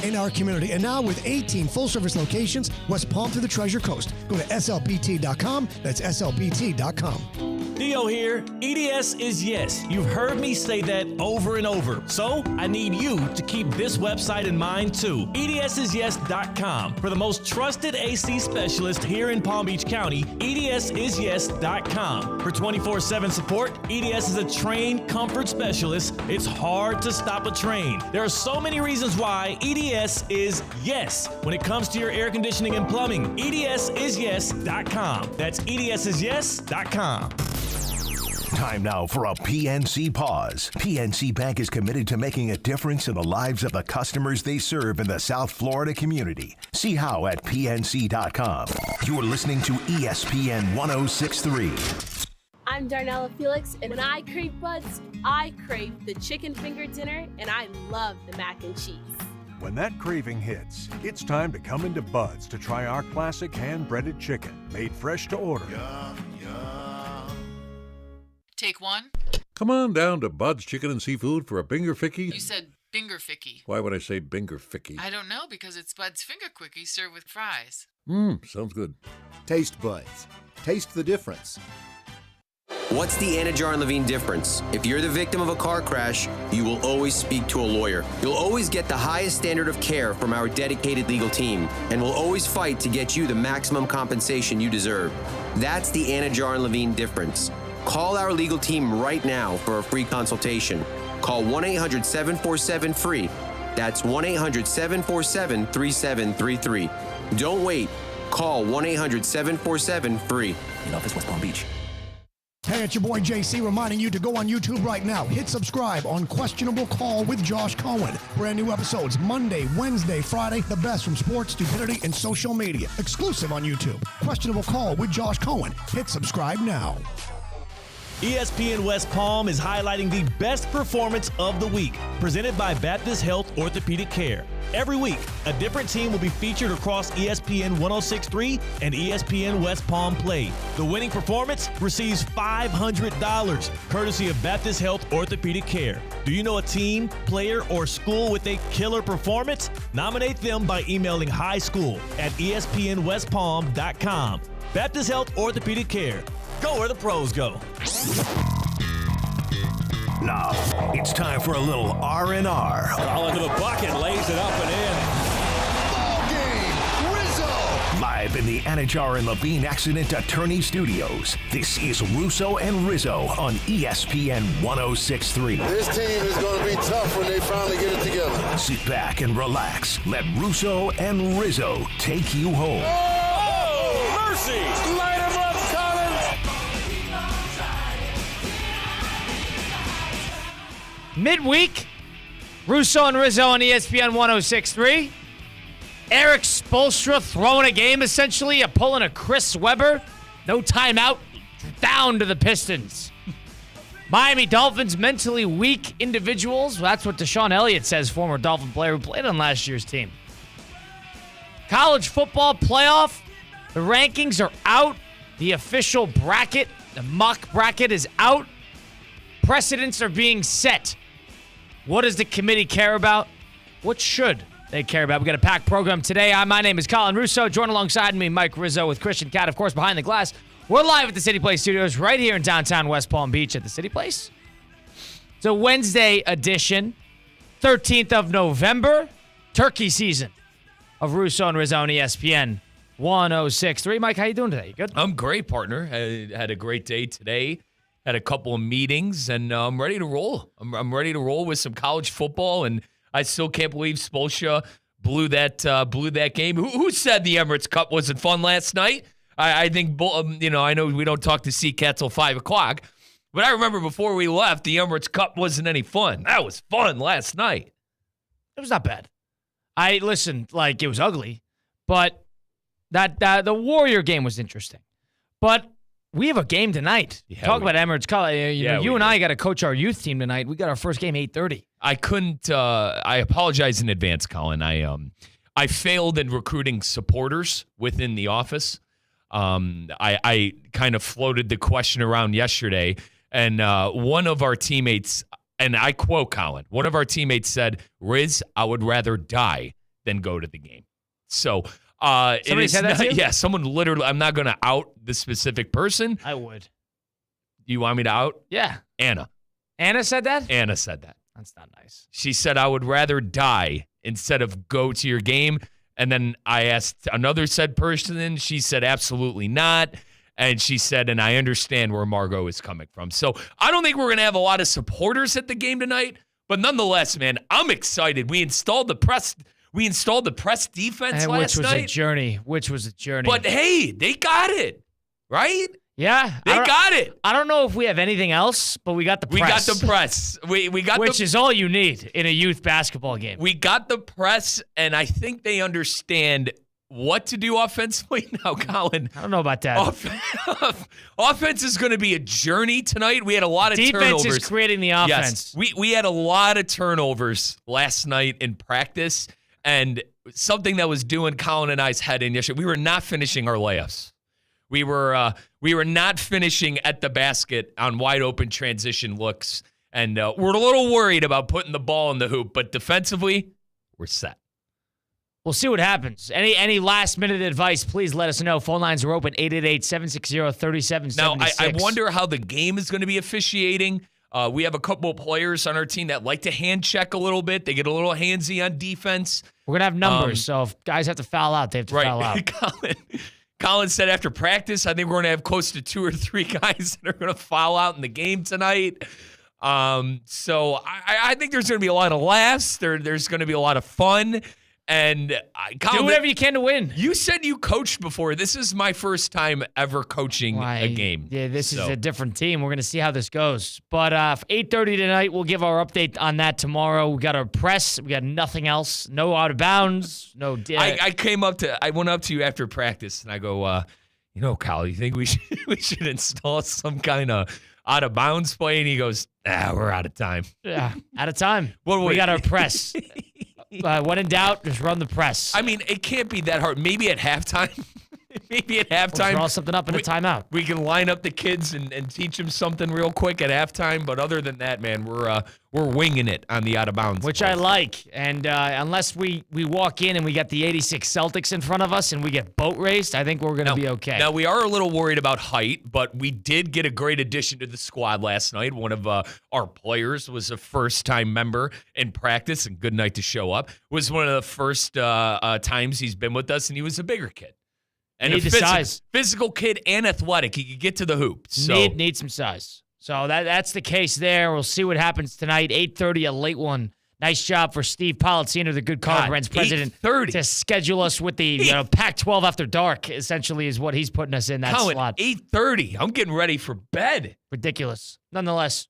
in our community. And now with 18 full-service locations, West Palm to the Treasure Coast. Go to slpt.com. That's slpt.com. Theo here. EDS is yes. You've heard me say that over and over. So I need you to keep this website in mind too. EDSIsYes.com. For the most trusted AC specialist here in Palm Beach County, EDSIsYes.com. For 24/7 support, EDS is a trained comfort specialist. It's hard to stop a train. There are so many reasons why EDS is yes when it comes to your air conditioning and plumbing. EDSIsYes.com. That's EDSIsYes.com. Time now for a PNC pause. PNC Bank is committed to making a difference in the lives of the customers they serve in the South Florida community. See how at PNC.com. You're listening to ESPN 106.3. I'm Darnella Felix, and when I crave buds, I crave the chicken finger dinner, and I love the mac and cheese. When that craving hits, it's time to come into Bud's to try our classic hand-breaded chicken, made fresh to order. Yum, yum. Take one. Come on down to Bud's Chicken and Seafood for a Binger Ficky. You said Binger Ficky. Why would I say Binger Ficky? I don't know, because it's Bud's Finger Quickie served with fries. Sounds good. Taste Buds. Taste the difference. What's the Anna Jar and Levine difference? If you're the victim of a car crash, you will always speak to a lawyer. You'll always get the highest standard of care from our dedicated legal team, and we'll always fight to get you the maximum compensation you deserve. That's the Anna Jar and Levine difference. Call our legal team right now for a free consultation. Call 1-800-747-FREE. That's 1-800-747-3733. Don't wait. Call 1-800-747-FREE. In office, West Palm Beach. Hey, it's your boy JC reminding you to go on YouTube right now. Hit subscribe on Questionable Call with Josh Cohen. Brand new episodes Monday, Wednesday, Friday. The best from sports, stupidity, and social media. Exclusive on YouTube. Questionable Call with Josh Cohen. Hit subscribe now. ESPN West Palm is highlighting the best performance of the week, presented by Baptist Health Orthopedic Care. Every week, a different team will be featured across ESPN 106.3 and ESPN West Palm Play. The winning performance receives $500, courtesy of Baptist Health Orthopedic Care. Do you know a team, player, or school with a killer performance? Nominate them by emailing highschool@espnwestpalm.com. Baptist Health Orthopedic Care. Go where the pros go. Now, it's time for a little R&R. All into the bucket, lays it up and in. Ball game, Rizzo! Live in the Anna Jar and Levine Accident Attorney Studios, this is Russo and Rizzo on ESPN 106.3. This team is going to be tough when they finally get it together. Sit back and relax. Let Russo and Rizzo take you home. Oh, mercy! Light him up, Colin! Midweek, Russo and Rizzo on ESPN 106.3. Eric Spoelstra throwing a game, essentially. Pulling a Chris Webber. No timeout. Down to the Pistons. Miami Dolphins, mentally weak individuals. Well, that's what Deshaun Elliott says, former Dolphin player who played on last year's team. College football playoff. The rankings are out. The official bracket, the mock bracket, is out. Precedents are being set. What does the committee care about? What should they care about? We got a packed program today. My name is Colin Russo. Join alongside me, Mike Rizzo, with Christian Cat, of course, behind the glass. We're live at the City Place Studios right here in downtown West Palm Beach at the City Place. It's a Wednesday edition, 13th of November, turkey season of Russo and Rizzo on ESPN 106.3. Mike, how you doing today? You good? I'm great, partner. I had a great day today. Had a couple of meetings, and I'm ready to roll. I'm ready to roll with some college football, and I still can't believe Spoelstra blew that game. Who said the Emirates Cup wasn't fun last night? I think, I know we don't talk to C-Cat till 5 o'clock, but I remember before we left, the Emirates Cup wasn't any fun. That was fun last night. It was not bad. It was ugly, but the Warrior game was interesting. But we have a game tonight. Yeah, Talk about Emirates Cup. You and I got to coach our youth team tonight. We got our first game 8:30. I couldn't. I apologize in advance, Colin. I failed in recruiting supporters within the office. I kind of floated the question around yesterday, and one of our teammates, and I quote Colin, one of our teammates said, "Riz, I would rather die than go to the game. So Somebody said that to you? Yeah, someone literally, I'm not going to out the specific person. I would. You want me to out? Yeah. Anna. Anna said that? Anna said that. That's not nice. She said, I would rather die instead of go to your game. And then I asked another said person, and she said, absolutely not. And she said, and I understand where Margot is coming from. So I don't think we're going to have a lot of supporters at the game tonight. But nonetheless, man, I'm excited. We installed the press defense last night. Which was a journey. But hey, they got it, right? Yeah. They got it. I don't know if we have anything else, but we got the press. We got the press. We got Which is all you need in a youth basketball game. We got the press, and I think they understand what to do offensively now, Colin. I don't know about that. Offense is going to be a journey tonight. We had a lot of turnovers. Defense is creating the offense. Yes, we had a lot of turnovers last night in practice, and something that was doing Colin and I's head in yesterday, we were not finishing our layups. We were not finishing at the basket on wide open transition looks, and we're a little worried about putting the ball in the hoop. But defensively, we're set. We'll see what happens. Any last minute advice? Please let us know. Phone lines are open 888-760-3776. Now I wonder how the game is going to be officiating. We have a couple of players on our team that like to hand check a little bit. They get a little handsy on defense. We're gonna have numbers, so if guys have to foul out, they have to foul out. Colin said after practice, I think we're going to have close to 2 or 3 guys that are going to foul out in the game tonight. So I think there's going to be a lot of laughs. There's going to be a lot of fun. And Colin, do whatever you can to win. You said you coached before. This is my first time ever coaching a game. Yeah, this is a different team. We're going to see how this goes. But 8:30 tonight, we'll give our update on that tomorrow. We got our press. We got nothing else. No out of bounds. No. I went up to you after practice and I go, Kyle, you think we should install some kind of out of bounds play? And he goes, we're out of time. Yeah, out of time. We got our press. When in doubt, just run the press. I mean, it can't be that hard. Maybe at halftime. We'll draw something up in a timeout. We can line up the kids and teach them something real quick at halftime. But other than that, man, we're winging it on the out of bounds. Which I like. And unless we walk in and we got the 86 Celtics in front of us and we get boat raced, I think we're going to be okay. Now, we are a little worried about height, but we did get a great addition to the squad last night. One of our players was a first-time member in practice, and good night to show up. Was one of the first times he's been with us, and he was a bigger kid. And a physical kid and athletic. He could get to the hoop. So. Need some size. So that's the case there. We'll see what happens tonight. 8:30, a late one. Nice job for Steve Politzino, the Good Card Brands president, to schedule us with the Pac-12 after dark, essentially, is what he's putting us in that slot. 8:30. I'm getting ready for bed. Ridiculous. Nonetheless,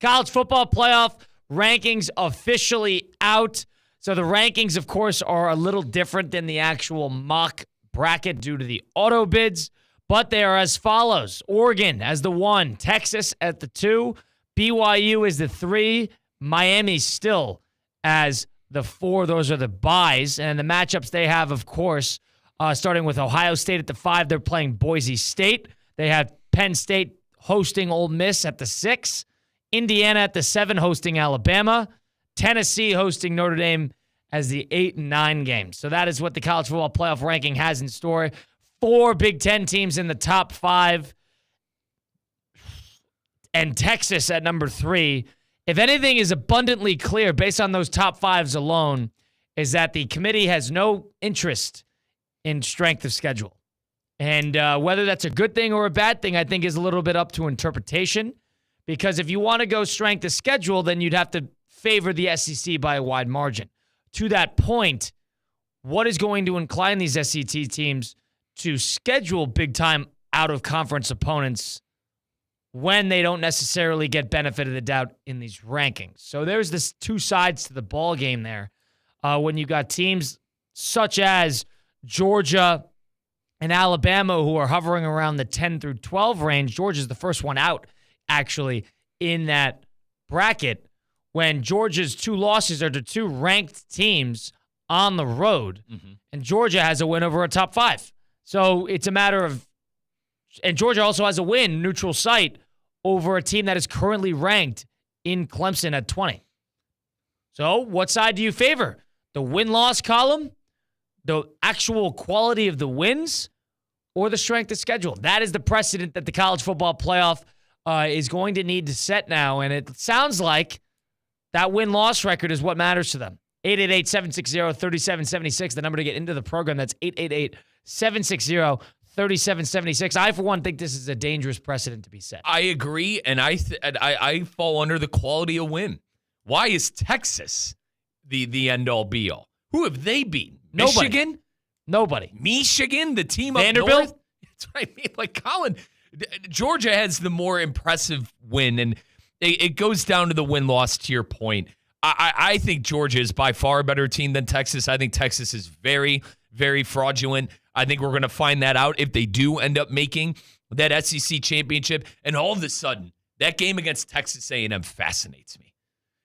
college football playoff rankings officially out. So the rankings, of course, are a little different than the actual mock bracket due to the auto bids, but they are as follows. Oregon as the 1, Texas at the 2, BYU is the 3, Miami still as the 4. Those are the buys. And the matchups they have, of course, starting with Ohio State at the 5, they're playing Boise State. They have Penn State hosting Ole Miss at the 6, Indiana at the 7 hosting Alabama, Tennessee hosting Notre Dame as the 8 and 9 games. So that is what the college football playoff ranking has in store. 4 Big Ten teams in the top 5, and Texas at number 3. If anything is abundantly clear based on those top 5s alone, is that the committee has no interest in strength of schedule. And whether that's a good thing or a bad thing, I think is a little bit up to interpretation. Because if you want to go strength of schedule, then you'd have to favor the SEC by a wide margin. To that point, what is going to incline these SEC teams to schedule big-time out-of-conference opponents when they don't necessarily get benefit of the doubt in these rankings? So there's this 2 sides to the ball game there. When you got teams such as Georgia and Alabama who are hovering around the 10 through 12 range. Georgia's the first one out, actually, in that bracket. When Georgia's 2 losses are to 2 ranked teams on the road, and Georgia has a win over a top 5. So it's a matter of, and Georgia also has a win, neutral site, over a team that is currently ranked in Clemson at 20. So what side do you favor? The win-loss column, the actual quality of the wins, or the strength of schedule. That is the precedent that the college football playoff is going to need to set now, and it sounds like that win-loss record is what matters to them. 888-760-3776, the number to get into the program. That's 888-760-3776. I, for one, think this is a dangerous precedent to be set. I agree, and I fall under the quality of win. Why is Texas the end-all, be-all? Who have they beaten? Nobody. Michigan? Nobody. Michigan, the team Vanderbilt? up north? That's what I mean. Like, Colin, Georgia has the more impressive win, and it goes down to the win-loss, to your point. I think Georgia is by far a better team than Texas. I think Texas is very, very fraudulent. I think we're going to find that out if they do end up making that SEC championship. And all of a sudden, that game against Texas A&M fascinates me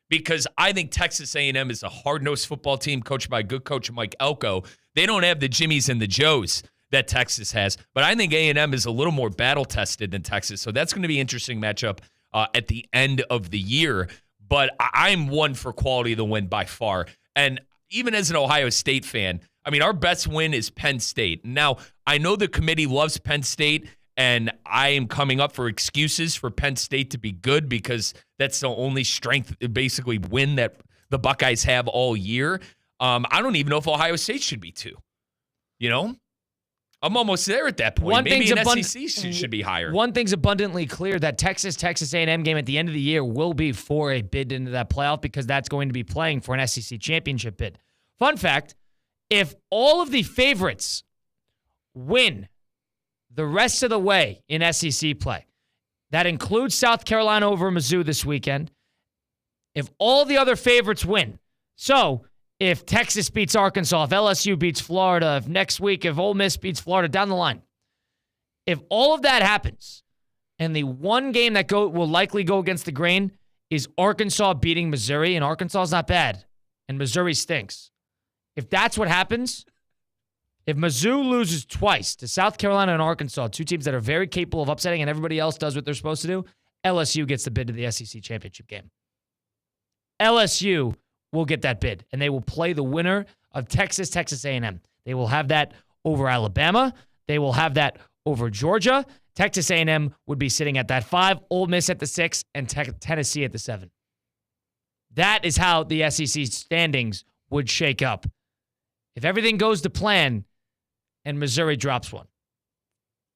because I think Texas A&M is a hard-nosed football team coached by good coach Mike Elko. They don't have the Jimmies and the Joes that Texas has, but I think A&M is a little more battle-tested than Texas. So that's going to be an interesting matchup at the end of the year. But I'm one for quality of the win by far. And even as an Ohio State fan, I mean, our best win is Penn State. Now, I know the committee loves Penn State, and I am coming up for excuses for Penn State to be good because that's the only strength, basically, win that the Buckeyes have all year. I don't even know if Ohio State should be 2. You know? I'm almost there at that point. Maybe an SEC should be higher. One thing's abundantly clear, that Texas A&M game at the end of the year will be for a bid into that playoff because that's going to be playing for an SEC championship bid. Fun fact, if all of the favorites win the rest of the way in SEC play, that includes South Carolina over Mizzou this weekend, if all the other favorites win, so if Texas beats Arkansas, if LSU beats Florida, if next week, if Ole Miss beats Florida, down the line. If all of that happens, and the one game that will likely go against the grain is Arkansas beating Missouri, and Arkansas is not bad, and Missouri stinks. If that's what happens, if Mizzou loses twice to South Carolina and Arkansas, 2 teams that are very capable of upsetting, and everybody else does what they're supposed to do, LSU gets the bid to the SEC championship game. LSU will get that bid, and they will play the winner of Texas A&M. They will have that over Alabama. They will have that over Georgia. Texas A&M would be sitting at that 5, Ole Miss at the 6, and Tennessee at the 7. That is how the SEC standings would shake up. If everything goes to plan and Missouri drops one.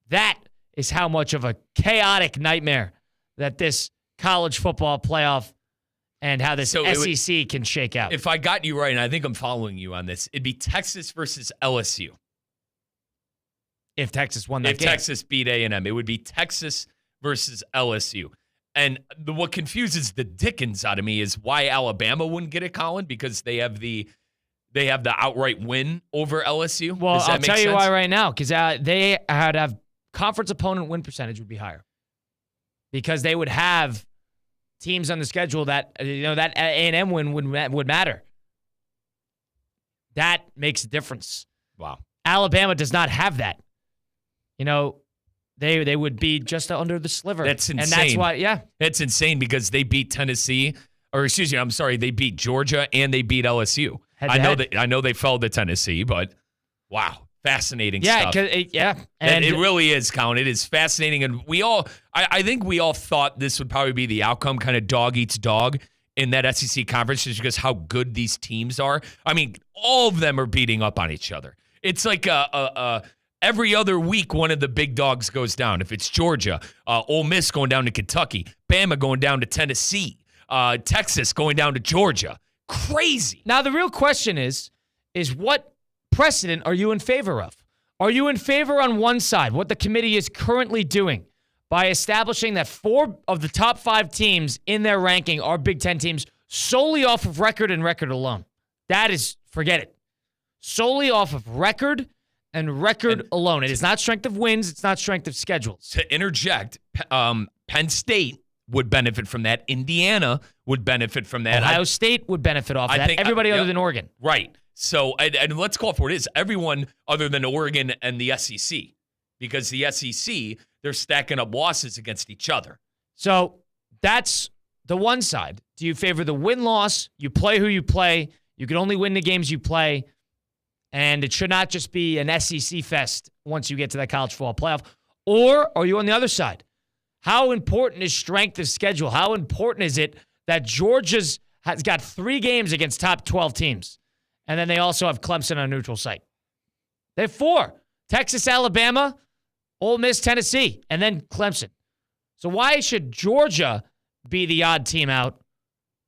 That is how much of a chaotic nightmare that this college football playoff and how this SEC can shake out. If I got you right, and I think I'm following you on this, it'd be Texas versus LSU. If Texas won that game. If Texas beat A&M, it would be Texas versus LSU. And what confuses the dickens out of me is why Alabama wouldn't get it, Colin, because they have the outright win over LSU. Well, Does that I'll make tell you sense? why right now, because they had have conference opponent win percentage would be higher because they would have teams on the schedule that that A&M win would matter. That makes a difference. Wow. Alabama does not have that. They would be just under the sliver. That's insane. And that's why, That's insane because they beat Tennessee, they beat Georgia and they beat LSU. I know they fell to Tennessee, but wow. Fascinating stuff. And it really is, Colin. It is fascinating. And I think we all thought this would probably be the outcome, kind of dog eats dog in that SEC conference just because how good these teams are. I mean, all of them are beating up on each other. It's like every other week, one of the big dogs goes down. If it's Georgia, Ole Miss going down to Kentucky, Bama going down to Tennessee, Texas going down to Georgia. Crazy. Now, the real question is what precedent are you in favor of? Are you in favor on one side, what the committee is currently doing by establishing that 4 of the top 5 teams in their ranking are Big Ten teams solely off of record and record alone? That is, forget it. Solely off of record and record alone. It is not strength of wins. It's not strength of schedules. To interject, Penn State would benefit from that. Indiana would benefit from that. Ohio State would benefit off that. Everybody other than Oregon. Right. So, and let's call it for what it is. Everyone other than Oregon and the SEC. Because the SEC, they're stacking up losses against each other. So, that's the one side. Do you favor the win-loss? You play who you play. You can only win the games you play, and it should not just be an SEC fest once you get to that college football playoff. Or are you on the other side? How important is strength of schedule? How important is it that Georgia's has got 3 games against top 12 teams, and then they also have Clemson on a neutral site? They have 4. Texas, Alabama, Ole Miss, Tennessee, and then Clemson. So why should Georgia be the odd team out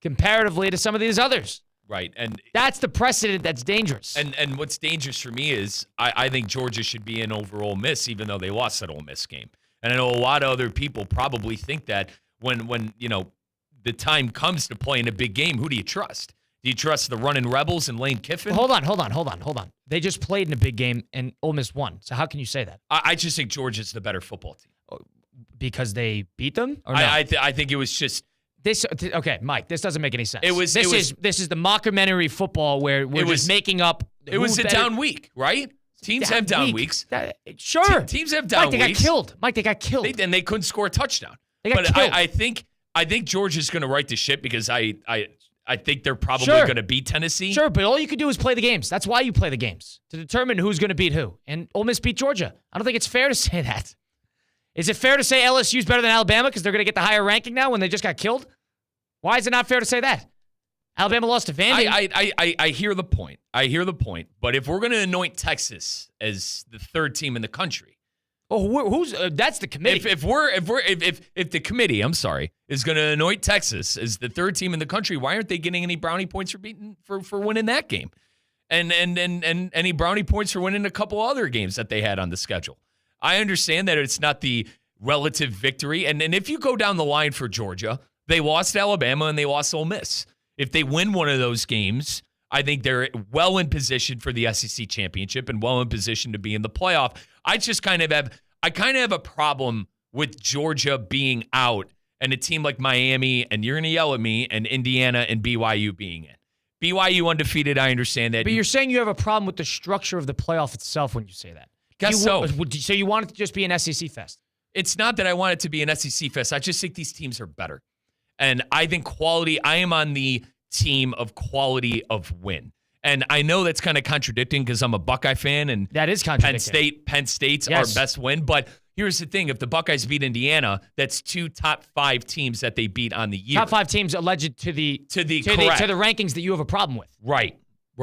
comparatively to some of these others? Right. And that's the precedent that's dangerous. And what's dangerous for me is I think Georgia should be in over Ole Miss, even though they lost that Ole Miss game. And I know a lot of other people probably think that when the time comes to play in a big game, who do you trust? Do you trust the running Rebels and Lane Kiffin? Well, hold on. They just played in a big game and Ole Miss won. So how can you say that? I just think Georgia's the better football team. Because they beat them? Or no? I think it was just this. Okay, Mike, this doesn't make any sense. This is the mockumentary football where we're just making up. It was a down week, right? Teams have down weeks. Sure. Teams have down weeks. Mike, they got killed. And they couldn't score a touchdown. They got killed. I think Georgia's going to right the ship because I think they're probably going to beat Tennessee. Sure, but all you could do is play the games. That's why you play the games, to determine who's going to beat who. And Ole Miss beat Georgia. I don't think it's fair to say that. Is it fair to say LSU's better than Alabama because they're going to get the higher ranking now when they just got killed? Why is it not fair to say that? Alabama lost to Vandy. I hear the point. But if we're going to anoint Texas as the 3rd team in the country, who's that's the committee. If the committee, I'm sorry, is going to anoint Texas as the 3rd team in the country, why aren't they getting any brownie points for winning that game, and any brownie points for winning a couple other games that they had on the schedule? I understand that it's not the relative victory, and if you go down the line for Georgia, they lost to Alabama and they lost to Ole Miss. If they win one of those games, I think they're well in position for the SEC championship and well in position to be in the playoff. I kind of have a problem with Georgia being out and a team like Miami, and you're going to yell at me, and Indiana and BYU being in. BYU undefeated, I understand that. But you're saying you have a problem with the structure of the playoff itself when you say that. So you want it to just be an SEC fest? It's not that I want it to be an SEC fest. I just think these teams are better. And I think I am on the team of quality of win. And I know that's kind of contradicting because I'm a Buckeye fan. And that is contradicting. Penn State's our best win. But here's the thing. If the Buckeyes beat Indiana, that's 2 top 5 teams that they beat on the year. Top 5 teams alleged to the rankings that you have a problem with. Right.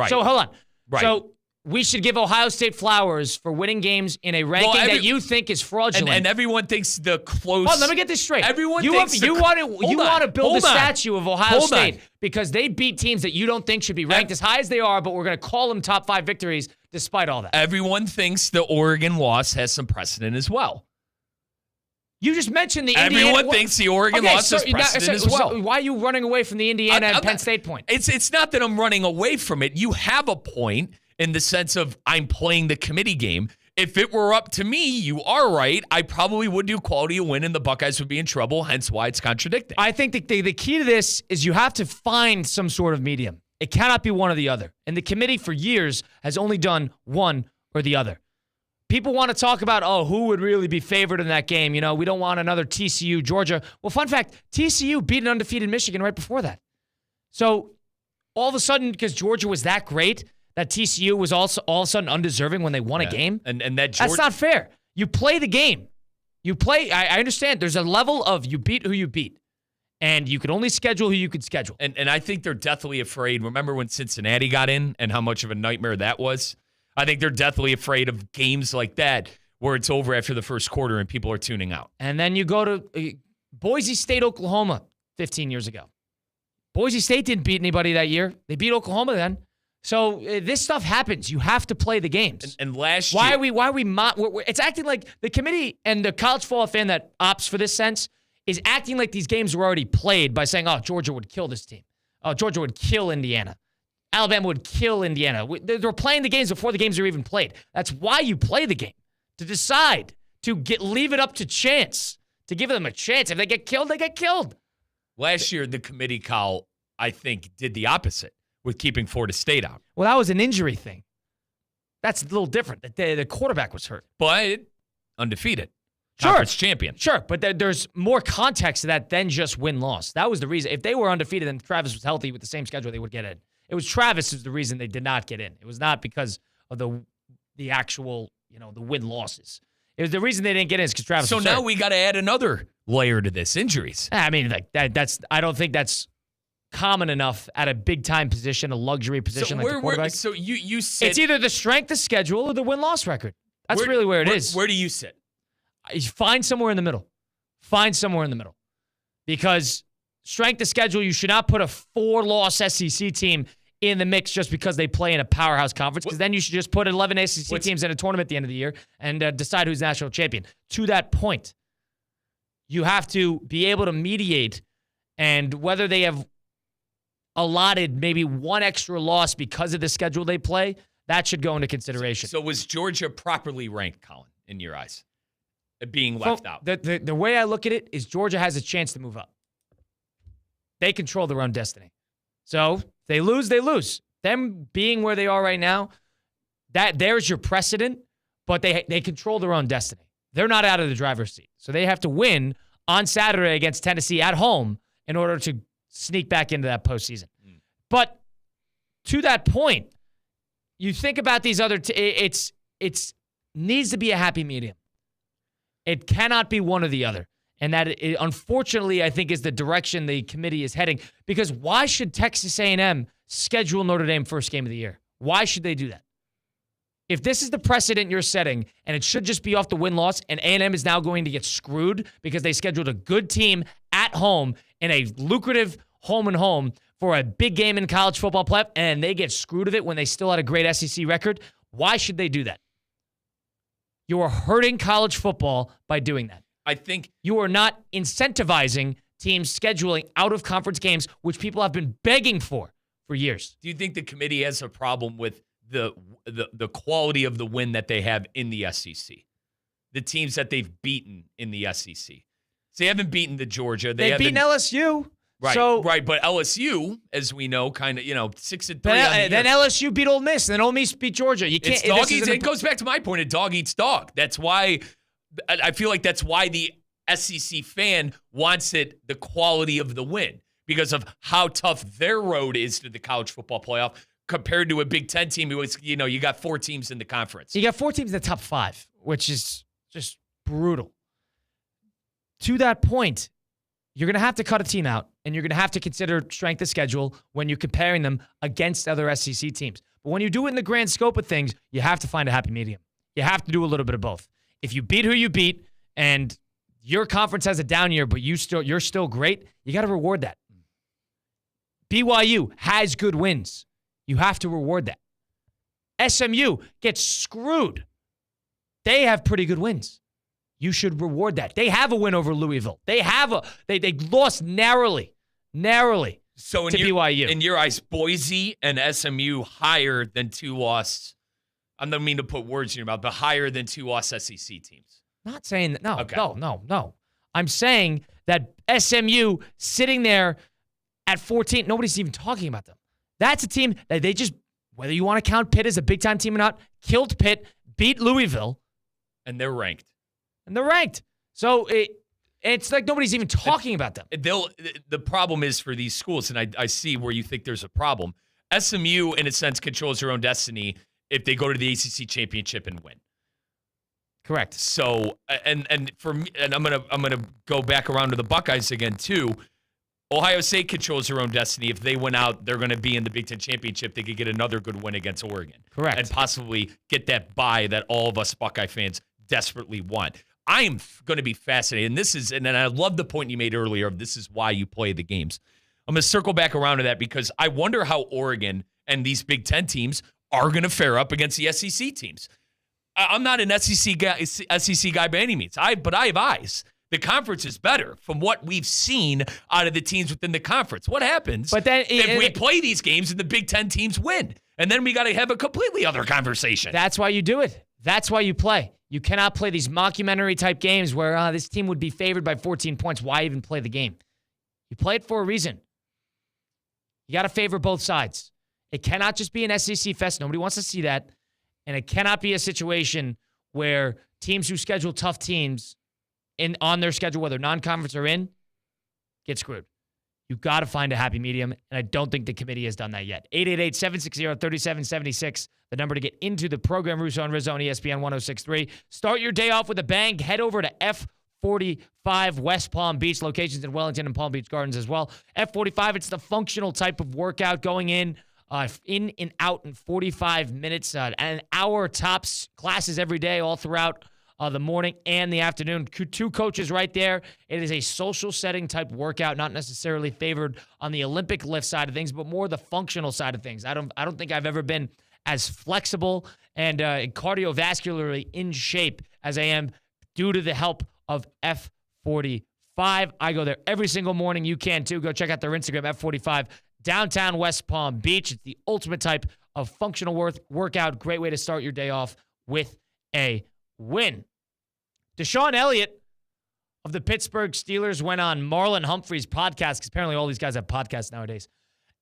So hold on. Right. So we should give Ohio State flowers for winning games in a ranking that you think is fraudulent. And everyone thinks the close. Well, let me get this straight. Everyone you thinks want to build a statue of Ohio State because they beat teams that you don't think should be ranked as high as they are, but we're going to call them top 5 victories despite all that. Everyone thinks the Oregon loss has some precedent as well. You just mentioned the Everyone thinks the Oregon loss has precedent as well. So why are you running away from the Indiana and Penn State point? It's not that I'm running away from it. You have a point in the sense of I'm playing the committee game. If it were up to me, you are right. I probably would do quality of win and the Buckeyes would be in trouble, hence why it's contradicting. I think the key to this is you have to find some sort of medium. It cannot be one or the other. And the committee for years has only done one or the other. People want to talk about, who would really be favored in that game? We don't want another TCU, Georgia. Well, fun fact, TCU beat an undefeated Michigan right before that. So all of a sudden, because Georgia was that great, that TCU was also all of a sudden undeserving when they won a game. And that's not fair. You play the game. I understand there's a level of you beat who you beat. And you could only schedule who you could schedule. And I think they're deathly afraid. Remember when Cincinnati got in and how much of a nightmare that was? I think they're deathly afraid of games like that where it's over after the first quarter and people are tuning out. And then you go to Boise State, Oklahoma 15 years ago. Boise State didn't beat anybody that year. They beat Oklahoma then. So this stuff happens. You have to play the games. And last year, it's acting like the committee and the college football fan that opts for this sense is acting like these games were already played by saying, Georgia would kill this team. Georgia would kill Indiana. Alabama would kill Indiana. They're playing the games before the games are even played. That's why you play the game, to decide, to leave it up to chance, to give them a chance. If they get killed, they get killed. Last year, the committee, Kyle, I think, did the opposite with keeping Florida State out. Well, that was an injury thing. That's a little different. The quarterback was hurt. But undefeated. Sure. Conference champion. Sure, but there's more context to that than just win-loss. That was the reason. If they were undefeated and Travis was healthy with the same schedule, they would get in. It was Travis who's the reason they did not get in. It was not because of the actual, the win-losses. It was the reason they didn't get in is because Travis was now hurt. we got to add another layer to this, injuries. I mean, I don't think that's common enough at a big-time position, a luxury position like the quarterback. So you sit... It's either the strength of schedule or the win-loss record. That's really where it is. Where do you sit? Find somewhere in the middle. Find somewhere in the middle. Because strength of schedule, you should not put a 4-loss SEC team in the mix just because they play in a powerhouse conference, because then you should just put 11 SEC teams in a tournament at the end of the year and decide who's national champion. To that point, you have to be able to mediate, and whether they have allotted maybe one extra loss because of the schedule they play, that should go into consideration. So was Georgia properly ranked, Colin, in your eyes, being left out? The way I look at it is Georgia has a chance to move up. They control their own destiny. So if they lose, they lose. Them being where they are right now, there's your precedent, but they control their own destiny. They're not out of the driver's seat. So they have to win on Saturday against Tennessee at home in order to sneak back into that postseason. But to that point, you think about these other it's needs to be a happy medium. It cannot be one or the other. And that, unfortunately, I think is the direction the committee is heading. Because why should Texas A&M schedule Notre Dame first game of the year? Why should they do that? If this is the precedent you're setting, and it should just be off the win-loss, and A&M is now going to get screwed because they scheduled a good team at home in a lucrative home-and-home for a big game in college football playoff, and they get screwed of it when they still had a great SEC record, why should they do that? You are hurting college football by doing that. I think you are not incentivizing teams scheduling out-of-conference games, which people have been begging for years. Do you think the committee has a problem with the quality of the win that they have in the SEC? The teams that they've beaten in the SEC. So they haven't beaten the Georgia. They've beaten LSU. Right, but LSU, as we know, kind of, 6-3. Then LSU beat Ole Miss, and then Ole Miss beat Georgia. You can't. It goes back to my point. A dog eats dog. That's why I feel like that's why the SEC fan wants it, the quality of the win, because of how tough their road is to the college football playoff compared to a Big Ten team who is, you got 4 teams in the conference. You got 4 teams in the top 5, which is just brutal. To that point, you're going to have to cut a team out, and you're going to have to consider strength of schedule when you're comparing them against other SEC teams. But when you do it in the grand scope of things, you have to find a happy medium. You have to do a little bit of both. If you beat who you beat, and your conference has a down year, but you're still great, you got to reward that. BYU has good wins. You have to reward that. SMU gets screwed. They have pretty good wins. You should reward that. They have a win over Louisville. They lost narrowly so to BYU. In your eyes, Boise and SMU higher than 2-loss. I don't mean to put words in your mouth, but higher than 2-loss SEC teams. Not saying that. No, okay. No. I'm saying that SMU sitting there at 14, nobody's even talking about them. That's a team that they just, whether you want to count Pitt as a big-time team or not, killed Pitt, beat Louisville. And they're ranked. So it's like nobody's even talking about them. The problem is for these schools, and I see where you think there's a problem. SMU, in a sense, controls their own destiny if they go to the ACC championship and win. Correct. So, and for me, and I'm gonna go back around to the Buckeyes again too. Ohio State controls their own destiny. If they win out, they're going to be in the Big Ten championship. They could get another good win against Oregon. Correct. And possibly get that bye that all of us Buckeye fans desperately want. I am going to be fascinated. And I love the point you made earlier of this is why you play the games. I'm going to circle back around to that because I wonder how Oregon and these Big Ten teams are going to fare up against the SEC teams. I'm not an SEC guy by any means, but I have eyes. The conference is better from what we've seen out of the teams within the conference. What happens if we play these games and the Big Ten teams win? And then we got to have a completely other conversation. That's why you do it. That's why you play. You cannot play these mockumentary type games where this team would be favored by 14 points. Why even play the game? You play it for a reason. You got to favor both sides. It cannot just be an SEC fest. Nobody wants to see that. And it cannot be a situation where teams who schedule tough teams on their schedule, whether non-conference or in, get screwed. You got to find a happy medium, and I don't think the committee has done that yet. 888-760-3776, the number to get into the program. Russo and Rizzo on ESPN 106.3. Start your day off with a bang. Head over to F45 West Palm Beach, locations in Wellington and Palm Beach Gardens as well. F45, it's the functional type of workout going in and out in 45 minutes, an hour tops, classes every day all throughout the morning and the afternoon. Two coaches right there. It is a social setting type workout, not necessarily favored on the Olympic lift side of things, but more the functional side of things. I don't think I've ever been as flexible and cardiovascularly in shape as I am due to the help of F45. I go there every single morning. You can too. Go check out their Instagram, F45, downtown West Palm Beach. It's the ultimate type of functional workout. Great way to start your day off with a win. Deshaun Elliott of the Pittsburgh Steelers went on Marlon Humphrey's podcast, because apparently all these guys have podcasts nowadays.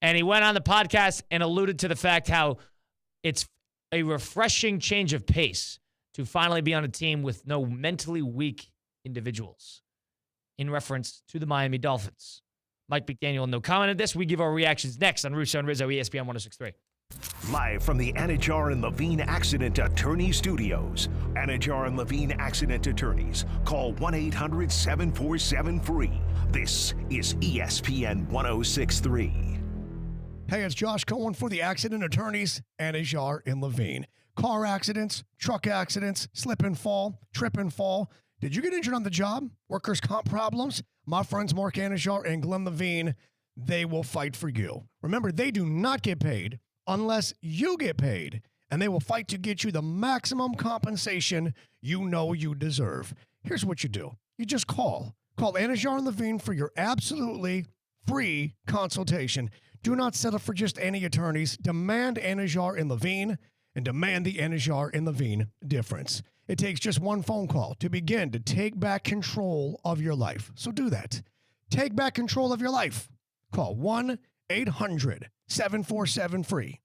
And he went on the podcast and alluded to the fact how it's a refreshing change of pace to finally be on a team with no mentally weak individuals, in reference to the Miami Dolphins. Mike McDaniel, no comment on this. We give our reactions next on Russo and Rizzo, ESPN 106.3. Live from the Anajar and Levine Accident Attorney Studios. Anajar and Levine Accident Attorneys. Call 1-800-747-FREE. This is ESPN 106.3. Hey, it's Josh Cohen for the Accident Attorneys, Anajar and Levine. Car accidents, truck accidents, slip and fall, trip and fall. Did you get injured on the job? Workers' comp problems? My friends Mark Anajar and Glenn Levine, they will fight for you. Remember, they do not get paid unless you get paid, and they will fight to get you the maximum compensation you know you deserve. Here's what you do. You just call. Call Anajar and Levine for your absolutely free consultation. Do not settle for just any attorneys. Demand Anajar and Levine, and demand the Anajar and Levine difference. It takes just one phone call to begin to take back control of your life. So do that. Take back control of your life. Call 1-800-747-FREE.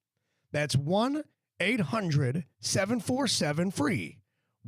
That's 1-800-747-FREE.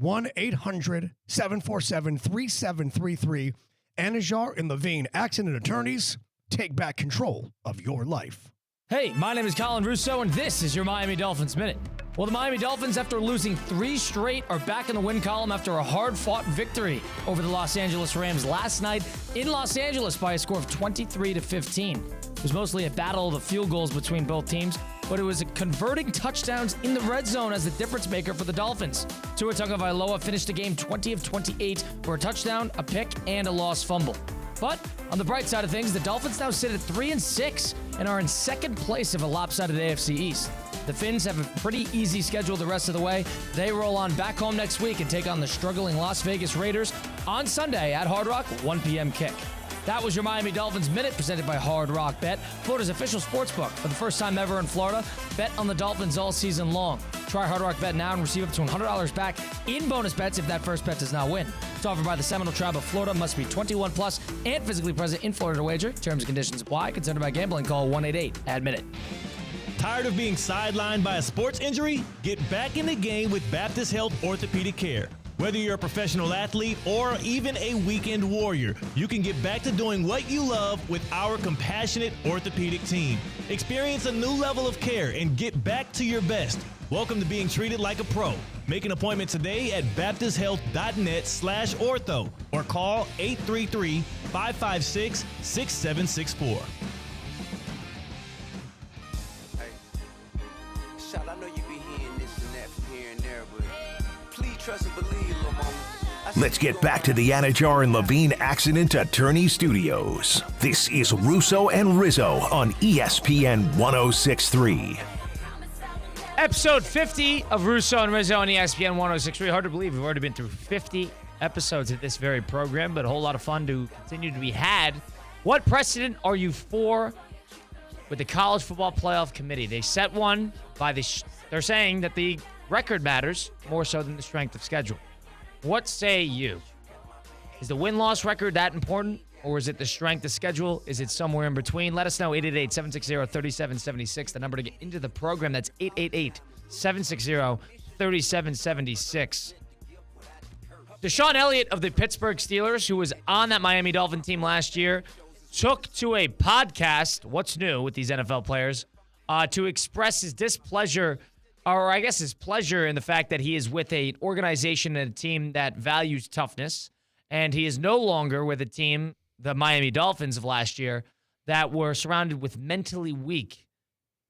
1-800-747-3733. Anajar and Levine, Accident Attorneys. Take back control of your life. Hey, my name is Colin Russo, and this is your Miami Dolphins Minute. Well, the Miami Dolphins, after losing 3 straight, are back in the win column after a hard-fought victory over the Los Angeles Rams last night in Los Angeles by a score of 23-15. It was mostly a battle of the field goals between both teams, but it was converting touchdowns in the red zone as the difference maker for the Dolphins. Tua Tagovailoa finished the game 20 of 28 for a touchdown, a pick, and a lost fumble. But on the bright side of things, the Dolphins now sit at 3-6 and are in second place of a lopsided AFC East. The Finns have a pretty easy schedule the rest of the way. They roll on back home next week and take on the struggling Las Vegas Raiders on Sunday at Hard Rock, 1 p.m. kick. That was your Miami Dolphins Minute, presented by Hard Rock Bet, Florida's official sportsbook. For the first time ever in Florida, bet on the Dolphins all season long. Try Hard Rock Bet now and receive up to $100 back in bonus bets if that first bet does not win. It's offered by the Seminole Tribe of Florida. Must be 21 plus and physically present in Florida to wager. Terms and conditions apply. Concerned about gambling? Call 1-888-ADMINUTE. Tired of being sidelined by a sports injury? Get back in the game with Baptist Health Orthopedic Care. Whether you're a professional athlete or even a weekend warrior, you can get back to doing what you love with our compassionate orthopedic team. Experience a new level of care and get back to your best. Welcome to being treated like a pro. Make an appointment today at baptisthealth.net/ortho or call 833-556-6764. I know you be hearing this and that from here and there, but please trust and believe, little mama. Let's get back to the Anajar and Levine Accident Attorney Studios. This is Russo and Rizzo on ESPN 106.3. Episode 50 of Russo and Rizzo on ESPN 106.3. Hard to believe we've already been through 50 episodes of this very program, but a whole lot of fun to continue to be had. What precedent are you for with the College Football Playoff Committee? They set one by they're saying that the record matters more so than the strength of schedule. What say you? Is the win-loss record that important, or is it the strength of schedule? Is it somewhere in between? Let us know, 888-760-3776, the number to get into the program. That's 888-760-3776. Deshaun Elliott of the Pittsburgh Steelers, who was on that Miami Dolphin team last year, took to a podcast, what's new with these NFL players, to express his displeasure, or I guess his pleasure in the fact that he is with an organization and a team that values toughness, and he is no longer with a team, the Miami Dolphins of last year, that were surrounded with mentally weak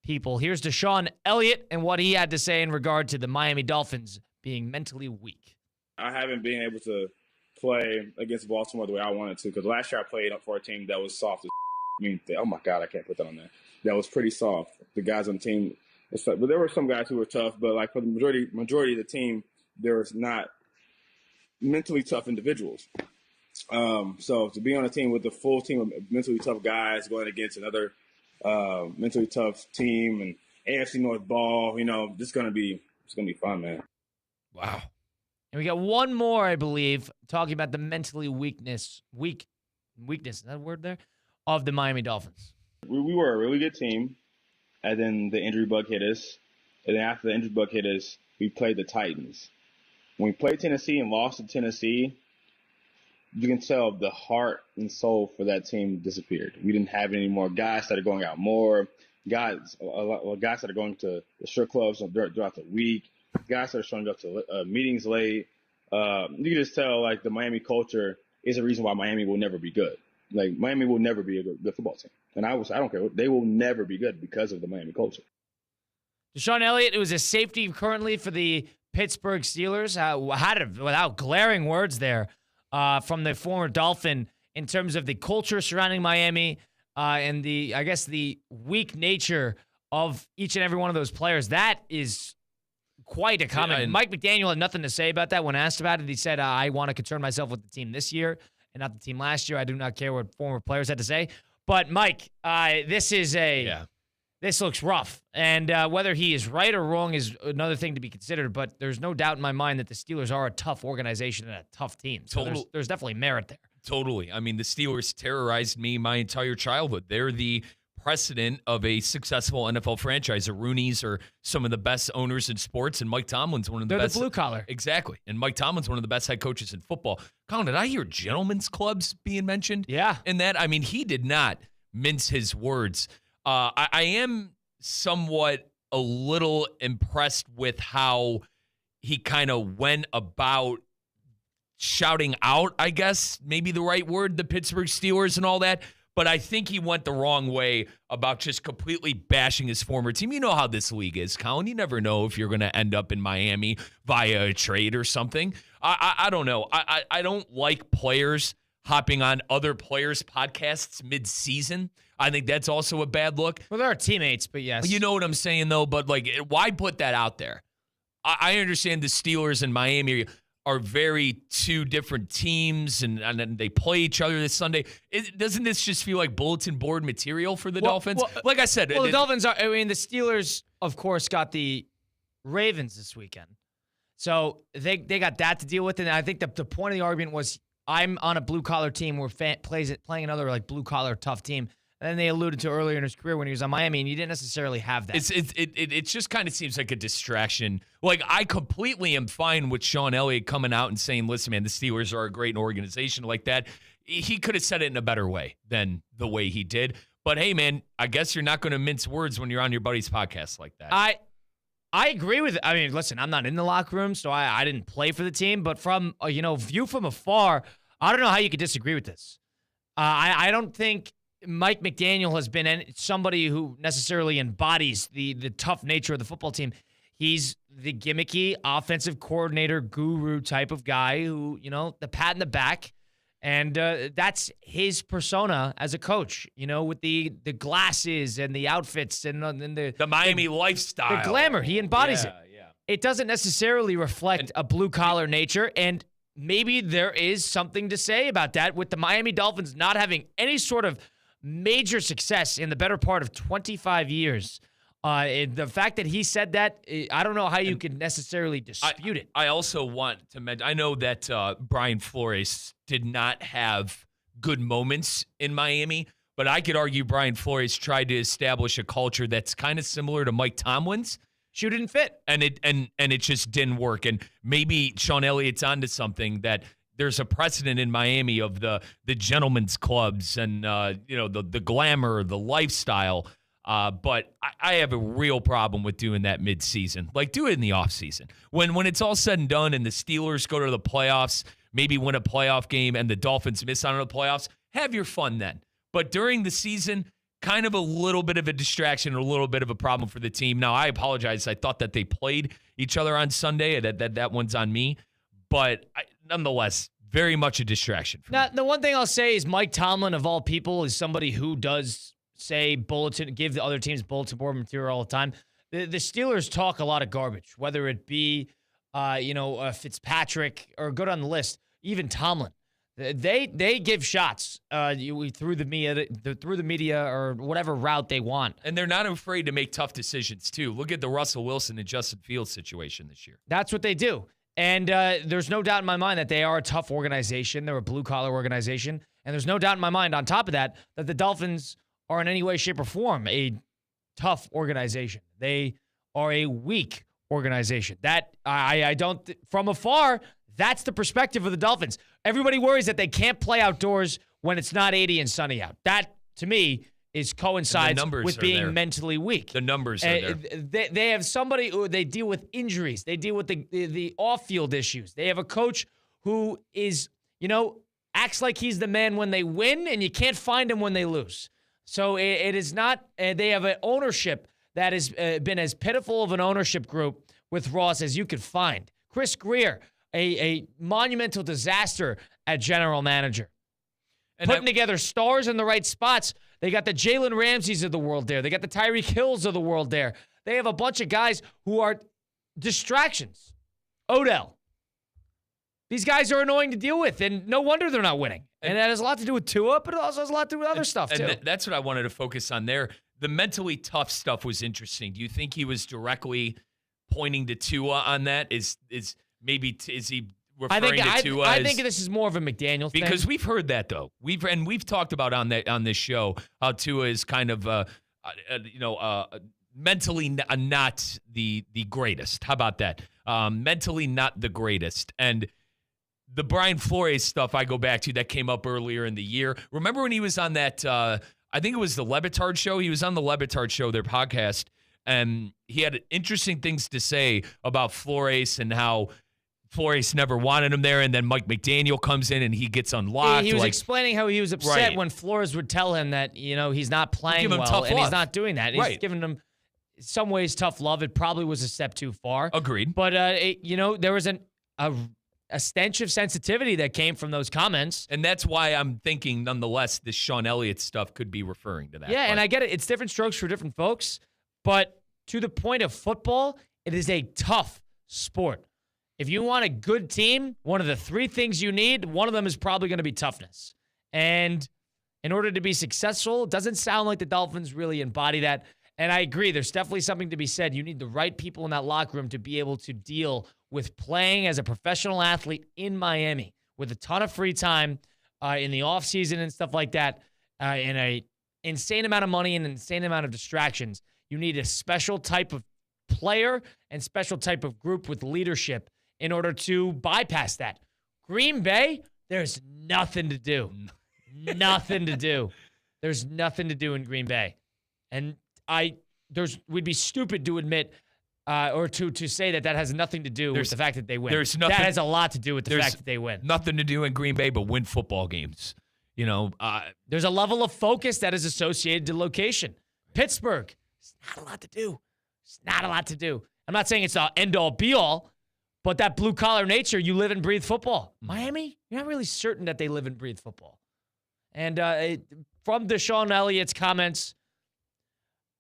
people. Here's Deshaun Elliott and what he had to say in regard to the Miami Dolphins being mentally weak. I haven't been able to play against Baltimore the way I wanted to, because last year I played up for a team that was soft as oh my God, I can't put that on there. That was pretty soft. The guys on the team, but there were some guys who were tough, but like for the majority of the team, there was not mentally tough individuals. So to be on a team with a full team of mentally tough guys going against another mentally tough team and AFC North ball, it's gonna be fun, man. Wow. And we got one more, I believe, talking about the mentally weakness, is that a word there, of the Miami Dolphins. We were a really good team, and then the injury bug hit us. And then after the injury bug hit us, we played the Titans. When we played Tennessee and lost to Tennessee, you can tell the heart and soul for that team disappeared. We didn't have any more guys that are going out more, guys that are going to the strip clubs throughout the week, guys that are showing up to meetings late. You can just tell, like, the Miami culture is a reason why Miami will never be good. Like, Miami will never be a good football team. And I don't care. They will never be good because of the Miami culture. Deshaun Elliott, it was a safety currently for the Pittsburgh Steelers. Had it without glaring words there from the former Dolphin in terms of the culture surrounding Miami and the weak nature of each and every one of those players. That is quite a comment. Yeah, Mike McDaniel had nothing to say about that when asked about it. He said, I want to concern myself with the team this year and not the team last year. I do not care what former players had to say. But, Mike, this looks rough. And whether he is right or wrong is another thing to be considered. But there's no doubt in my mind that the Steelers are a tough organization and a tough team. So there's definitely merit there. Totally. I mean, the Steelers terrorized me my entire childhood. They're the precedent of a successful NFL franchise. The Rooneys are some of the best owners in sports, and Mike Tomlin's one of the best. They're the blue collar. Exactly. And Mike Tomlin's one of the best head coaches in football. Colin, did I hear gentlemen's clubs being mentioned? Yeah. And that, I mean, he did not mince his words. I am somewhat a little impressed with how he kind of went about shouting out, I guess, maybe the right word, the Pittsburgh Steelers and all that. But I think he went the wrong way about just completely bashing his former team. You know how this league is, Colin. You never know if you're going to end up in Miami via a trade or something. I don't know. I don't like players hopping on other players' podcasts mid-season. I think that's also a bad look. Well, they're teammates, but yes. You know what I'm saying, though? But, like, why put that out there? I understand the Steelers and Miami are very two different teams, and they play each other this Sunday. Doesn't this just feel like bulletin board material for the Dolphins? Like I said. Well, the Dolphins the Steelers, of course, got the Ravens this weekend. So they got that to deal with. And I think the point of the argument was, I'm on a blue-collar team. We're playing another, like, blue-collar tough team. And then they alluded to earlier in his career when he was on Miami, and you didn't necessarily have that. It just kind of seems like a distraction. Like, I completely am fine with Sean Elliott coming out and saying, listen, man, the Steelers are a great organization like that. He could have said it in a better way than the way he did. But, hey, man, I guess you're not going to mince words when you're on your buddy's podcast like that. I agree with it. I mean, listen, I'm not in the locker room, so I didn't play for the team. But from, view from afar, I don't know how you could disagree with this. I don't think Mike McDaniel has been somebody who necessarily embodies the tough nature of the football team. He's the gimmicky offensive coordinator guru type of guy who, the pat in the back. And that's his persona as a coach, with the glasses and the outfits and the Miami lifestyle. The glamour. He embodies it. Yeah. It doesn't necessarily reflect a blue-collar nature. And maybe there is something to say about that with the Miami Dolphins not having any sort of major success in the better part of 25 years. The fact that he said that, I don't know how you could necessarily dispute it. I also want to mention, I know that Brian Flores did not have good moments in Miami, but I could argue Brian Flores tried to establish a culture that's kind of similar to Mike Tomlin's. Shoe didn't fit. And it just didn't work. And maybe Sean Elliott's onto something that there's a precedent in Miami of the gentlemen's clubs and the glamour, the lifestyle. But I have a real problem with doing that mid-season. Like, do it in the offseason. When it's all said and done and the Steelers go to the playoffs, maybe win a playoff game, and the Dolphins miss out on the playoffs, have your fun then. But during the season, kind of a little bit of a distraction, a little bit of a problem for the team. Now, I apologize. I thought that they played each other on Sunday. That one's on me. But nonetheless, very much a distraction for me. The one thing I'll say is Mike Tomlin, of all people, is somebody who does say give the other teams bulletin board material all the time. The Steelers talk a lot of garbage, whether it be, Fitzpatrick or go down the list, even Tomlin. They give shots through the media or whatever route they want. And they're not afraid to make tough decisions, too. Look at the Russell Wilson and Justin Fields situation this year. That's what they do. And there's no doubt in my mind that they are a tough organization. They're a blue-collar organization. And there's no doubt in my mind, on top of that the Dolphins are in any way, shape, or form a tough organization. They are a weak organization. That I don't from afar, that's the perspective of the Dolphins. Everybody worries that they can't play outdoors when it's not 80 and sunny out. That, to me, coincides with being mentally weak. The numbers are there. They have somebody who they deal with injuries. They deal with the off-field issues. They have a coach who is, acts like he's the man when they win, and you can't find him when they lose. So it is not, they have an ownership that has been as pitiful of an ownership group with Ross as you could find. Chris Greer, a monumental disaster at general manager. And putting together stars in the right spots. They got the Jalen Ramseys of the world there. They got the Tyreek Hills of the world there. They have a bunch of guys who are distractions. Odell. These guys are annoying to deal with, and no wonder they're not winning. And that has a lot to do with Tua, but it also has a lot to do with other stuff, too. And that's what I wanted to focus on there. The mentally tough stuff was interesting. Do you think he was directly pointing to Tua on that? Is he referring to Tua? I think this is more of a McDaniel thing. Because we've heard that, though. We've talked about on this show how Tua is kind of mentally not the greatest. How about that? Mentally not the greatest. And the Brian Flores stuff I go back to that came up earlier in the year. Remember when he was on that, I think it was the Levitard show? He was on the Levitard show, their podcast, and he had interesting things to say about Flores and how Flores never wanted him there, and then Mike McDaniel comes in and he gets unlocked. He was explaining how he was upset when Flores would tell him that, he's not playing well, and he's not doing that. He's giving him, in some ways, tough love. It probably was a step too far. Agreed. But, there was a stench of sensitivity that came from those comments. And that's why I'm thinking, nonetheless, this Sean Elliott stuff could be referring to that. Yeah, and I get it. It's different strokes for different folks. But to the point of football, it is a tough sport. If you want a good team, one of the three things you need, one of them is probably going to be toughness. And in order to be successful, it doesn't sound like the Dolphins really embody that. And I agree, there's definitely something to be said. You need the right people in that locker room to be able to deal with playing as a professional athlete in Miami with a ton of free time in the offseason and stuff like that, in an insane amount of money and an insane amount of distractions. You need a special type of player and special type of group with leadership in order to bypass that. Green Bay, there's nothing to do. Nothing to do. There's nothing to do in Green Bay. And we'd be stupid to admit or to say that has nothing to do with the fact that they win. That has a lot to do with the fact that they win. Nothing to do in Green Bay but win football games. There's a level of focus that is associated to location. Pittsburgh, it's not a lot to do. It's not a lot to do. I'm not saying it's the end-all, be-all, but that blue-collar nature, you live and breathe football. Miami, you're not really certain that they live and breathe football. And from Deshaun Elliott's comments,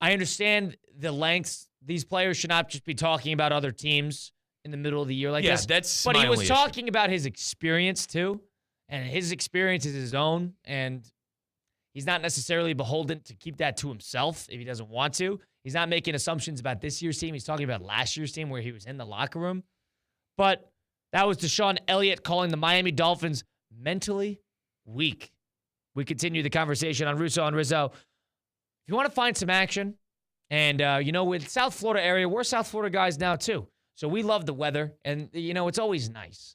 I understand the lengths. These players should not just be talking about other teams in the middle of the year like this. But he was talking about his experience, too. And his experience is his own. And he's not necessarily beholden to keep that to himself if he doesn't want to. He's not making assumptions about this year's team. He's talking about last year's team where he was in the locker room. But that was Deshaun Elliott calling the Miami Dolphins mentally weak. We continue the conversation on Russo and Rizzo. If you want to find some action, and, with South Florida area, we're South Florida guys now, too. So we love the weather, and, it's always nice.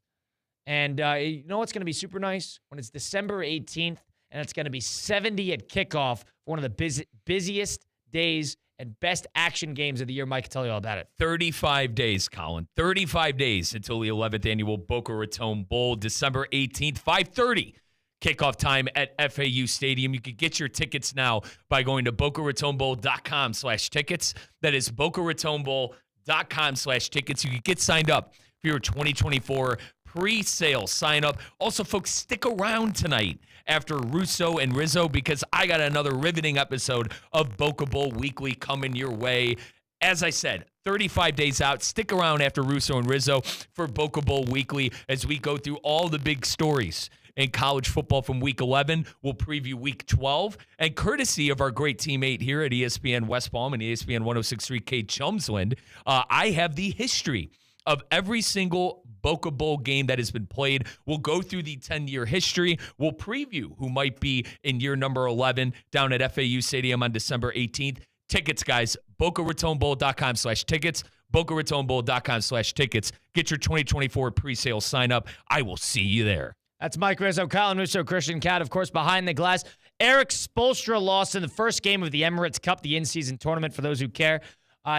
And you know what's going to be super nice? When it's December 18th, and it's going to be 70 at kickoff for one of the busiest days and best action games of the year. Mike can tell you all about it. 35 days, Colin. 35 days until the 11th annual Boca Raton Bowl, December 18th, 5:30. Kickoff time at FAU Stadium. You can get your tickets now by going to BocaRatonBowl.com/tickets. That is BocaRatonBowl.com/tickets. You can get signed up for your 2024 pre-sale sign up. Also, folks, stick around tonight after Russo and Rizzo because I got another riveting episode of Boca Bowl Weekly coming your way. As I said, 35 days out. Stick around after Russo and Rizzo for Boca Bowl Weekly as we go through all the big stories in college football from Week 11. We'll preview Week 12. And courtesy of our great teammate here at ESPN West Palm and ESPN 106.3 Kate Chumsland, I have the history of every single Boca Bowl game that has been played. We'll go through the 10-year history. We'll preview who might be in year number 11 down at FAU Stadium on December 18th. Tickets, guys, BocaRatonBowl.com/tickets, BocaRatonBowl.com/tickets. Get your 2024 pre-sale sign up. I will see you there. That's Mike Rizzo, Colin Russo, Christian Cat, of course, behind the glass. Eric Spoelstra lost in the first game of the Emirates Cup, the in-season tournament, for those who care.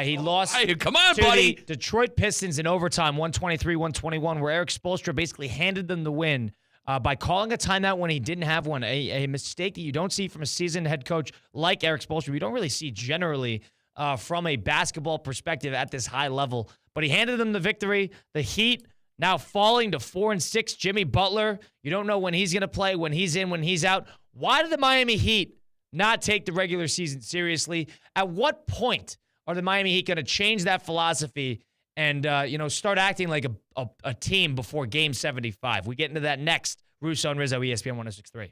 He lost to the Detroit Pistons in overtime, 123-121, where Eric Spoelstra basically handed them the win by calling a timeout when he didn't have one, a mistake that you don't see from a seasoned head coach like Eric Spoelstra. You don't really see generally from a basketball perspective at this high level. But he handed them the victory. The Heat now falling to 4-6. Jimmy Butler, you don't know when he's going to play, when he's in, when he's out. Why did the Miami Heat not take the regular season seriously? At what point are the Miami Heat going to change that philosophy and start acting like a team before Game 75? We get into that next. Russo and Rizzo, ESPN 106.3.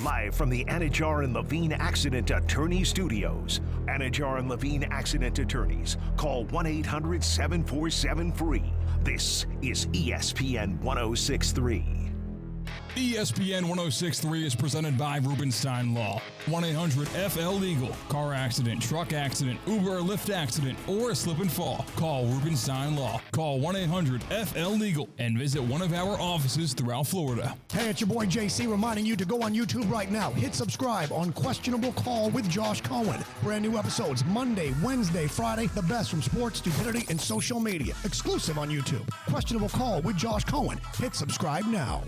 Live from the Anajar and Levine Accident Attorney Studios. Anajar and Levine Accident Attorneys. Call 1-800-747-FREE. This is ESPN 106.3. ESPN 106.3 is presented by Rubenstein Law. 1-800-FL-LEGAL. Car accident, truck accident, Uber or Lyft accident, or a slip and fall. Call Rubenstein Law. Call 1-800-FL-LEGAL and visit one of our offices throughout Florida. Hey, it's your boy JC reminding you to go on YouTube right now. Hit subscribe on Questionable Call with Josh Cohen. Brand new episodes Monday, Wednesday, Friday. The best from sports, stupidity, and social media. Exclusive on YouTube. Questionable Call with Josh Cohen. Hit subscribe now.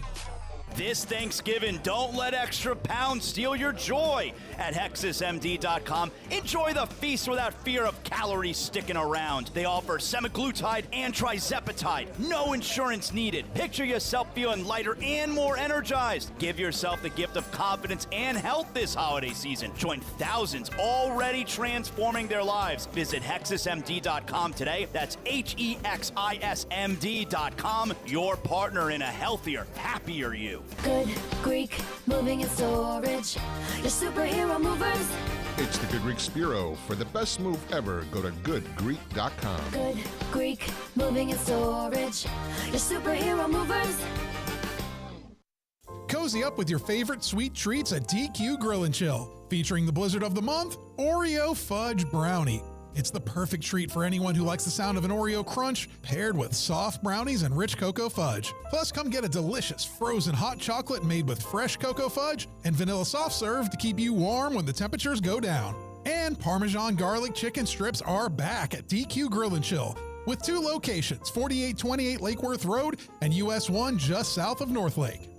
This Thanksgiving, don't let extra pounds steal your joy. At HexisMD.com, enjoy the feast without fear of calories sticking around. They offer semaglutide and trizepatide. No insurance needed. Picture yourself feeling lighter and more energized. Give yourself the gift of confidence and health this holiday season. Join thousands already transforming their lives. Visit HexisMD.com today. That's HEXISMD.com. Your partner in a healthier, happier you. Good Greek moving and storage. Your superhero movers. It's the Good Greek Spiro. For the best move ever, go to goodgreek.com. Good Greek moving and storage. Your superhero movers. Cozy up with your favorite sweet treats at DQ Grill & Chill. Featuring the blizzard of the month, Oreo Fudge Brownie. It's the perfect treat for anyone who likes the sound of an Oreo crunch paired with soft brownies and rich cocoa fudge. Plus, come get a delicious frozen hot chocolate made with fresh cocoa fudge and vanilla soft serve to keep you warm when the temperatures go down. And Parmesan garlic chicken strips are back at DQ Grill & Chill with 2 locations, 4828 Lake Worth Road and US 1 just south of North Lake.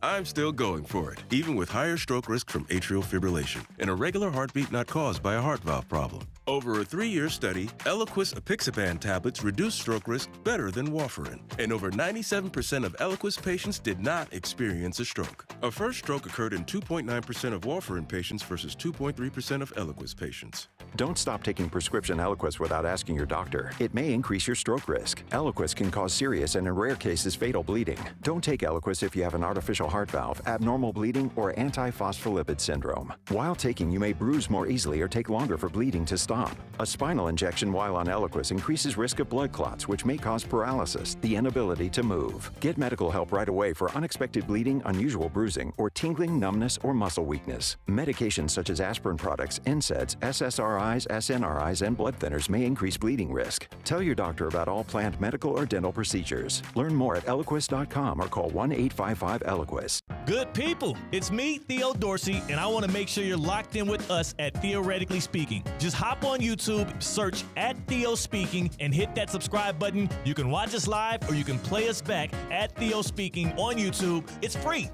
I'm still going for it, even with higher stroke risk from atrial fibrillation, and a regular heartbeat not caused by a heart valve problem. Over a 3-year study, Eliquis apixaban tablets reduced stroke risk better than warfarin, and over 97% of Eliquis patients did not experience a stroke. A first stroke occurred in 2.9% of warfarin patients versus 2.3% of Eliquis patients. Don't stop taking prescription Eliquis without asking your doctor. It may increase your stroke risk. Eliquis can cause serious and in rare cases fatal bleeding. Don't take Eliquis if you have an artificial heart valve, abnormal bleeding, or antiphospholipid syndrome. While taking, you may bruise more easily or take longer for bleeding to stop. stop. A spinal injection while on Eliquis increases risk of blood clots, which may cause paralysis, the inability to move. Get medical help right away for unexpected bleeding, unusual bruising, or tingling, numbness, or muscle weakness. Medications such as aspirin products, NSAIDs, SSRIs, SNRIs, and blood thinners may increase bleeding risk. Tell your doctor about all planned medical or dental procedures. Learn more at Eliquis.com or call 1-855-ELIQUIS. Good people, it's me, Theo Dorsey, and I want to make sure you're locked in with us at Theoretically Speaking. Just hop on YouTube, search at Theo Speaking, and hit that subscribe button. You can watch us live or you can play us back at Theo Speaking on YouTube. It's free.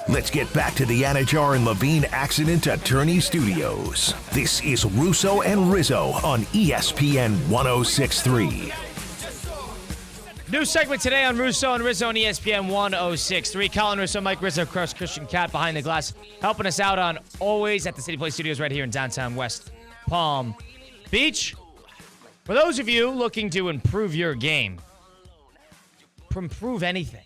Let's get back to the Anajar and Levine Accident Attorney Studios. This is Russo and Rizzo on ESPN 106.3. New segment today on Russo and Rizzo on ESPN 106.3. Colin Russo, Mike Rizzo, Christian Cat behind the glass, helping us out on Always at the City Place Studios right here in downtown West Palm Beach. For those of you looking to improve your game, improve anything,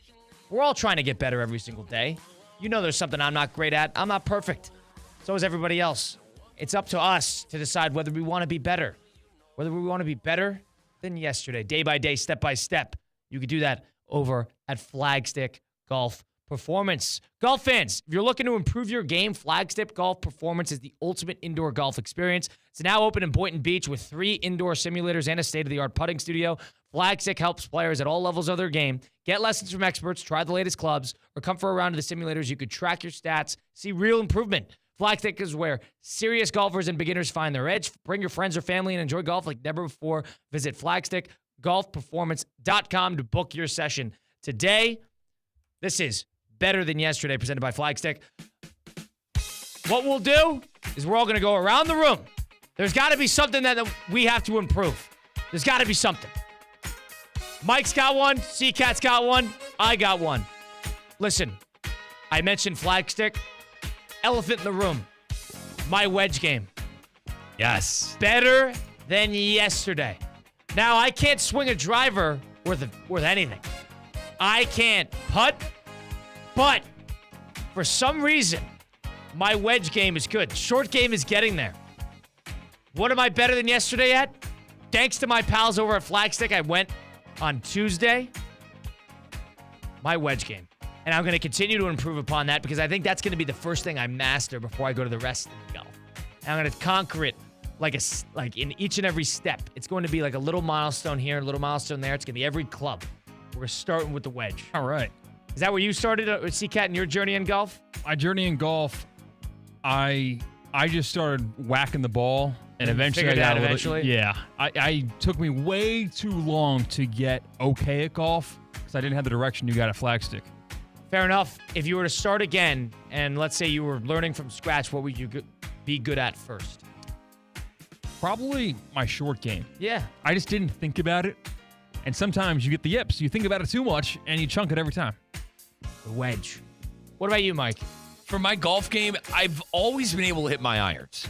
we're all trying to get better every single day. You know there's something I'm not great at. I'm not perfect. So is everybody else. It's up to us to decide whether we want to be better. Whether we want to be better than yesterday, day by day, step by step. You can do that over at Flagstick Golf Performance. Golf fans, if you're looking to improve your game, Flagstick Golf Performance is the ultimate indoor golf experience. It's now open in Boynton Beach with 3 indoor simulators and a state-of-the-art putting studio. Flagstick helps players at all levels of their game get lessons from experts, try the latest clubs, or come for a round of the simulators. You could track your stats, see real improvement. Flagstick is where serious golfers and beginners find their edge. Bring your friends or family and enjoy golf like never before. Visit flagstickgolfperformance.com to book your session today. This is Better Than Yesterday, presented by Flagstick. What we'll do is we're all going to go around the room. There's got to be something that we have to improve. There's got to be something. Mike's got one. C-Cat's got one. I got one. Listen, I mentioned Flagstick. Elephant in the room. My wedge game. Yes. Better than yesterday. Now, I can't swing a driver worth anything. I can't putt, but for some reason, my wedge game is good. Short game is getting there. What am I better than yesterday at? Thanks to my pals over at Flagstick, I went on Tuesday. My wedge game. And I'm going to continue to improve upon that because I think that's going to be the first thing I master before I go to the rest of the golf. And I'm going to conquer it like in each and every step. It's going to be like a little milestone here, a little milestone there. It's going to be every club. We're starting with the wedge. All right. Is that where you started with C-Cat in your journey in golf? My journey in golf, I just started whacking the ball. And eventually I got I took me way too long to get okay at golf because I didn't have the direction you got at Flagstick. Fair enough. If you were to start again, and let's say you were learning from scratch, what would you be good at first? Probably my short game. Yeah. I just didn't think about it. And sometimes you get the yips. You think about it too much, and you chunk it every time. The wedge. What about you, Mike? For my golf game, I've always been able to hit my irons.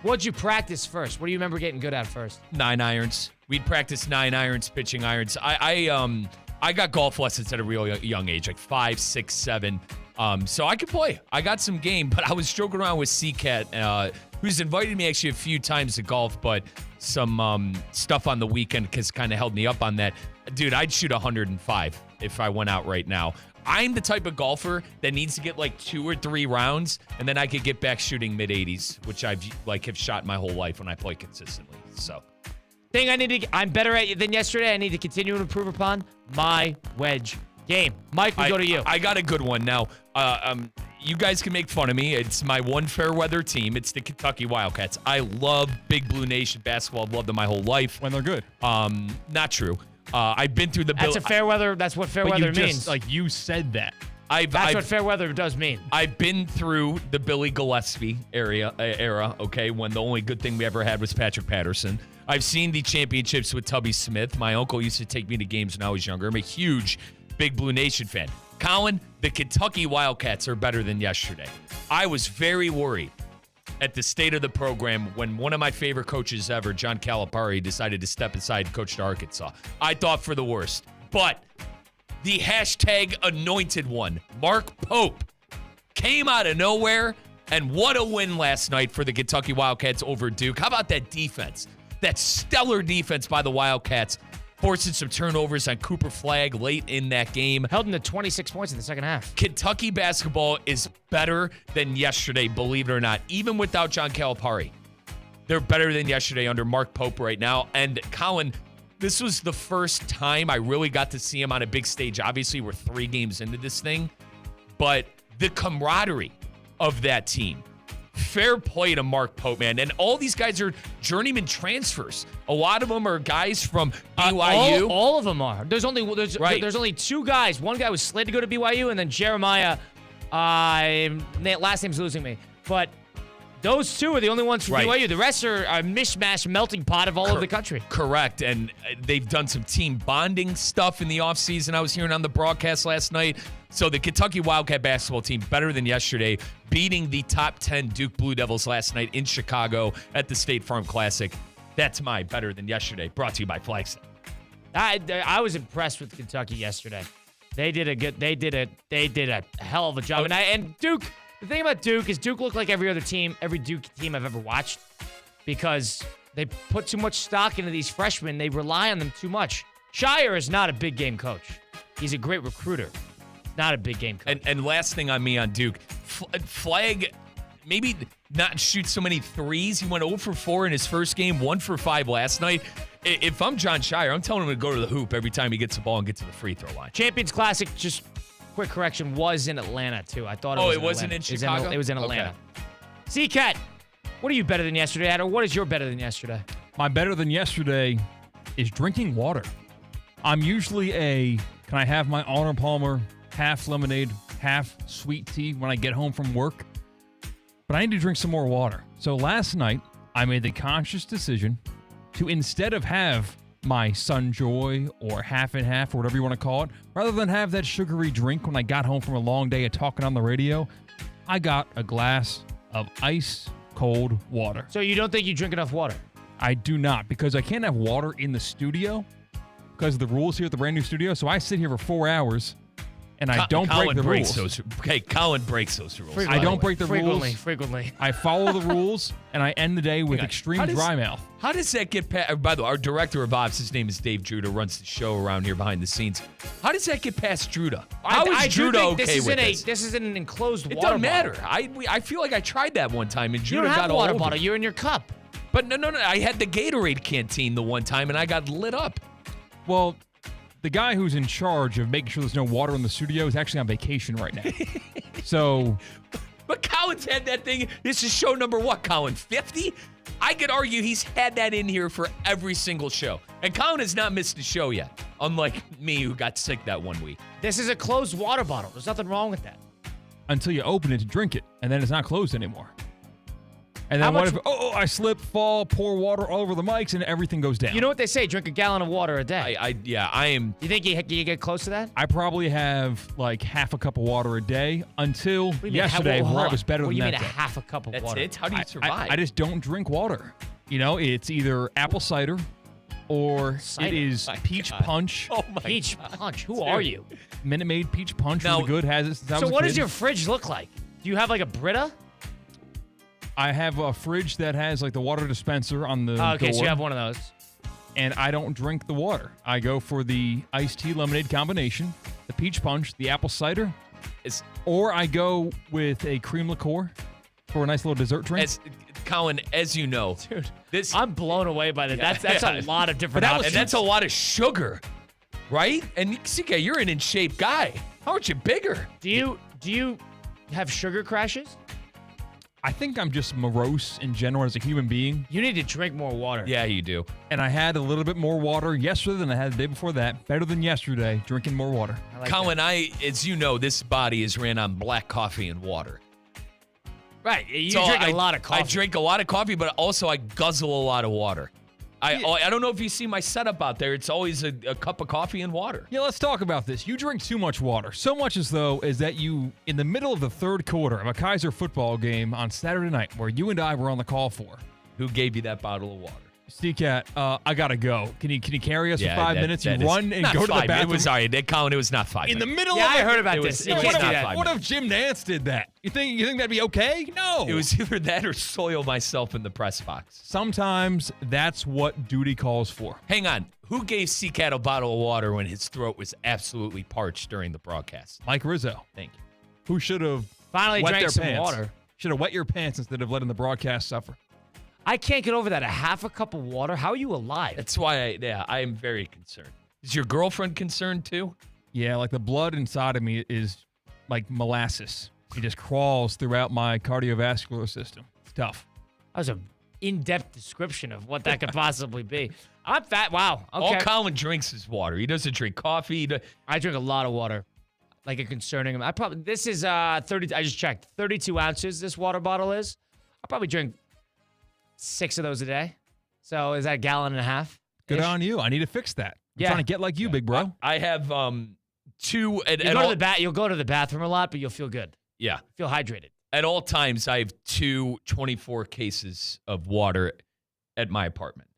What'd you practice first? What do you remember getting good at first? 9 irons. We'd practice 9 irons, pitching irons. I got golf lessons at a real young age, like 5, 6, 7. So I could play. I got some game, but I was joking around with C-Cat, who's invited me actually a few times to golf, but some stuff on the weekend has kind of held me up on that. Dude, I'd shoot 105 if I went out right now. I'm the type of golfer that needs to get like 2 or 3 rounds, and then I could get back shooting mid-80s, which I've have shot my whole life when I play consistently. So, thing I'm better at than yesterday. I need to continue to improve upon my wedge game. Mike, we go to you. I got a good one now. You guys can make fun of me. It's my one fair weather team. It's the Kentucky Wildcats. I love Big Blue Nation basketball. I've loved them my whole life. When they're good. Not true. I've been through the. That's a fair weather. That's what fair weather means. Like you said that. That's what fair weather does mean. I've been through the Billy Gillespie era. Okay, when the only good thing we ever had was Patrick Patterson. I've seen the championships with Tubby Smith. My uncle used to take me to games when I was younger. I'm a huge Big Blue Nation fan. Colin, the Kentucky Wildcats are better than yesterday. I was very worried at the state of the program when one of my favorite coaches ever, John Calipari, decided to step aside and coach to Arkansas. I thought for the worst. But the hashtag anointed one, Mark Pope, came out of nowhere, and what a win last night for the Kentucky Wildcats over Duke. How about that defense? That stellar defense by the Wildcats, forcing some turnovers on Cooper Flagg late in that game. Held him to 26 points in the second half. Kentucky basketball is better than yesterday, believe it or not, even without John Calipari. They're better than yesterday under Mark Pope right now. And Colin, this was the first time I really got to see him on a big stage. Obviously, we're 3 games into this thing, but the camaraderie of that team. Fair play to Mark Pope, man. And all these guys are journeyman transfers. A lot of them are guys from BYU. All of them are. There's only 2 guys. One guy was slated to go to BYU, and then Jeremiah, last name's losing me. But those 2 are the only ones from BYU. The rest are a mishmash melting pot of all over the country. Correct. And they've done some team bonding stuff in the offseason. I was hearing on the broadcast last night. So the Kentucky Wildcat basketball team, better than yesterday, beating the top 10 Duke Blue Devils last night in Chicago at the State Farm Classic. That's my better than yesterday, brought to you by Flagstaff. I was impressed with Kentucky yesterday. They did a hell of a job. And Duke, the thing about Duke is Duke looked like every Duke team I've ever watched, because they put too much stock into these freshmen. They rely on them too much. Shire is not a big game coach. He's a great recruiter. Not a big game coach. And last thing on me on Duke, Flagg maybe not shoot so many threes. He went 0 for 4 in his first game, 1 for 5 last night. If I'm John Shire, I'm telling him to go to the hoop every time he gets the ball and get to the free throw line. Champions Classic, just quick correction, was in Atlanta too. I thought it wasn't in Chicago? It was in Atlanta. Okay. C-Cat, what are you better than yesterday at, or what is your better than yesterday? My better than yesterday is drinking water. I'm usually can I have my Arnold Palmer half lemonade, half sweet tea when I get home from work? But I need to drink some more water. So last night, I made the conscious decision to, instead of have my Sunjoy or half and half or whatever you want to call it, rather than have that sugary drink when I got home from a long day of talking on the radio, I got a glass of ice cold water. So you don't think you drink enough water? I do not, because I can't have water in the studio because of the rules here at the brand new studio. So I sit here for 4 hours and I don't break the rules. Colin breaks those rules. I don't break the rules. Frequently. I follow the rules, and I end the day with extreme dry mouth. How does that get past? By the way, our director of ops, his name is Dave Druda, runs the show around here behind the scenes. How does that get past Druda? How is Druda okay with this? This is in an enclosed water bottle. It doesn't matter. I feel like I tried that one time, and Druda you don't have got a water all bottle. over. You're in your cup. But no. I had the Gatorade canteen the one time, and I got lit up. Well, the guy who's in charge of making sure there's no water in the studio is actually on vacation right now. So. But Colin's had that thing. This is show number what, Colin? 50? I could argue he's had that in here for every single show. And Colin has not missed a show yet, unlike me who got sick that one week. This is a closed water bottle. There's nothing wrong with that. Until you open it to drink it, and then it's not closed anymore. And then what if, I slip, fall, pour water all over the mics, and everything goes down. You know what they say, drink a gallon of water a day. I am. You think you get close to that? I probably have like half a cup of water a day until yesterday where I was better than that. What do you mean day. a half a cup of water? That's it? How do you survive? I just don't drink water. You know, it's either apple cider or it is peach punch. Oh my Peach punch. Who are you? Minute Maid peach punch really good. Has it since I was a kid. So what does your fridge look like? Do you have like a Brita? I have a fridge that has like the water dispenser on the door. Okay, so you have one of those. And I don't drink the water. I go for the iced tea lemonade combination, the peach punch, the apple cider, or I go with a cream liqueur for a nice little dessert drink. Colin, as you know, dude, I'm blown away by that. That's a lot of different options. And that's a lot of sugar, right? And CK, you're an in-shape guy. How aren't you bigger? Do you have sugar crashes? I think I'm just morose in general as a human being. You need to drink more water. Yeah, you do. And I had a little bit more water yesterday than I had the day before that. Better than yesterday, drinking more water. Colin, as you know, this body is ran on black coffee and water. Right. You drink a lot of coffee. I drink a lot of coffee, but also I guzzle a lot of water. I don't know if you see my setup out there. It's always a cup of coffee and water. Yeah, let's talk about this. You drink too much water. So much as that you, in the middle of the third quarter of a Kaiser football game on Saturday night, where you and I were on the call for. Who gave you that bottle of water? C-Cat, I gotta go. Can you carry us for 5 minutes? You that run and go to the bathroom. It was Colin. It was not 5 minutes. In the middle of I heard about this. What if Jim Nance did that? You think that'd be okay? No. It was either that or soil myself in the press box. Sometimes that's what duty calls for. Hang on. Who gave C-Cat a bottle of water when his throat was absolutely parched during the broadcast? Mike Rizzo. Thank you. Who should have finally wet drank their some pants. water. Should have wet your pants instead of letting the broadcast suffer. I can't get over that. A half a cup of water? How are you alive? That's why I am very concerned. Is your girlfriend concerned too? Yeah, like the blood inside of me is like molasses. It just crawls throughout my cardiovascular system. It's tough. That was an in-depth description of what that could possibly be. I'm fat. Wow. Okay. All Colin drinks is water. He doesn't drink coffee. I drink a lot of water. Like a concerning amount. This is 30. I just checked. 32 ounces this water bottle is. I probably drink 6 of those a day. So is that a gallon and a half? Good on you. I need to fix that. I'm trying to get like you, big bro. I have 2 at You'll go to the bathroom a lot, but you'll feel good. Yeah. Feel hydrated. At all times, I have 2 24 cases of water at my apartment.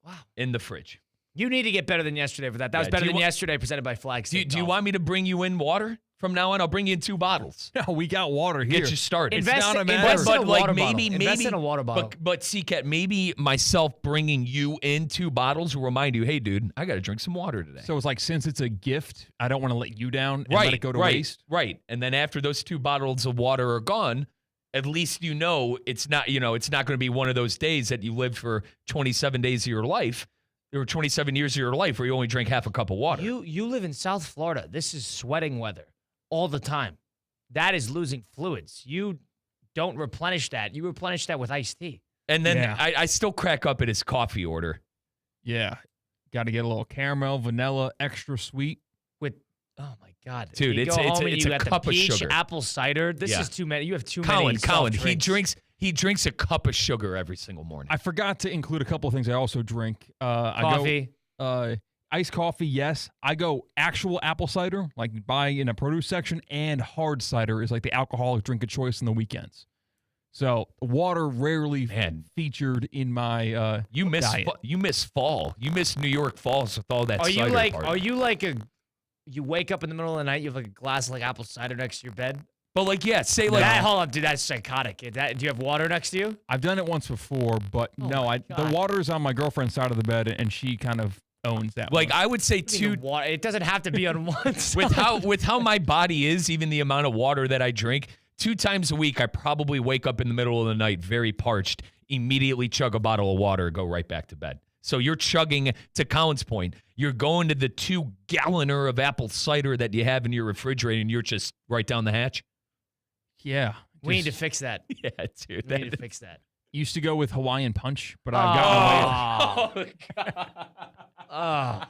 Wow. In the fridge. You need to get better than yesterday for that. That was better than yesterday, presented by Flagstick. Do you want me to bring you in water? From now on, I'll bring you in 2 bottles. No, we got water here. Get you started. Invest in a water bottle. Invest in a water bottle. But C-Cat, maybe myself bringing you in 2 bottles will remind you, hey, dude, I got to drink some water today. So it's like, since it's a gift, I don't want to let you down and let it go to waste. Right. And then after those 2 bottles of water are gone, at least you know it's not going to be one of those days that you lived for 27 days of your life. There were 27 years of your life where you only drank half a cup of water. You live in South Florida. This is sweating weather all the time. That is losing fluids. You don't replenish that. You replenish that with iced tea. And then I still crack up at his coffee order. Yeah. Got to get a little caramel, vanilla, extra sweet. Oh, my God. Dude, it's a cup of sugar. Apple cider. This is too many. You have too many Colin, drinks. he drinks a cup of sugar every single morning. I forgot to include a couple of things I also drink. Coffee. I go, iced coffee, yes. I go actual apple cider, like buy in a produce section, and hard cider is like the alcoholic drink of choice on the weekends. So water rarely featured in my you miss diet. You miss fall. You miss New York falls with all that cider party. Are you like you wake up in the middle of the night, you have like a glass of like apple cider next to your bed? But like, yeah, say like that. Hold up, dude, that's psychotic. Do you have water next to you? I've done it once before, but the water is on my girlfriend's side of the bed, and she kind of owns that. Like one. I would say water. It doesn't have to be on one side. with how my body is, even the amount of water that I drink, 2 times a week, I probably wake up in the middle of the night very parched, immediately chug a bottle of water, go right back to bed. So you're chugging, to Colin's point, you're going to the 2-galloner of apple cider that you have in your refrigerator, and you're just right down the hatch? Yeah. We need to fix that. Yeah, dude. We need to fix that. Used to go with Hawaiian Punch, but I've gotten away. God.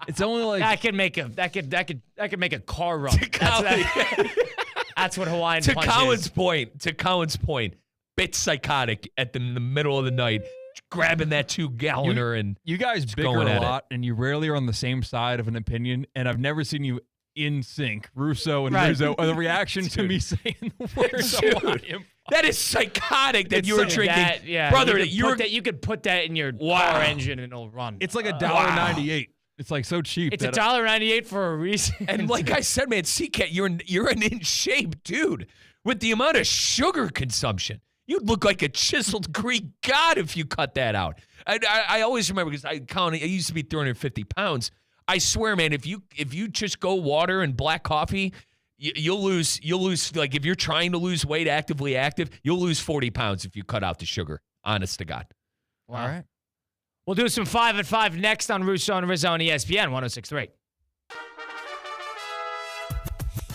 It's only like that could make a car run. That's what Hawaiian Punch is. To Colin's point, bit psychotic in the middle of the night, grabbing that 2-galloner and you guys bicker a lot, and you rarely are on the same side of an opinion, and I've never seen you in sync. Russo and Rizzo, the reaction to me saying the word that is psychotic that you were drinking. Brother, you could put that in your car engine and it'll run. It's like $1.98. It's like so cheap. It's $1.98 for a reason. And like I said, man, C-Cat, you're an in shape dude with the amount of sugar consumption. You'd look like a chiseled Greek god if you cut that out. I always remember, because I used to be 350 pounds. I swear, man, if you just go water and black coffee, you'll lose, like, if you're trying to lose weight, actively active, you'll lose 40 pounds if you cut out the sugar. Honest to God. Wow. All right. We'll do some 5 at 5 next on Russo and Rizzo on ESPN 106.3.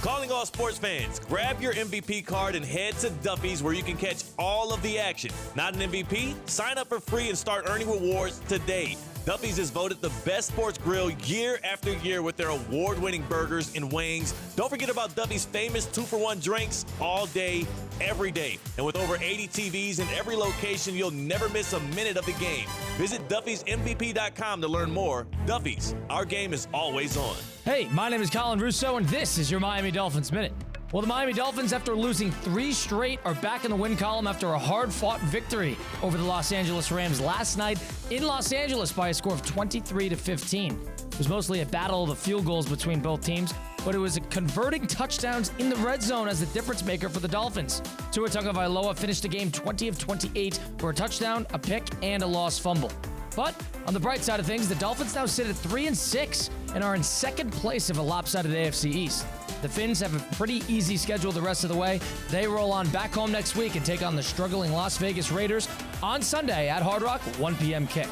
Calling all sports fans, grab your MVP card and head to Duffy's, where you can catch all of the action. Not an MVP? Sign up for free and start earning rewards today. Duffy's is voted the best sports grill year after year with their award-winning burgers and wings. Don't forget about Duffy's famous 2-for-1 drinks all day, every day. And with over 80 TVs in every location, you'll never miss a minute of the game. Visit Duffy'sMVP.com to learn more. Duffy's, our game is always on. Hey, my name is Colin Russo, and this is your Miami Dolphins Minute. Well, the Miami Dolphins, after losing 3 straight, are back in the win column after a hard-fought victory over the Los Angeles Rams last night in Los Angeles by a score of 23-15. It was mostly a battle of the field goals between both teams, but it was converting touchdowns in the red zone as the difference maker for the Dolphins. Tua Tagovailoa finished the game 20 of 28 for a touchdown, a pick, and a lost fumble. But on the bright side of things, the Dolphins now sit at 3-6 and are in second place of a lopsided AFC East. The Finns have a pretty easy schedule the rest of the way. They roll on back home next week and take on the struggling Las Vegas Raiders on Sunday at Hard Rock, 1 p.m. kick.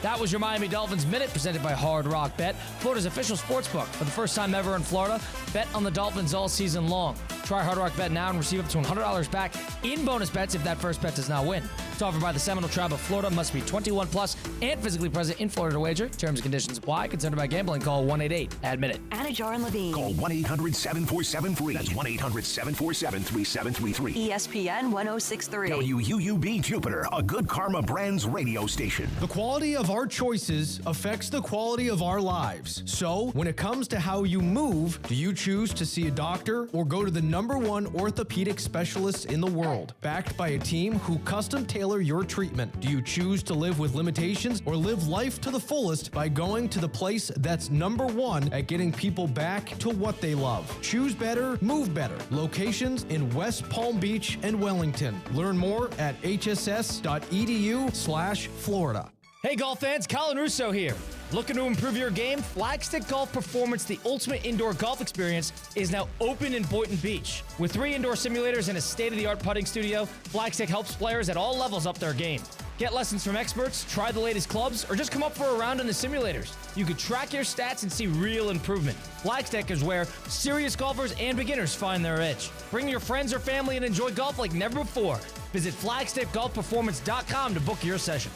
That was your Miami Dolphins Minute, presented by Hard Rock Bet, Florida's official sportsbook. For the first time ever in Florida, bet on the Dolphins all season long. Try Hard Rock Bet now and receive up to $100 back in bonus bets if that first bet does not win. It's offered by the Seminole Tribe of Florida. Must be 21 plus and physically present in Florida to wager. Terms and conditions apply. Concerned about gambling? Call 1-888-ADMIT-IT. Anajar and Levine. Call 1-800-747-FREE. That's 1-800-747-3733. ESPN 1063. WUUB Jupiter, a Good Karma Brands radio station. The quality of our choices affects the quality of our lives. So, when it comes to how you move, do you choose to see a doctor or go to the #1 orthopedic specialist in the world, backed by a team who custom tailor your treatment? Do you choose to live with limitations or live life to the fullest by going to the place that's #1 at getting people back to what they love? Choose better, move better. Locations in West Palm Beach and Wellington. Learn more at hss.edu/Florida. Hey golf fans, Colin Russo here. Looking to improve your game? Flagstick Golf Performance, the ultimate indoor golf experience, is now open in Boynton Beach. With 3 indoor simulators and a state-of-the-art putting studio, Flagstick helps players at all levels up their game. Get lessons from experts, try the latest clubs, or just come up for a round in the simulators. You can track your stats and see real improvement. Flagstick is where serious golfers and beginners find their edge. Bring your friends or family and enjoy golf like never before. Visit flagstickgolfperformance.com to book your session.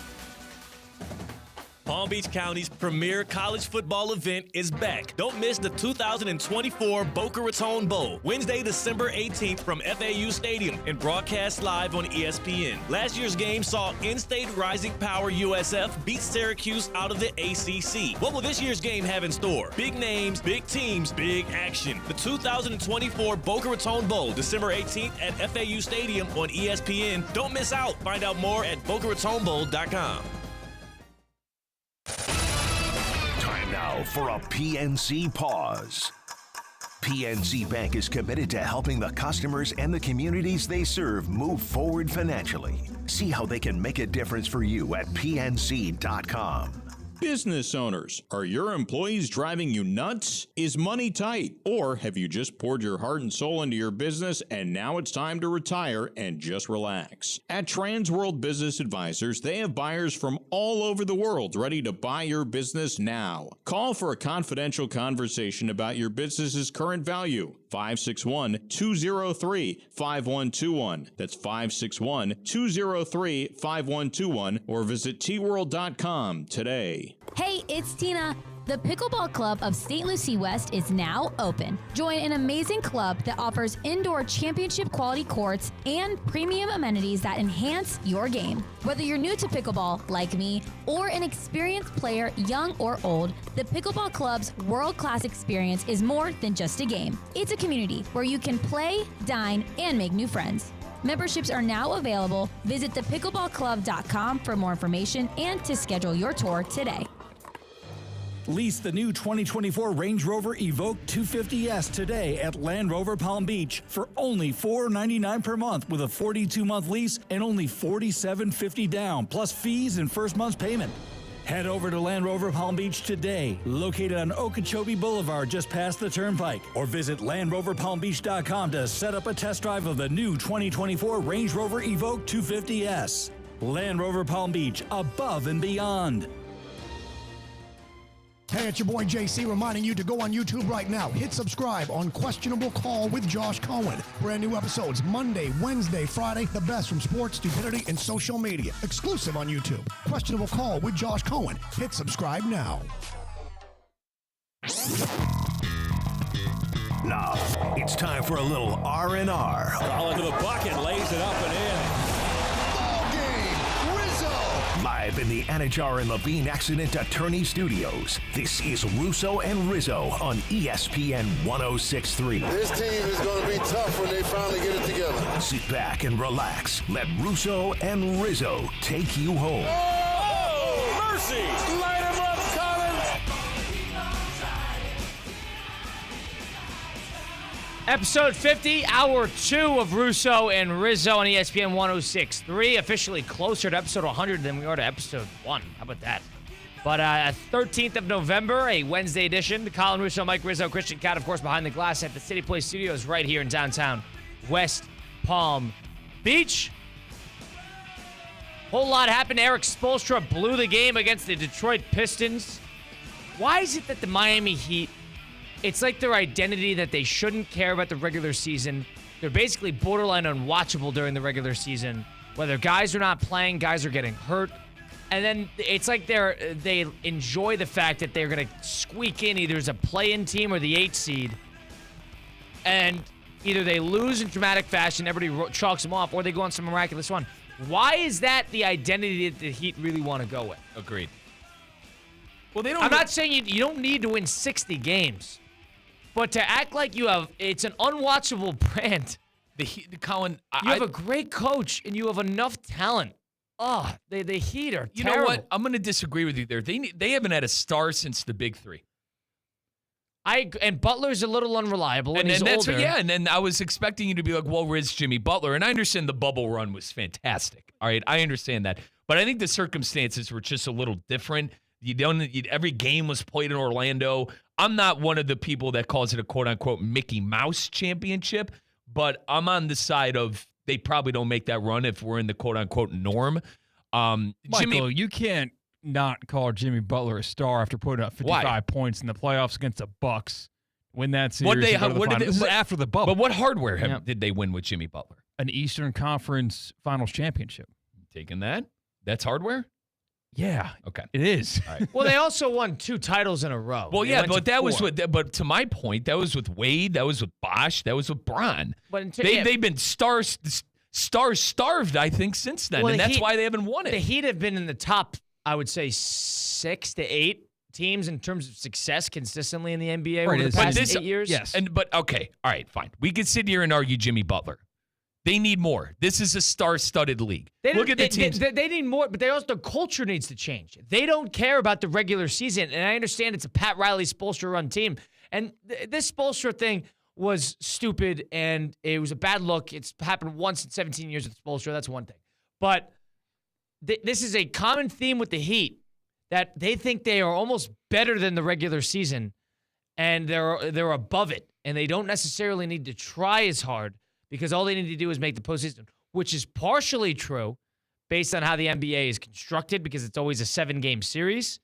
Palm Beach County's premier college football event is back. Don't miss the 2024 Boca Raton Bowl, Wednesday, December 18th from FAU Stadium and broadcast live on ESPN. Last year's game saw in-state Rising Power USF beat Syracuse out of the ACC. What will this year's game have in store? Big names, big teams, big action. The 2024 Boca Raton Bowl, December 18th at FAU Stadium on ESPN. Don't miss out. Find out more at BocaRatonBowl.com. Now for a PNC pause. PNC Bank is committed to helping the customers and the communities they serve move forward financially. See how they can make a difference for you at PNC.com. Business owners, are your employees driving you nuts? Is money tight? Or have you just poured your heart and soul into your business and now it's time to retire and just relax? At Transworld Business Advisors, they have buyers from all over the world ready to buy your business now. Call for a confidential conversation about your business's current value. 561-203-5121. That's 561-203-5121 or visit tworld.com today. Hey, it's Tina. The Pickleball Club of St. Lucie West is now open. Join an amazing club that offers indoor championship quality courts and premium amenities that enhance your game. Whether you're new to pickleball, like me, or an experienced player, young or old, the Pickleball Club's world-class experience is more than just a game. It's a community where you can play, dine, and make new friends. Memberships are now available. Visit thepickleballclub.com for more information and to schedule your tour today. Lease the new 2024 Range Rover Evoque 250S today at Land Rover Palm Beach for only $499 per month with a 42-month lease and only $47.50 down, plus fees and first month's payment. Head over to Land Rover Palm Beach today, located on Okeechobee Boulevard just past the Turnpike, or visit LandRoverPalmBeach.com to set up a test drive of the new 2024 Range Rover Evoque 250S. Land Rover Palm Beach, above and beyond. Hey, it's your boy JC reminding you to go on YouTube right now. Hit subscribe on Questionable Call with Josh Cohen. Brand new episodes Monday, Wednesday, Friday. The best from sports, stupidity, and social media. Exclusive on YouTube. Questionable Call with Josh Cohen. Hit subscribe now. Now, it's time for a little R&R. All into the bucket, lays it up and in. Live in in the Anajar and Levine Accident Attorney Studios. This is Russo and Rizzo on ESPN 106.3. This team is going to be tough when they finally get it together. Sit back and relax. Let Russo and Rizzo take you home. Oh, mercy! Light him up, Colin! Episode 50, Hour 2 of Russo and Rizzo on ESPN 106.3. Officially closer to episode 100 than we are to episode 1. How about that? But 13th of November, a Wednesday edition. Colin Russo, Mike Rizzo, Christian Cat, of course, behind the glass at the City Place Studios right here in downtown West Palm Beach. Whole lot happened. Eric Spoelstra blew the game against the Detroit Pistons. Why is it that the Miami Heat, it's like their identity that they shouldn't care about the regular season? They're basically borderline unwatchable during the regular season. Whether guys are not playing, guys are getting hurt. And then it's like they enjoy the fact that they're going to squeak in either as a play-in team or the 8th seed. And either they lose in dramatic fashion, everybody chalks them off, or they go on some miraculous run. Why is that the identity that the Heat really want to go with? Agreed. Well, they don't. I'm not saying you don't need to win 60 games, but to act like it's an unwatchable brand. Colin, you have a great coach and you have enough talent. Oh, the Heat are terrible. You know what? I'm going to disagree with you there. They haven't had a star since the Big Three. And Butler's a little unreliable, and he's older. And then I was expecting you to be like, well, where's Jimmy Butler? And I understand the bubble run was fantastic. All right, I understand that. But I think the circumstances were just a little different. Every game was played in Orlando. I'm not one of the people that calls it a quote-unquote Mickey Mouse championship, but I'm on the side of they probably don't make that run if we're in the quote-unquote norm. Michael, you can't not call Jimmy Butler a star after putting up 55 points in the playoffs against the Bucks. Win that series. This is after the bubble. But what hardware did they win with Jimmy Butler? An Eastern Conference Finals championship. Taking that? That's hardware? Yeah. Okay. It is. All right. Well, they also won 2 titles in a row. Well, yeah, but that was but to my point, that was with Wade, that was with Bosch, that was with Bron. But they've been stars starved, I think, since then, and that's why they haven't won it. The Heat have been in the top, I would say, 6 to 8 teams in terms of success consistently in the NBA over the past 8 years. Yes. But okay, all right, fine. We could sit here and argue Jimmy Butler. They need more. This is a star-studded league. Look at the teams. They need more, but their culture needs to change. They don't care about the regular season, and I understand it's a Pat Riley Spoelstra-run team. And this Spoelstra thing was stupid, and it was a bad look. It's happened once in 17 years with Spoelstra. That's one thing. But this is a common theme with the Heat, that they think they are almost better than the regular season, and they're above it, and they don't necessarily need to try as hard because all they need to do is make the postseason, which is partially true based on how the NBA is constructed because it's always a 7-game series.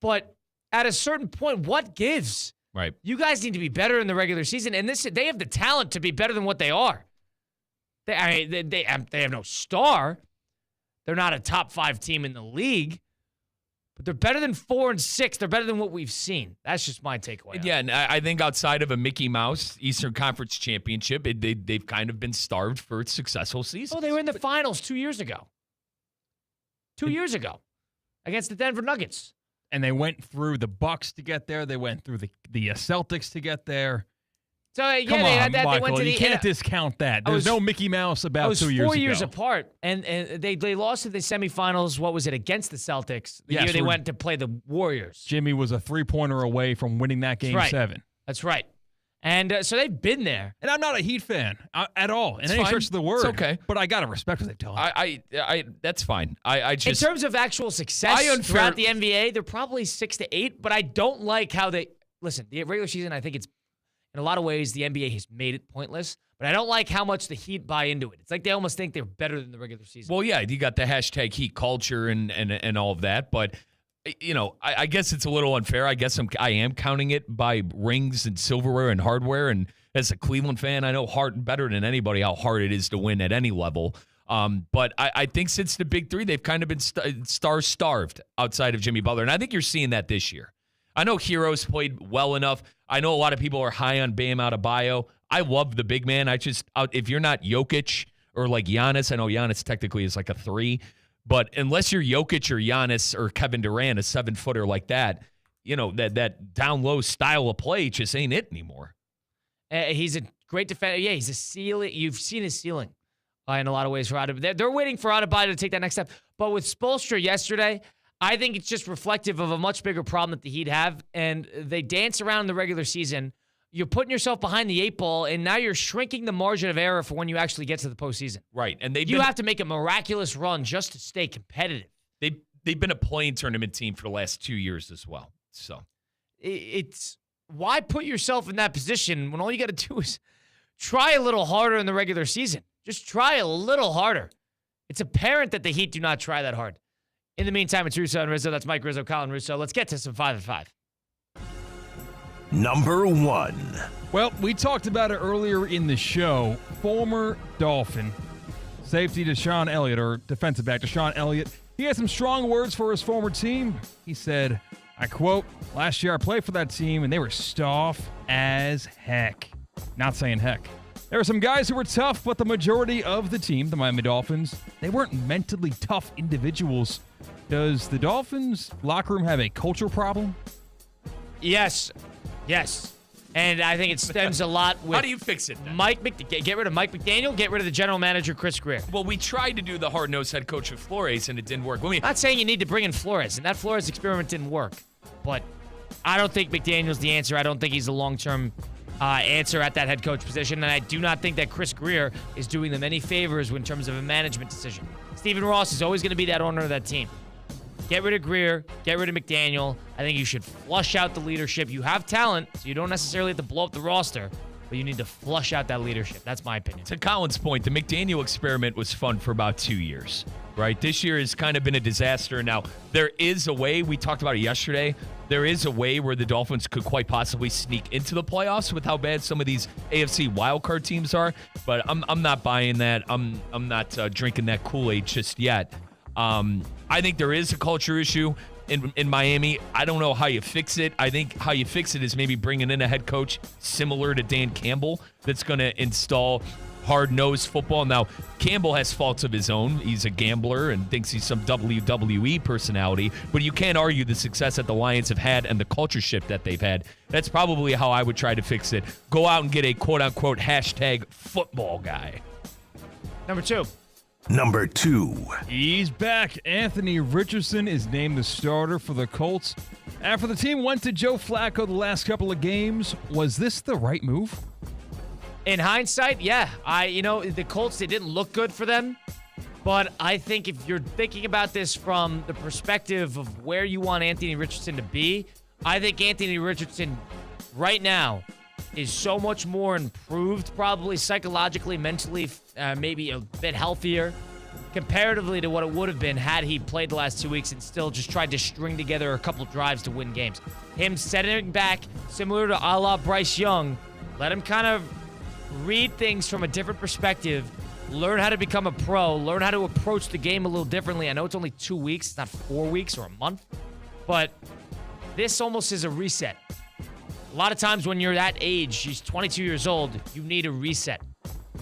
But at a certain point, what gives? Right. You guys need to be better in the regular season, and they have the talent to be better than what they are. They have no star. They're not a top 5 team in the league. But they're better than 4 and 6. They're better than what we've seen. That's just my takeaway. Yeah, and I think outside of a Mickey Mouse Eastern Conference championship, they've kind of been starved for its successful season. Oh, they were in the finals 2 years ago. 2 years ago against the Denver Nuggets. And they went through the Bucks to get there. They went through the Celtics to get there. So yeah, Come on, they Michael, went to you can't discount that. There's no Mickey Mouse about 2 years ago. 4 years apart, and they lost to the semifinals. What was it, against the Celtics? The year they went to play the Warriors. Jimmy was a 3-pointer away from winning that game 7. That's right. And so they've been there. And I'm not a Heat fan at all, in any stretch of the word. It's okay. But I got to respect what they tell me. That's fine. I just, in terms of actual success throughout the NBA, they're probably 6 to 8, but I don't like how they – listen, the regular season, I think it's – in a lot of ways, the NBA has made it pointless, but I don't like how much the Heat buy into it. It's like they almost think they're better than the regular season. Well, yeah, you got the hashtag Heat culture and all of that, but you know, I guess it's a little unfair. I guess I am counting it by rings and silverware and hardware. And as a Cleveland fan, I know better than anybody how hard it is to win at any level. But I think since the Big Three, they've kind of been star-starved outside of Jimmy Butler, and I think you're seeing that this year. I know Hero's played well enough. I know a lot of people are high on Bam Adebayo. I love the big man. If you're not Jokic or like Giannis, I know Giannis technically is like a 3, But unless you're Jokic or Giannis or Kevin Durant, a 7-footer like that, that down low style of play just ain't it anymore. He's a great defender. Yeah, he's a ceiling. You've seen his ceiling in a lot of ways for Adebayo. They're waiting for Adebayo to take that next step. But with Spoelstra yesterday, I think it's just reflective of a much bigger problem that the Heat have, and they dance around in the regular season. You're putting yourself behind the 8 ball, and now you're shrinking the margin of error for when you actually get to the postseason. Right, and you have to make a miraculous run just to stay competitive. They've been a playing tournament team for the last 2 years as well. So it's why put yourself in that position when all you got to do is try a little harder in the regular season. Just try a little harder. It's apparent that the Heat do not try that hard. In the meantime, it's Russo and Rizzo. That's Mike Rizzo, Colin Russo. Let's get to some 5 and 5. Number 1. Well, we talked about it earlier in the show. Former Dolphin safety Deshaun Elliott, or defensive back Deshaun Elliott, he had some strong words for his former team. He said, I quote, "Last year I played for that team and they were tough as heck." Not saying heck. There were some guys who were tough, but the majority of the team, the Miami Dolphins, they weren't mentally tough individuals. Does the Dolphins locker room have a culture problem? Yes. And I think it stems a lot with... How do you fix it then? Get rid of Mike McDaniel, get rid of the general manager, Chris Greer. Well, we tried to do the hard-nosed head coach with Flores, and it didn't work. I'm not saying you need to bring in Flores, and that Flores experiment didn't work. But I don't think McDaniel's the answer. I don't think he's the long-term answer at that head coach position, and I do not think that Chris Greer is doing them any favors in terms of a management decision. Stephen Ross is always going to be that owner of that team. Get rid of Greer. Get rid of McDaniel. I think you should flush out the leadership. You have talent, so you don't necessarily have to blow up the roster, but you need to flush out that leadership. That's my opinion. To Colin's point, the McDaniel experiment was fun for about 2 years, right? This year has kind of been a disaster. Now, there is a way, we talked about it yesterday, there is a way where the Dolphins could quite possibly sneak into the playoffs with how bad some of these AFC wildcard teams are, but I'm not buying that. I'm not drinking that Kool-Aid just yet. I think there is a culture issue in Miami. I don't know how you fix it. I think how you fix it is maybe bringing in a head coach similar to Dan Campbell that's going to install hard-nosed football. Now, Campbell has faults of his own. He's a gambler and thinks he's some WWE personality, but you can't argue the success that the Lions have had and the culture shift that they've had. That's probably how I would try to fix it. Go out and get a quote-unquote hashtag football guy. Number 2. He's back. Anthony Richardson is named the starter for the Colts. After the team went to Joe Flacco the last couple of games, was this the right move? In hindsight, yeah. The Colts, they didn't look good for them. But I think if you're thinking about this from the perspective of where you want Anthony Richardson to be, I think Anthony Richardson right now is so much more improved, probably psychologically, mentally, maybe a bit healthier comparatively to what it would have been had he played the last 2 weeks and still just tried to string together a couple drives to win games. Him setting back, similar to a la Bryce Young, let him kind of read things from a different perspective, learn how to become a pro, learn how to approach the game a little differently. I know it's only 2 weeks, it's not 4 weeks or a month, but this almost is a reset. A lot of times when you're that age, he's 22 years old, you need a reset.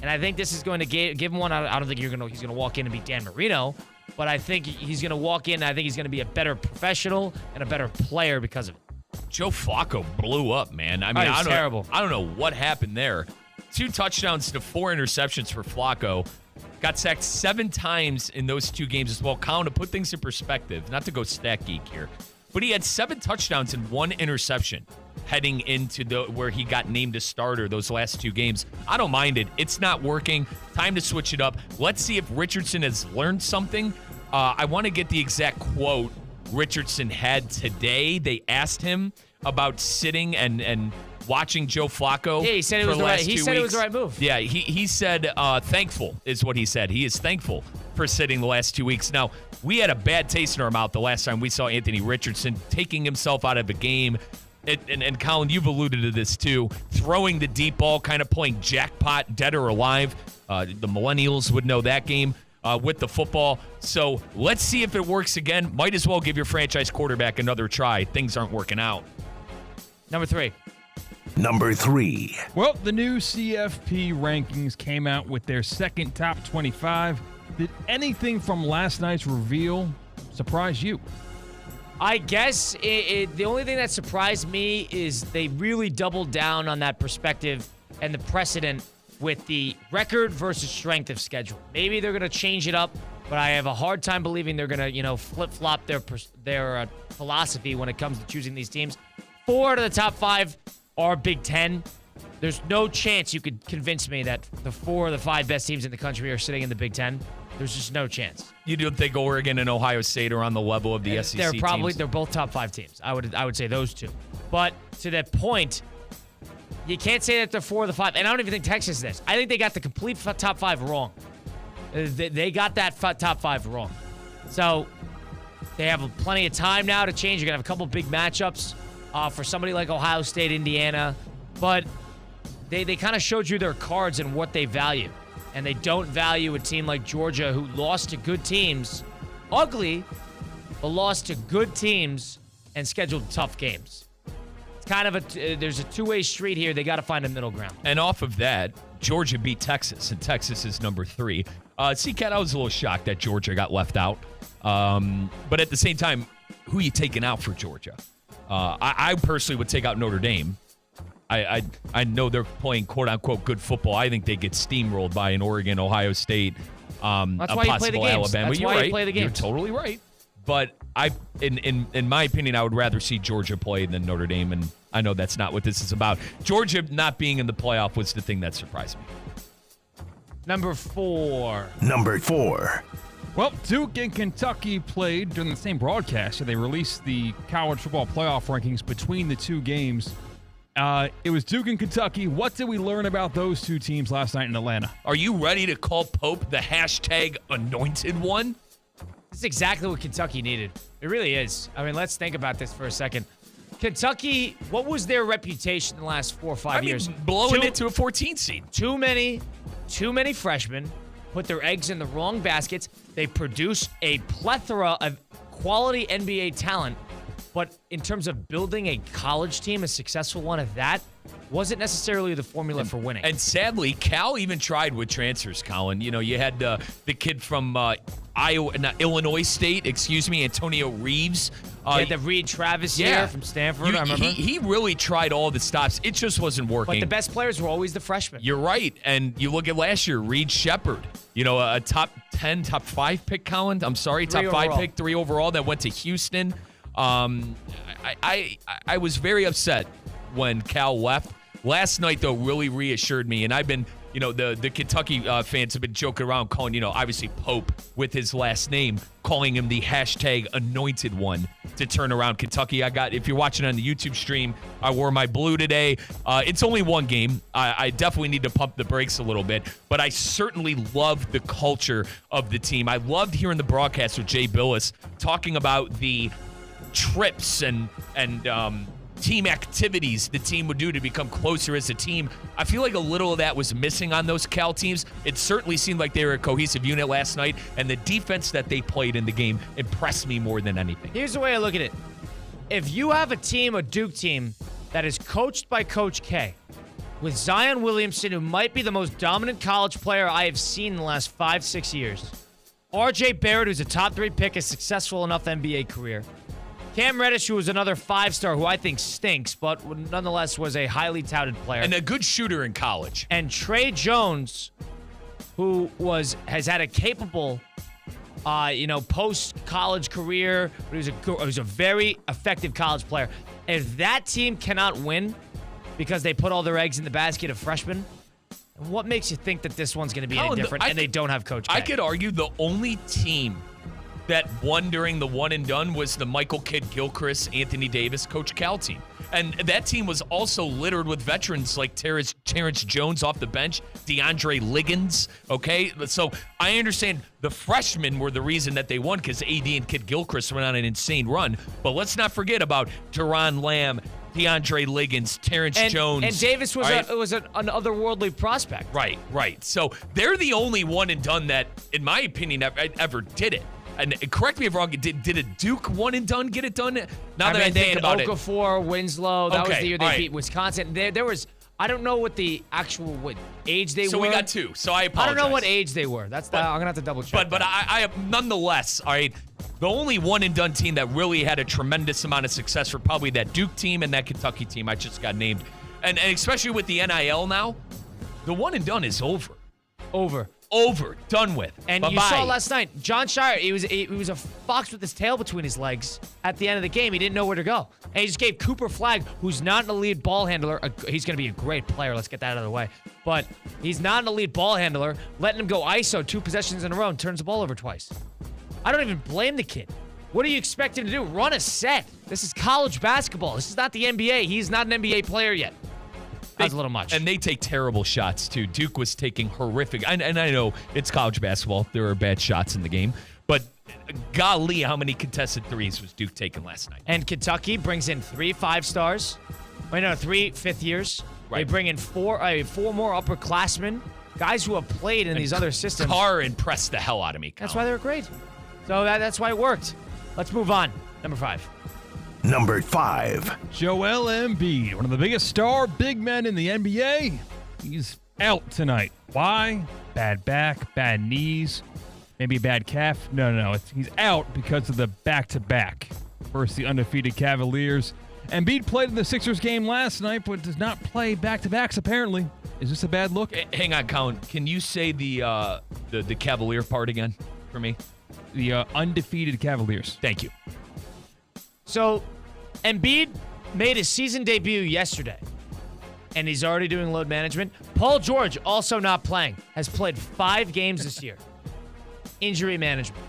And I think this is going to give him one. I don't think he's going to walk in and be Dan Marino, but I think he's going to walk in, I think he's going to be a better professional and a better player because of it. Joe Flacco blew up, man. I mean, terrible. I don't know what happened there. 2 touchdowns to 4 interceptions for Flacco. Got sacked 7 times in those 2 games as well. Colin, to put things in perspective, not to go stat geek here, but he had 7 touchdowns and 1 interception heading into where he got named a starter those last 2 games. I don't mind it. It's not working. Time to switch it up. Let's see if Richardson has learned something. I want to get the exact quote Richardson had today. They asked him about sitting and watching Joe Flacco. Yeah, he said it was the right. He said it was the right move. Yeah, he said thankful is what he said. He is thankful for sitting the last 2 weeks. Now, we had a bad taste in our mouth the last time we saw Anthony Richardson taking himself out of a game. And Colin, you've alluded to this too, throwing the deep ball, kind of playing jackpot, dead or alive. The millennials would know that game with the football. So let's see if it works again. Might as well give your franchise quarterback another try. Things aren't working out. Number 3. Well, the new CFP rankings came out with their second top 25. Did anything from last night's reveal surprise you? I guess the only thing that surprised me is they really doubled down on that perspective and the precedent with the record versus strength of schedule. Maybe they're going to change it up, but I have a hard time believing they're going to, flip-flop their philosophy when it comes to choosing these teams. 4 out of the top 5 are Big Ten. There's no chance you could convince me that the 4 of the 5 best teams in the country are sitting in the Big Ten. There's just no chance. You don't think Oregon and Ohio State are on the level of the SEC teams? They're both top 5 teams. I would say those two. But to that point, you can't say that they're 4 of the 5. And I don't even think Texas is this. I think they got the complete top 5 wrong. They got that top 5 wrong. So they have plenty of time now to change. You're going to have a couple big matchups for somebody like Ohio State, Indiana. But they kind of showed you their cards and what they value. And they don't value a team like Georgia, who lost to good teams, ugly, but lost to good teams and scheduled tough games. It's kind of there's a two-way street here. They got to find a middle ground. And off of that, Georgia beat Texas, and Texas is number 3. Cat, I was a little shocked that Georgia got left out. But at the same time, who are you taking out for Georgia? I personally would take out Notre Dame. I know they're playing quote-unquote good football. I think they get steamrolled by an Oregon, Ohio State, That's why you play the games. Alabama. That's why you play the games. You're totally right. But in my opinion, I would rather see Georgia play than Notre Dame, and I know that's not what this is about. Georgia not being in the playoff was the thing that surprised me. Number 4. Well, Duke and Kentucky played during the same broadcast, so they released the college football playoff rankings between the two games. It was Duke and Kentucky. What did we learn about those two teams last night in Atlanta? Are you ready to call Pope the #anointed one? This is exactly what Kentucky needed. It really is. I mean, let's think about this for a second. Kentucky, what was their reputation in the last 4 or 5 years? Blowing it to a 14 seed. Too many freshmen put their eggs in the wrong baskets. They produce a plethora of quality NBA talent. But in terms of building a college team, a successful one at that, wasn't necessarily the formula for winning. And sadly, Cal even tried with transfers, Colin. You know, you had the kid from Illinois State, Antonio Reeves. The Reed Travis here from Stanford, I remember. He really tried all the stops. It just wasn't working. But the best players were always the freshmen. You're right. And you look at last year, Reed Shepherd, a top 10, top 5 pick, Colin. I'm sorry, top 5 pick, 3 overall, that went to Houston. I was very upset when Cal left. Last night, though, really reassured me. And I've been, the Kentucky fans have been joking around calling, obviously Pope with his last name, calling him the #anointed one to turn around Kentucky. If you're watching on the YouTube stream, I wore my blue today. It's only one game. I definitely need to pump the brakes a little bit, but I certainly loved the culture of the team. I loved hearing the broadcast with Jay Billis talking about the trips and team activities the team would do to become closer as a team. I feel like a little of that was missing on those Cal teams. It certainly seemed like they were a cohesive unit last night, and the defense that they played in the game impressed me more than anything. Here's the way I look at it. If you have a Duke team, that is coached by Coach K, with Zion Williamson, who might be the most dominant college player I have seen in the last 5-6 years, RJ Barrett, who's a top 3 pick, a successful enough NBA career, Cam Reddish, who was another 5-star who I think stinks, but nonetheless was a highly touted player. And a good shooter in college. And Trey Jones, who has had a capable, post-college career, but he was a very effective college player. If that team cannot win because they put all their eggs in the basket of freshmen, what makes you think that this one's going to be any different and they don't have Coach K? I could argue the only team that won during the one and done was the Michael Kidd-Gilchrist, Anthony Davis, Coach Cal team. And that team was also littered with veterans like Terrence Jones off the bench, DeAndre Liggins, okay? So I understand the freshmen were the reason that they won because AD and Kidd-Gilchrist went on an insane run. But let's not forget about Teron Lamb, DeAndre Liggins, Terrence Jones. And Davis was an otherworldly prospect. Right. So they're the only one and done that, in my opinion, ever did it. And correct me if I'm wrong, did a Duke one and done get it done? Now that I think about it. Okafor, Winslow, that was the year they beat Wisconsin. There was I don't know what the actual age they were. So we got 2. So I apologize. I don't know what age they were. I'm gonna have to double check. But I nonetheless, all right. The only one-and-done team that really had a tremendous amount of success were probably that Duke team and that Kentucky team I just got named. And especially with the NIL now, the one-and-done is over. Over. Done with. And Bye-bye. You saw last night, John Shire, he was a fox with his tail between his legs at the end of the game. He didn't know where to go. And he just gave Cooper Flagg, who's not an elite ball handler, he's going to be a great player. Let's get that out of the way. But he's not an elite ball handler, letting him go ISO 2 possessions in a row and turns the ball over twice. I don't even blame the kid. What do you expect him to do? Run a set. This is college basketball. This is not the NBA. He's not an NBA player yet. That's a little much. And they take terrible shots, too. Duke was taking horrific. And I know it's college basketball. There are bad shots in the game. But golly, how many contested threes was Duke taking last night? And Kentucky brings in 3 5-stars. 3 fifth years. Right. They bring in 4 more upperclassmen. Guys who have played in these other systems. Carr impressed the hell out of me, Colin. That's why they're great. So that's why it worked. Let's move on. Number 5. Number 5. Joel Embiid, one of the biggest star big men in the NBA. He's out tonight. Why? Bad back, bad knees, maybe a bad calf. No. He's out because of the back-to-back. First, the undefeated Cavaliers. Embiid played in the Sixers game last night, but does not play back-to-backs, apparently. Is this a bad look? Hang on, Colin. Can you say the Cavalier part again for me? The undefeated Cavaliers. Thank you. So, Embiid made his season debut yesterday, and he's already doing load management. Paul George, also not playing, has played 5 games this year. Injury management.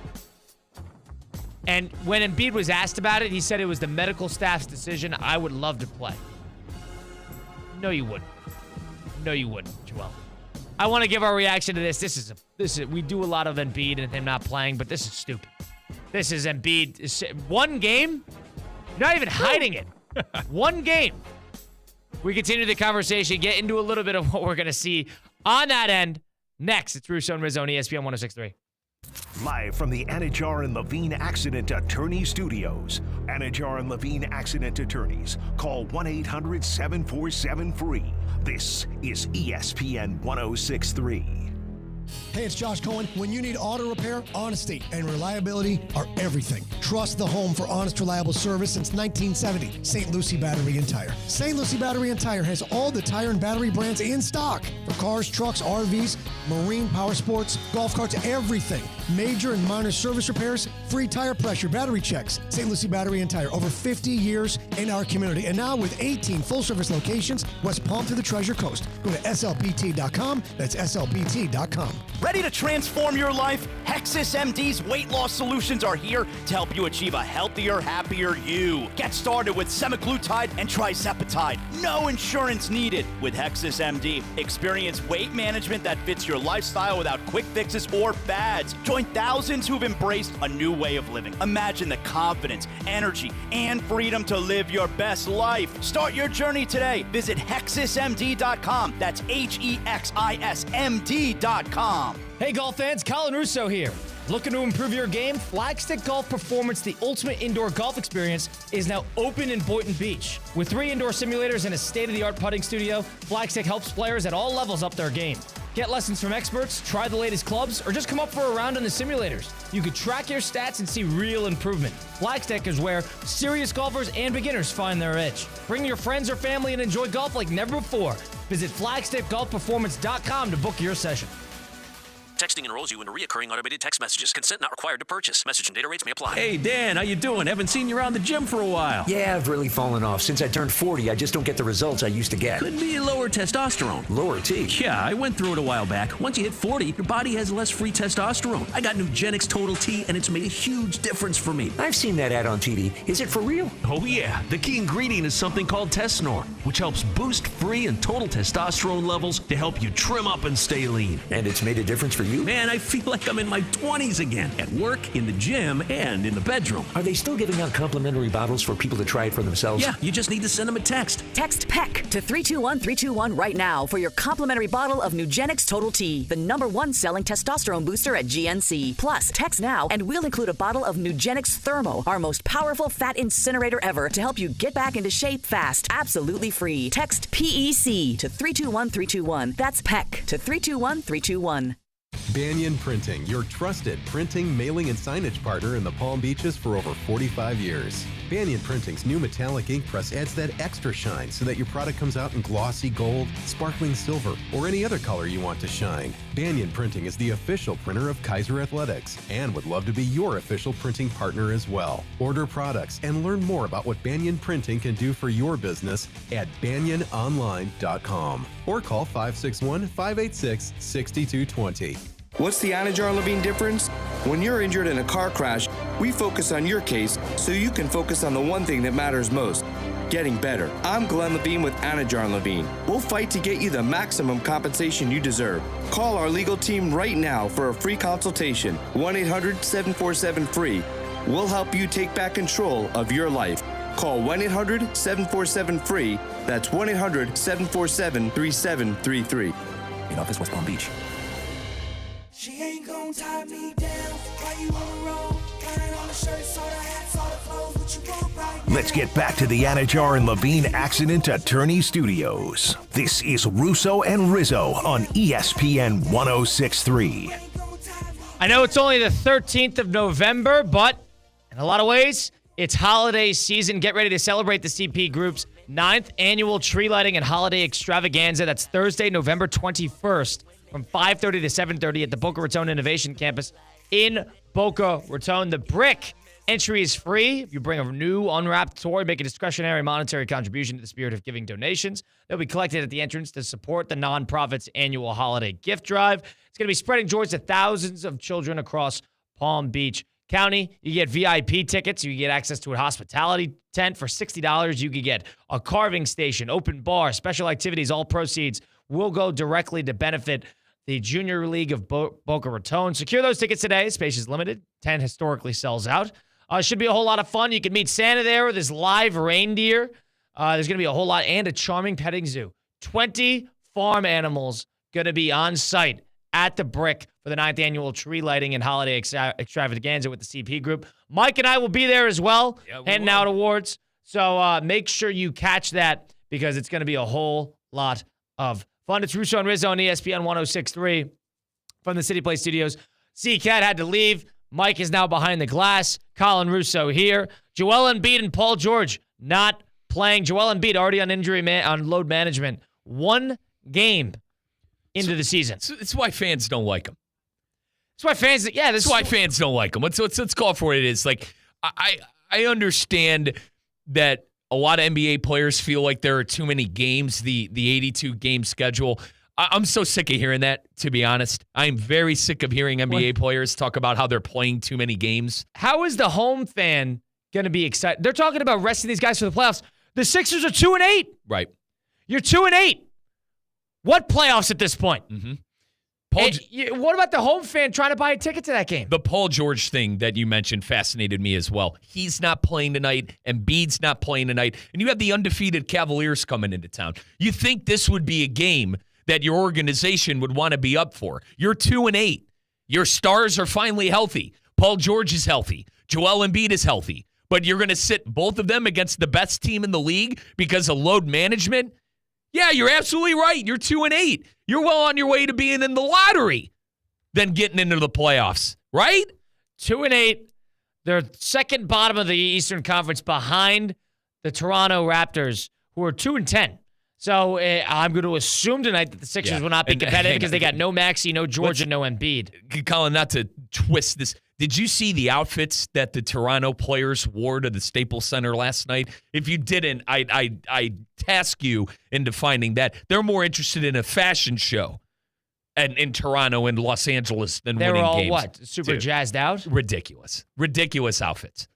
And when Embiid was asked about it, he said it was the medical staff's decision. I would love to play. No, you wouldn't. No, you wouldn't, Joel. I want to give our reaction to this. This is we do a lot of Embiid and him not playing, but this is stupid. This is Embiid. 1 game? You're not even hiding it. 1 game. We continue the conversation, get into a little bit of what we're going to see on that end. Next, it's Russo and Rizzo on ESPN 106.3. Live from the Anajar and Levine Accident Attorney Studios. Anajar and Levine Accident Attorneys. Call 1-800-747-FREE. This is ESPN 106.3. Hey, it's Josh Cohen. When you need auto repair, honesty and reliability are everything. Trust the home for honest, reliable service since 1970. St. Lucie Battery and Tire. St. Lucie Battery and Tire has all the tire and battery brands in stock for cars, trucks, RVs, marine, power sports, golf carts, everything. Major and minor service repairs, free tire pressure, battery checks. St. Lucie Battery and Tire, over 50 years in our community. And now with 18 full-service locations, West Palm to the Treasure Coast. Go to slbt.com. That's slbt.com. Ready to transform your life? Hexus MD's weight loss solutions are here to help you achieve a healthier, happier you. Get started with semaglutide and trizepatide. No insurance needed. With Hexus MD, experience weight management that fits your lifestyle without quick fixes or fads. Join thousands who've embraced a new way of living. Imagine the confidence, energy, and freedom to live your best life. Start your journey today. Visit HexusMD.com. That's HEXISMD.com. Hey golf fans, Colin Russo here. Looking to improve your game? Flagstick Golf Performance, the ultimate indoor golf experience, is now open in Boynton Beach. With 3 indoor simulators and a state-of-the-art putting studio, Flagstick helps players at all levels up their game. Get lessons from experts, try the latest clubs, or just come up for a round in the simulators. You could track your stats and see real improvement. Flagstick is where serious golfers and beginners find their edge. Bring your friends or family and enjoy golf like never before. Visit flagstickgolfperformance.com to book your session. Texting enrolls you into recurring automated text messages. Consent not required to purchase. Message and data rates may apply. Hey, Dan, how you doing? Haven't seen you around the gym for a while. Yeah, I've really fallen off. Since I turned 40, I just don't get the results I used to get. Could be lower testosterone. Lower T? Yeah, I went through it a while back. Once you hit 40, your body has less free testosterone. I got Nugenix Total T, and it's made a huge difference for me. I've seen that ad on TV. Is it for real? Oh, yeah. The key ingredient is something called Tesnor, which helps boost free and total testosterone levels to help you trim up and stay lean. And it's made a difference for you? Man, I feel like I'm in my 20s again. At work, in the gym, and in the bedroom. Are they still giving out complimentary bottles for people to try it for themselves? Yeah, you just need to send them a text. Text PEC to 321-321 right now for your complimentary bottle of Nugenix Total T, the #1 selling testosterone booster at GNC. Plus, text now and we'll include a bottle of Nugenix Thermo, our most powerful fat incinerator ever, to help you get back into shape fast. Absolutely free. Text PEC to 321-321. That's PEC to 321-321. Banyan Printing, your trusted printing, mailing, and signage partner in the Palm Beaches for over 45 years. Banyan Printing's new metallic ink press adds that extra shine so that your product comes out in glossy gold, sparkling silver, or any other color you want to shine. Banyan Printing is the official printer of Kaiser Athletics and would love to be your official printing partner as well. Order products and learn more about what Banyan Printing can do for your business at banyanonline.com or call 561-586-6220. What's the Anajar Levine difference? When you're injured in a car crash, we focus on your case so you can focus on the one thing that matters most, getting better. I'm Glenn Levine with Anajar Levine. We'll fight to get you the maximum compensation you deserve. Call our legal team right now for a free consultation, 1-800-747-FREE. We'll help you take back control of your life. Call 1-800-747-FREE. That's 1-800-747-3733. In office, West Palm Beach. She ain't gon' tie me down while you on the road. Got it on the shirts, all the hats, all the clothes, what you want right now. Let's get back to the Anajar and Levine Accident Attorney Studios. This is Russo and Rizzo on ESPN 106.3. I know it's only the 13th of November, but in a lot of ways, it's holiday season. Get ready to celebrate the CP Group's 9th annual tree lighting and holiday extravaganza. That's Thursday, November 21st. From 5:30 to 7:30 at the Boca Raton Innovation Campus in Boca Raton. The Brick entry is free. If you bring a new unwrapped toy, make a discretionary monetary contribution to the Spirit of Giving donations. They'll be collected at the entrance to support the nonprofit's annual holiday gift drive. It's going to be spreading joy to thousands of children across Palm Beach County. You get VIP tickets. You get access to a hospitality tent for $60. You could get a carving station, open bar, special activities. All proceeds will go directly to benefit the Junior League of Boca Raton. Secure those tickets today. Space is limited. 10 historically sells out. Should be a whole lot of fun. You can meet Santa there with his live reindeer. There's going to be a whole lot and a charming petting zoo. 20 farm animals going to be on site at the Brick for the 9th annual tree lighting and holiday extravaganza with the CP Group. Mike and I will be there as well, handing out awards. So make sure you catch that because it's going to be a whole lot of fun. It's Russo and Rizzo on ESPN 106.3 from the City Place Studios. C-Cat had to leave. Mike is now behind the glass. Colin Russo here. Joel Embiid and Paul George not playing. Joel Embiid already on injury on load management. One game into the season. It's why fans don't like him. That's why fans. Yeah, that's why fans don't like him. Let's call it for what it is. Like I understand that a lot of NBA players feel like there are too many games, the 82-game schedule. I'm so sick of hearing that, to be honest. I'm very sick of hearing NBA players talk about how they're playing too many games. How is the home fan going to be excited? They're talking about resting these guys for the playoffs. The Sixers are 2-8. Right. You're 2-8. What playoffs at this point? Mm-hmm. What about the home fan trying to buy a ticket to that game? The Paul George thing that you mentioned fascinated me as well. He's not playing tonight, and Embiid's not playing tonight, and you have the undefeated Cavaliers coming into town. You think this would be a game that your organization would want to be up for. You're 2-8. Your stars are finally healthy. Paul George is healthy. Joel Embiid is healthy. But you're going to sit both of them against the best team in the league because of load management? Yeah, you're absolutely right. You're 2-8. You're well on your way to being in the lottery than getting into the playoffs, right? 2-8. They're second bottom of the Eastern Conference behind the Toronto Raptors, who are 2-10. So I'm going to assume tonight that the Sixers will not be competitive because they got no Maxey, no George, and no Embiid. Colin, not to twist this. Did you see the outfits that the Toronto players wore to the Staples Center last night? If you didn't, I task you into finding that. They're more interested in a fashion show in Toronto and Los Angeles than winning games. They were all what? Super jazzed out? Ridiculous. Ridiculous outfits.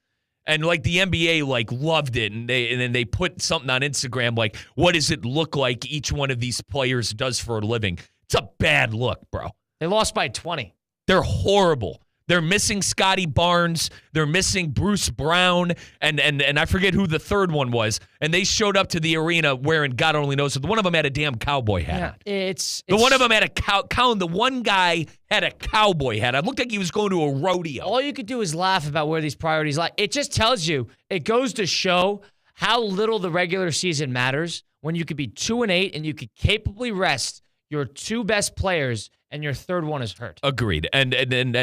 And like the NBA loved it, and then they put something on Instagram like, what does it look like each one of these players does for a living? It's a bad look, bro. They lost by 20. They're horrible. They're missing Scotty Barnes. They're missing Bruce Brown. And I forget who the third one was. And they showed up to the arena wearing God only knows. So one of them had a damn cowboy hat. Yeah, the one of them had a the one guy had a cowboy hat. It looked like he was going to a rodeo. All you could do is laugh about where these priorities lie. It just tells you, it goes to show how little the regular season matters when you could be 2-8 and you could capably rest your two best players and your third one is hurt. Agreed. And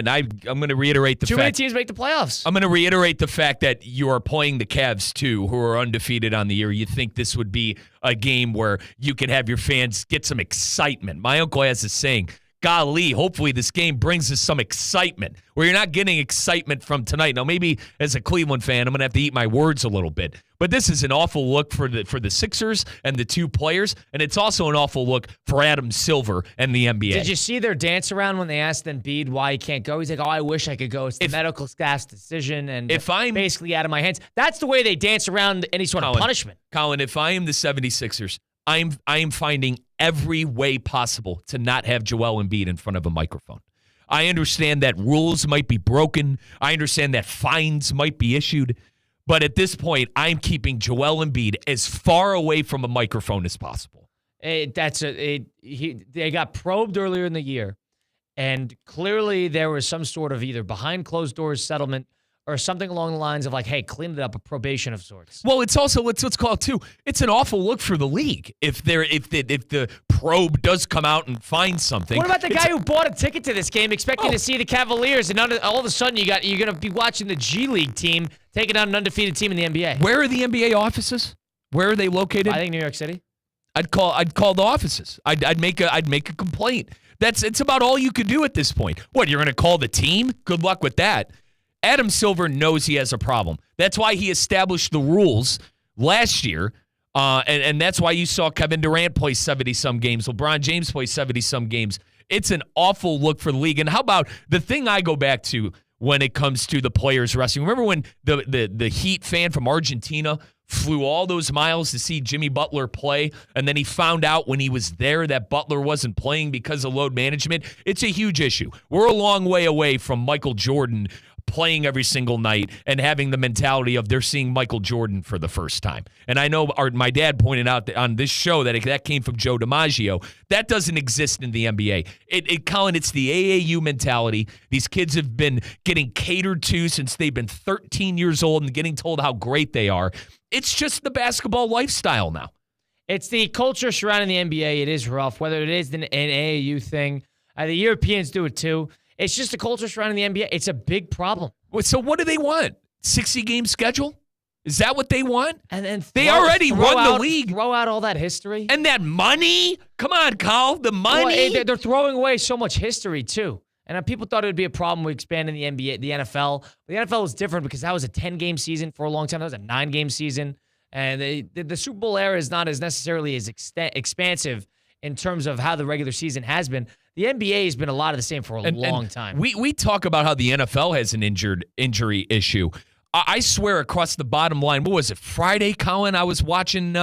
I'm going to reiterate the fact. Too many teams make the playoffs. I'm going to reiterate the fact that you are playing the Cavs, too, who are undefeated on the year. You think this would be a game where you could have your fans get some excitement. My uncle has a saying, golly, hopefully this game brings us some excitement, where you're not getting excitement from tonight. Now, maybe as a Cleveland fan, I'm going to have to eat my words a little bit. But this is an awful look for the Sixers and the two players, and it's also an awful look for Adam Silver and the NBA. Did you see their dance around when they asked Embiid why he can't go? He's like, I wish I could go. It's the medical staff's decision, and if I'm basically out of my hands. That's the way they dance around any sort of punishment. Colin, if I am the 76ers, I am finding every way possible to not have Joel Embiid in front of a microphone. I understand that rules might be broken. I understand that fines might be issued. But at this point, I'm keeping Joel Embiid as far away from a microphone as possible. They got probed earlier in the year, and clearly there was some sort of either behind closed doors settlement or something along the lines of like, hey, clean it up, a probation of sorts. Well, it's also let's call it too. It's an awful look for the league if the probe does come out and find something. What about the guy who bought a ticket to this game expecting to see the Cavaliers, and all of a sudden you're going to be watching the G League team taking on an undefeated team in the NBA? Where are the NBA offices? Where are they located? I think New York City. I'd call the offices. I'd make a complaint. It's about all you could do at this point. What, you're going to call the team? Good luck with that. Adam Silver knows he has a problem. That's why he established the rules last year, and that's why you saw Kevin Durant play 70-some games, LeBron James play 70-some games. It's an awful look for the league. And how about the thing I go back to when it comes to the players resting? Remember when the Heat fan from Argentina flew all those miles to see Jimmy Butler play, and then he found out when he was there that Butler wasn't playing because of load management? It's a huge issue. We're a long way away from Michael Jordan playing every single night and having the mentality of they're seeing Michael Jordan for the first time. And I know my dad pointed out on this show that came from Joe DiMaggio. That doesn't exist in the NBA. Colin, it's the AAU mentality. These kids have been getting catered to since they've been 13 years old and getting told how great they are. It's just the basketball lifestyle now. It's the culture surrounding the NBA. It is rough, whether it is an AAU thing. The Europeans do it too. It's just the culture surrounding the NBA. It's a big problem. So what do they want? 60-game schedule? Is that what they want? And then they already run the league. Throw out all that history. And that money? Come on, Carl. The money. Well, they're throwing away so much history, too. And people thought it would be a problem with expanding the NBA, the NFL. But the NFL was different because that was a 10-game season for a long time. That was a 9-game season. And the Super Bowl era is not as necessarily as expansive in terms of how the regular season has been. The NBA has been a lot of the same for a long time. We talk about how the NFL has an injury issue. I swear across the bottom line, what was it, Friday, Colin? I was watching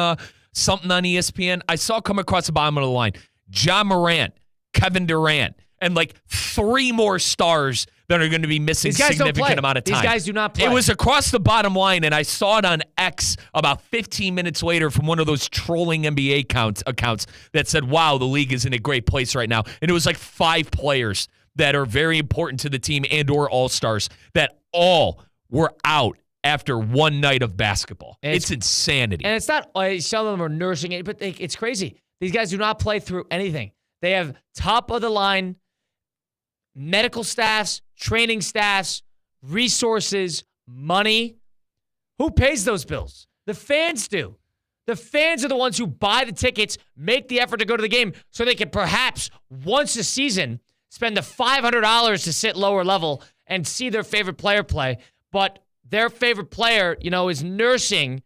something on ESPN. I saw come across the bottom of the line, Ja Morant, Kevin Durant, and like 3 more stars that are going to be missing a significant amount of time. These guys do not play. It was across the bottom line, and I saw it on X about 15 minutes later from one of those trolling NBA accounts that said, wow, the league is in a great place right now. And it was like 5 players that are very important to the team and or all-stars that all were out after one night of basketball. It's insanity. And it's not, some of them are nursing it, but it's crazy. These guys do not play through anything. They have top-of-the-line medical staffs, training staffs, resources, money. Who pays those bills? The fans do. The fans are the ones who buy the tickets, make the effort to go to the game so they can perhaps once a season spend the $500 to sit lower level and see their favorite player play. But their favorite player, is nursing,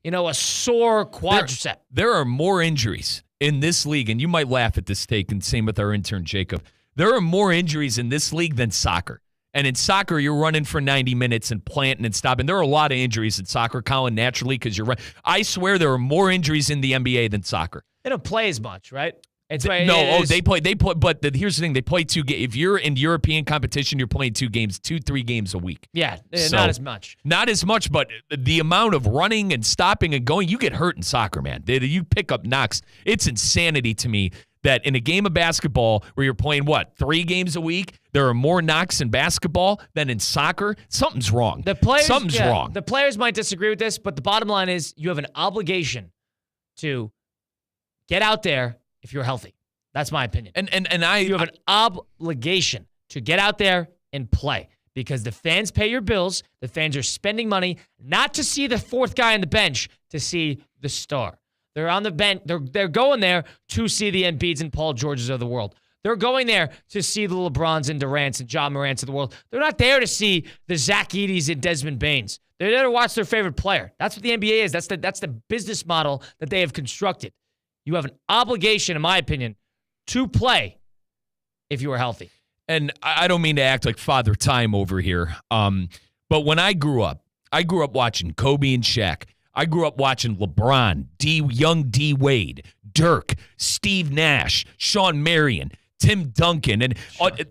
a sore quadricep. There are more injuries in this league, and you might laugh at this take, and same with our intern, Jacob. There are more injuries in this league than soccer. And in soccer, you're running for 90 minutes and planting and stopping. There are a lot of injuries in soccer, Colin, naturally, because you're running. I swear there are more injuries in the NBA than soccer. They don't play as much, right? They play. But here's the thing: they play 2 games. If you're in European competition, you're playing 2 games, 2-3 games a week. Yeah, So, not as much. Not as much, but the amount of running and stopping and going, you get hurt in soccer, man. You pick up knocks. It's insanity to me that in a game of basketball where you're playing 3 games a week, there are more knocks in basketball than in soccer. Something's wrong. Something's wrong. The players might disagree with this, but the bottom line is you have an obligation to get out there if you're healthy. That's my opinion. You have an obligation to get out there and play because the fans pay your bills. The fans are spending money not to see the 4th guy on the bench, to see the star. They're on the bench. They're going there to see the Embiids and Paul Georges of the world. They're going there to see the LeBrons and Durants and John Morants of the world. They're not there to see the Zach Edey's and Desmond Baines. They're there to watch their favorite player. That's what the NBA is. That's the business model that they have constructed. You have an obligation, in my opinion, to play if you are healthy. And I don't mean to act like Father Time over here, but when I grew up watching Kobe and Shaq. I grew up watching LeBron, young D. Wade, Dirk, Steve Nash, Sean Marion, Tim Duncan, and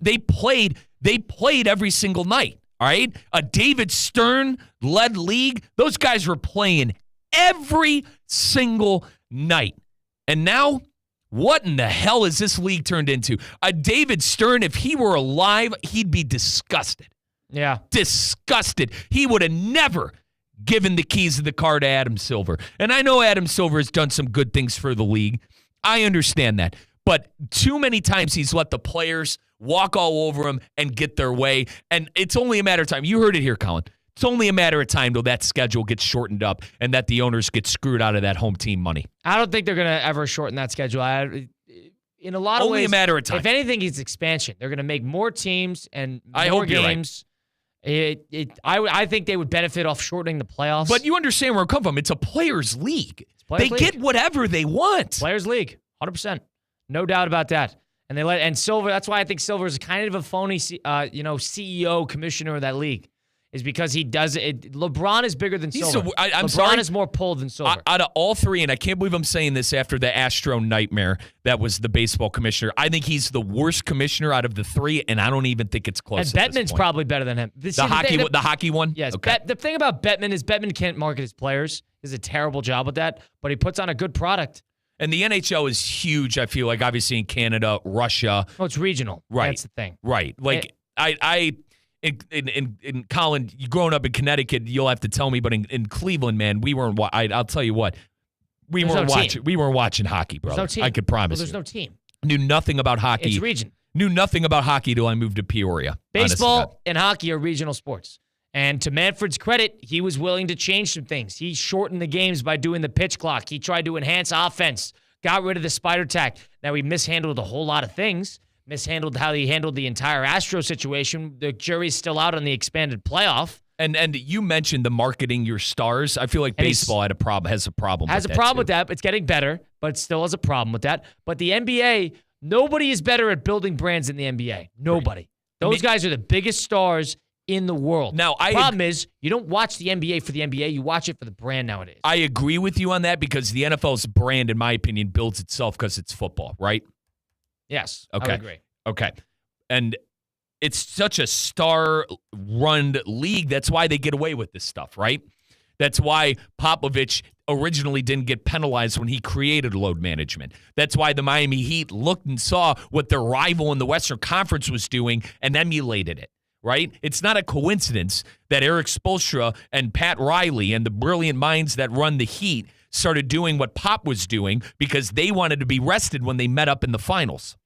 they played every single night. All right, a David Stern led league. Those guys were playing every single night. And now, what in the hell is this league turned into? A David Stern, if he were alive, he'd be disgusted. Yeah, disgusted. He would have never given the keys of the car to Adam Silver. And I know Adam Silver has done some good things for the league. I understand that. But too many times he's let the players walk all over him and get their way. And it's only a matter of time. You heard it here, Colin. It's only a matter of time till that schedule gets shortened up and that the owners get screwed out of that home team money. I don't think they're going to ever shorten that schedule. In a lot of ways, only a matter of time. If anything, it's expansion. They're going to make more teams and I more hope you're games. Right. I think they would benefit off shortening the playoffs. But you understand where I come from. It's a players' league. They get whatever they want. Players' league, 100%, no doubt about that. And Silver. That's why I think Silver is kind of a phony, CEO commissioner of that league, is because he does it. LeBron is bigger than Silver. LeBron is more pulled than Silver. Out of all 3, and I can't believe I'm saying this after the Astro nightmare that was the baseball commissioner, I think he's the worst commissioner out of the 3, and I don't even think it's close. And Bettman's probably better than him. The hockey one? Yes. Okay. The thing about Bettman is Bettman can't market his players. He does a terrible job with that, but he puts on a good product. And the NHL is huge, I feel like, obviously in Canada, Russia. Oh, it's regional. Right. That's the thing. Right. Like, in Colin, you growing up in Connecticut, you'll have to tell me, but in Cleveland, man, we weren't. I'll tell you what, we weren't watching hockey, brother. There's no team. I could promise. There's no team. Knew nothing about hockey. It's region. Knew nothing about hockey till I moved to Peoria. Baseball and hockey are regional sports. And to Manfred's credit, he was willing to change some things. He shortened the games by doing the pitch clock. He tried to enhance offense, got rid of the spider tack. Now, he mishandled a whole lot of things. Mishandled how he handled the entire Astro situation. The jury's still out on the expanded playoff. And you mentioned the marketing your stars. I feel like baseball has a problem with that. It's getting better, but still has a problem with that. But the NBA, nobody is better at building brands than the NBA. Nobody. Those guys are the biggest stars in the world. Now, the problem is you don't watch the NBA for the NBA. You watch it for the brand nowadays. I agree with you on that because the NFL's brand, in my opinion, builds itself because it's football, right? Yes, okay. I would agree. Okay. And it's such a star-run league. That's why they get away with this stuff, right? That's why Popovich originally didn't get penalized when he created load management. That's why the Miami Heat looked and saw what their rival in the Western Conference was doing and emulated it, right? It's not a coincidence that Eric Spoelstra and Pat Riley and the brilliant minds that run the Heat started doing what Pop was doing because they wanted to be rested when they met up in the finals.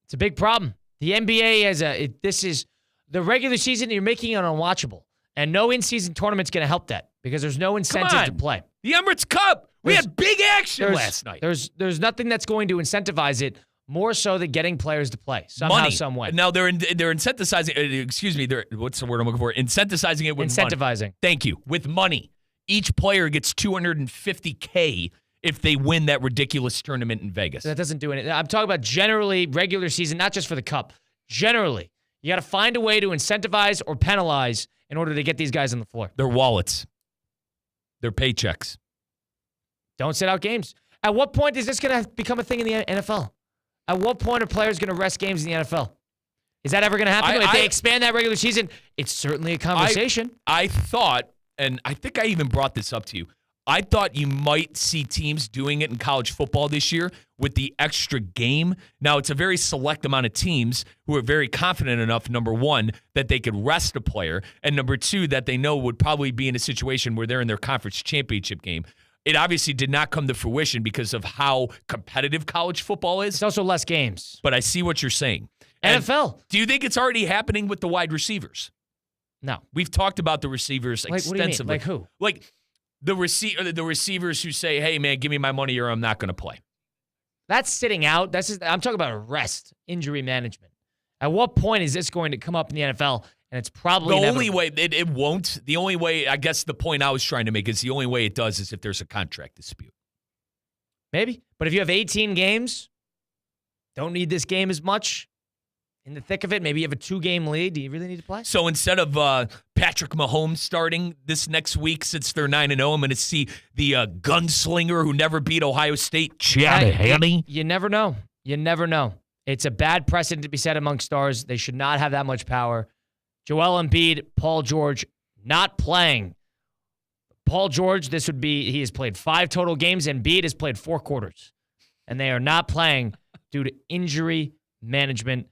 It's a big problem. The NBA this is the regular season. You're making it unwatchable, and no in-season tournament's going to help that because there's no incentive to play. The Emirates Cup, we had big action last night. There's nothing that's going to incentivize it more so than getting players to play somehow, some way. Now they're incentivizing. Excuse me. What's the word I'm looking for? Incentivizing it with money. Thank you. With money, each player gets $250K. If they win that ridiculous tournament in Vegas. That doesn't do anything. I'm talking about generally regular season, not just for the Cup. Generally, you got to find a way to incentivize or penalize in order to get these guys on the floor. Their wallets. Their paychecks. Don't sit out games. At what point is this going to become a thing in the NFL? At what point are players going to rest games in the NFL? Is that ever going to happen? If they expand that regular season, it's certainly a conversation. I thought, and I think I even brought this up to you, I thought you might see teams doing it in college football this year with the extra game. Now, it's a very select amount of teams who are very confident enough, number one, that they could rest a player, and number two, that they know would probably be in a situation where they're in their conference championship game. It obviously did not come to fruition because of how competitive college football is. It's also less games. But I see what you're saying. NFL. And do you think it's already happening with the wide receivers? No. We've talked about the receivers extensively. What do you mean? Like who? Like the receivers who say, hey, man, give me my money or I'm not going to play. That's sitting out. I'm talking about rest, injury management. At what point is this going to come up in the NFL? And it's probably the only way it won't. The only way, I guess the point I was trying to make is the only way it does is if there's a contract dispute. Maybe. But if you have 18 games, don't need this game as much. In the thick of it, maybe you have a 2-game lead. Do you really need to play? So instead of Patrick Mahomes starting this next week, since they're 9-0, I'm going to see the gunslinger who never beat Ohio State, Chad Henne. You never know. You never know. It's a bad precedent to be set among stars. They should not have that much power. Joel Embiid, Paul George, not playing. Paul George, he has played 5 total games. Embiid has played 4 quarters. And they are not playing due to injury management.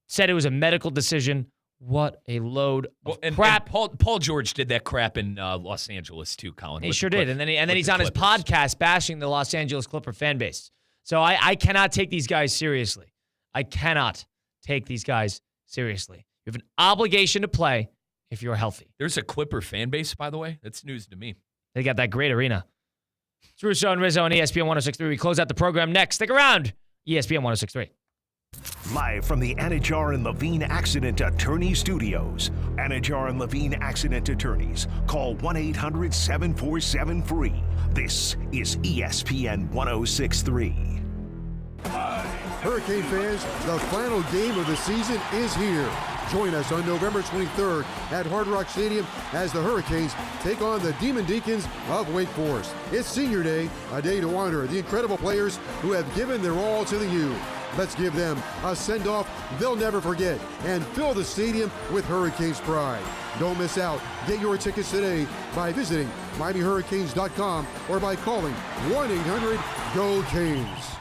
Said it was a medical decision. What a load of crap. And Paul George did that crap in Los Angeles too, Colin. He sure did. And then he's on his podcast bashing the Los Angeles Clipper fan base. So I cannot take these guys seriously. I cannot take these guys seriously. You have an obligation to play if you're healthy. There's a Clipper fan base, by the way. That's news to me. They got that great arena. It's Russo and Rizzo on ESPN 106.3. We close out the program next. Stick around. ESPN 106.3. Live from the Anajar and Levine Accident Attorney Studios. Anajar and Levine Accident Attorneys. Call 1-800-747-FREE. This is ESPN 106.3. Hurricane fans, the final game of the season is here. Join us on November 23rd at Hard Rock Stadium as the Hurricanes take on the Demon Deacons of Wake Forest. It's Senior Day, a day to honor the incredible players who have given their all to the U. Let's give them a send-off they'll never forget and fill the stadium with Hurricanes pride. Don't miss out. Get your tickets today by visiting MiamiHurricanes.com or by calling 1-800-GO-CANES.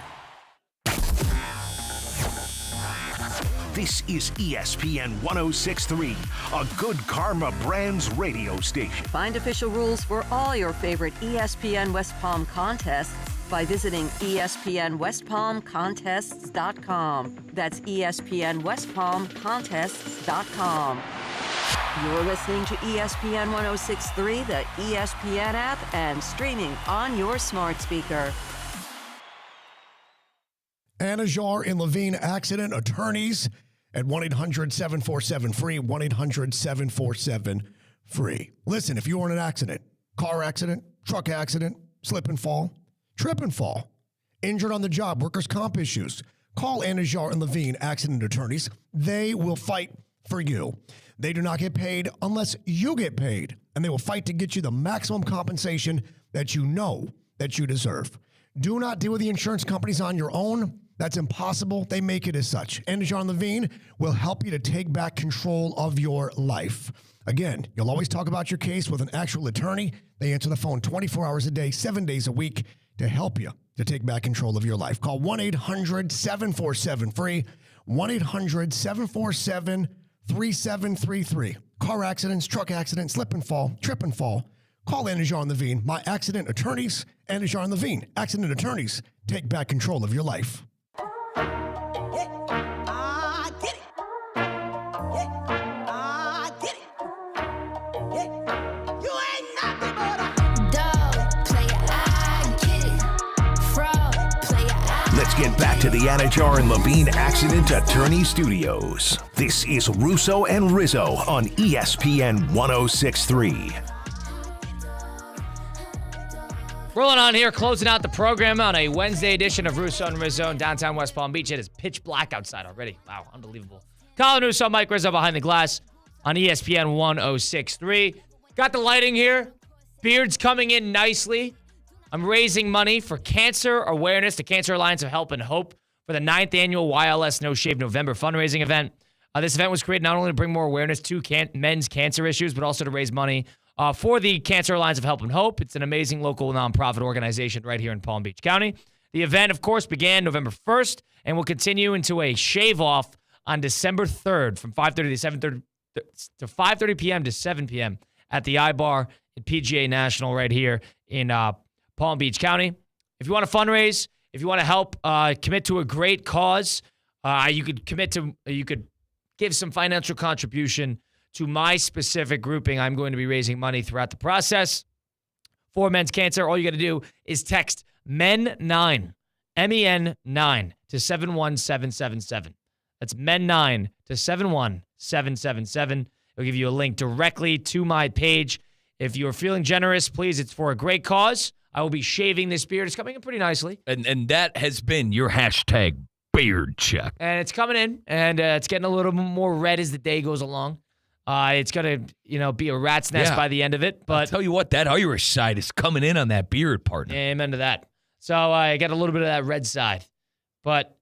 This is ESPN 106.3, a Good Karma Brands radio station. Find official rules for all your favorite ESPN West Palm contests by visiting ESPNWestPalmContests.com. That's ESPNWestPalmContests.com. You're listening to ESPN 106.3, the ESPN app, and streaming on your smart speaker. Anajar and Levine Accident Attorneys at 1-800-747-FREE, 1-800-747-FREE. Listen, if you were in an accident, car accident, truck accident, slip and fall, trip and fall, injured on the job, workers' comp issues, call Anajar and Levine Accident Attorneys. They will fight for you. They do not get paid unless you get paid, and they will fight to get you the maximum compensation that you know that you deserve. Do not deal with the insurance companies on your own. That's impossible. They make it as such. Anajar and Levine will help you to take back control of your life. Again, you'll always talk about your case with an actual attorney. They answer the phone 24 hours a day, 7 days a week to help you to take back control of your life. Call 1-800-747-FREE, 1-800-747-3733. Car accidents, truck accidents, slip and fall, trip and fall. Call Anajar and Levine, my accident attorneys. Anajar and Levine, accident attorneys. Take back control of your life. Let's get back to the Anajar and Levine Accident Attorney Studios. This is Russo and Rizzo on ESPN 106.3. Rolling on here, closing out the program on a Wednesday edition of Russo and Rizzo in downtown West Palm Beach. It is pitch black outside already. Wow, unbelievable. Colin Russo, Mike Rizzo behind the glass on ESPN 106.3. Got the lighting here. Beard's coming in nicely. I'm raising money for cancer awareness, the Cancer Alliance of Help and Hope, for the 9th annual YLS No Shave November fundraising event. This event was created not only to bring more awareness to men's cancer issues, but also to raise money for the Cancer Alliance of Help and Hope. It's an amazing local nonprofit organization right here in Palm Beach County. The event, of course, began November 1st and will continue into a shave-off on December 3rd from 5:30 to 5:30 p.m. to 7 p.m. at the iBar at PGA National right here in Palm Beach County. If you want to fundraise, if you want to help commit to a great cause, you could give some financial contribution to my specific grouping. I'm going to be raising money throughout the process for men's cancer. All you got to do is text MEN9, MEN9 to 71777. That's MEN9 to 71777. It'll give you a link directly to my page. If you're feeling generous, please, it's for a great cause. I will be shaving this beard. It's coming in pretty nicely. And that has been your hashtag beard check. And it's coming in, and it's getting a little more red as the day goes along. It's going to, be a rat's nest by the end of it. But I'll tell you what, that Irish side is coming in on that beard, partner. Amen to that. So I got a little bit of that red side. But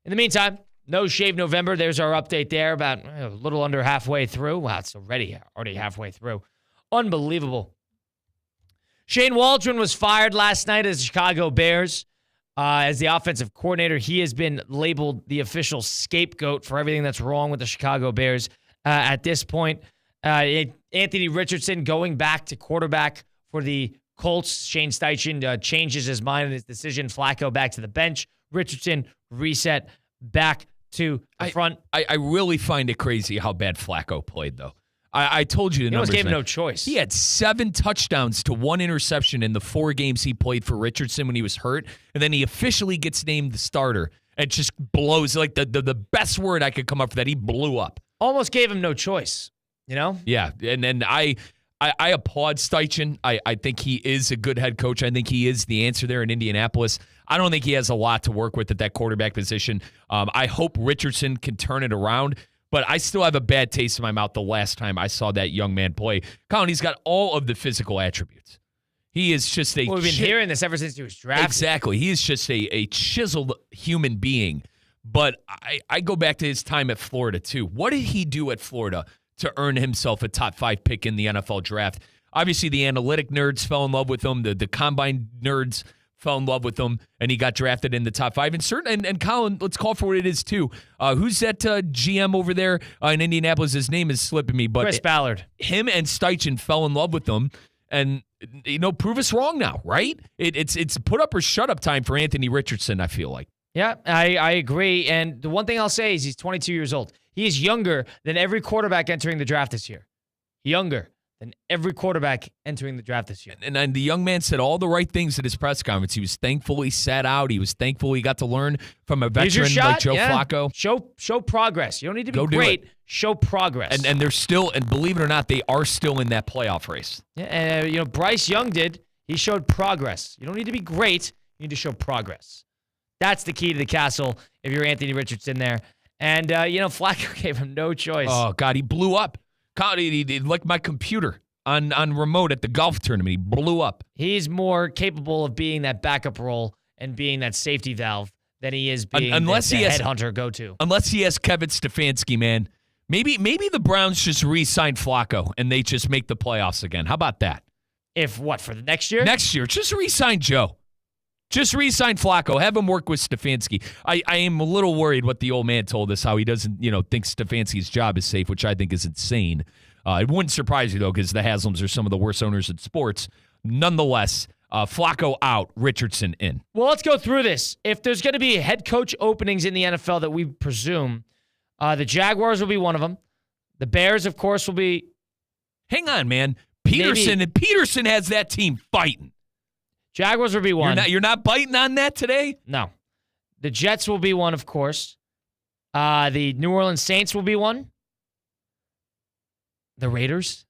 in the meantime, No Shave November. There's our update there, about a little under halfway through. Wow, it's already halfway through. Unbelievable. Shane Waldron was fired last night as the Chicago Bears. As the offensive coordinator, he has been labeled the official scapegoat for everything that's wrong with the Chicago Bears at this point. Anthony Richardson going back to quarterback for the Colts. Shane Steichen changes his mind and his decision. Flacco back to the bench. Richardson reset back to the front. I really find it crazy how bad Flacco played, though. I told you the numbers. He almost gave him no choice. He had 7 touchdowns to 1 interception in the 4 games he played for Richardson when he was hurt, and then he officially gets named the starter and just blows, like the best word I could come up with that. He blew up. Almost gave him no choice, Yeah, and I applaud Steichen. I think he is a good head coach. I think he is the answer there in Indianapolis. I don't think he has a lot to work with at that quarterback position. I hope Richardson can turn it around. But I still have a bad taste in my mouth the last time I saw that young man play. Colin, he's got all of the physical attributes. He is just a... Well, we've been hearing this ever since he was drafted. Exactly. He is just a chiseled human being. But I go back to his time at Florida, too. What did he do at Florida to earn himself a top 5 pick in the NFL draft? Obviously, the analytic nerds fell in love with him. The combine nerds fell in love with him, and he got drafted in the top 5. And Colin, let's call for what it is, too. Who's that GM over there in Indianapolis? His name is slipping me. But Chris Ballard. Him and Steichen fell in love with him, and, prove us wrong now, right? It's put up or shut up time for Anthony Richardson, I feel like. Yeah, I agree. And the one thing I'll say is he's 22 years old. He is younger than every quarterback entering the draft this year. Younger than every quarterback entering the draft this year. And the young man said all the right things at his press conference. He was thankful he sat out. He was thankful he got to learn from a veteran like Joe Flacco. Show progress. You don't need to be great. Show progress. And they're still, and believe it or not, they are still in that playoff race. Yeah, and Bryce Young did. He showed progress. You don't need to be great. You need to show progress. That's the key to the castle if you're Anthony Richardson there. And, Flacco gave him no choice. Oh, God, he blew up. He like my computer on remote at the golf tournament. He blew up. He's more capable of being that backup role and being that safety valve than he is being the headhunter go-to. Unless he has Kevin Stefanski, man. Maybe the Browns just re-sign Flacco and they just make the playoffs again. How about that? If what, for the next year? Next year. Just re-sign Joe. Just re-sign Flacco. Have him work with Stefanski. I am a little worried what the old man told us, how he doesn't, think Stefanski's job is safe, which I think is insane. It wouldn't surprise you, though, because the Haslams are some of the worst owners in sports. Nonetheless, Flacco out, Richardson in. Well, let's go through this. If there's going to be head coach openings in the NFL that we presume, the Jaguars will be one of them. The Bears, of course, will be... Hang on, man. Peterson has that team fighting. Jaguars will be one. You're not biting on that today? No. The Jets will be one, of course. The New Orleans Saints will be one. The Raiders?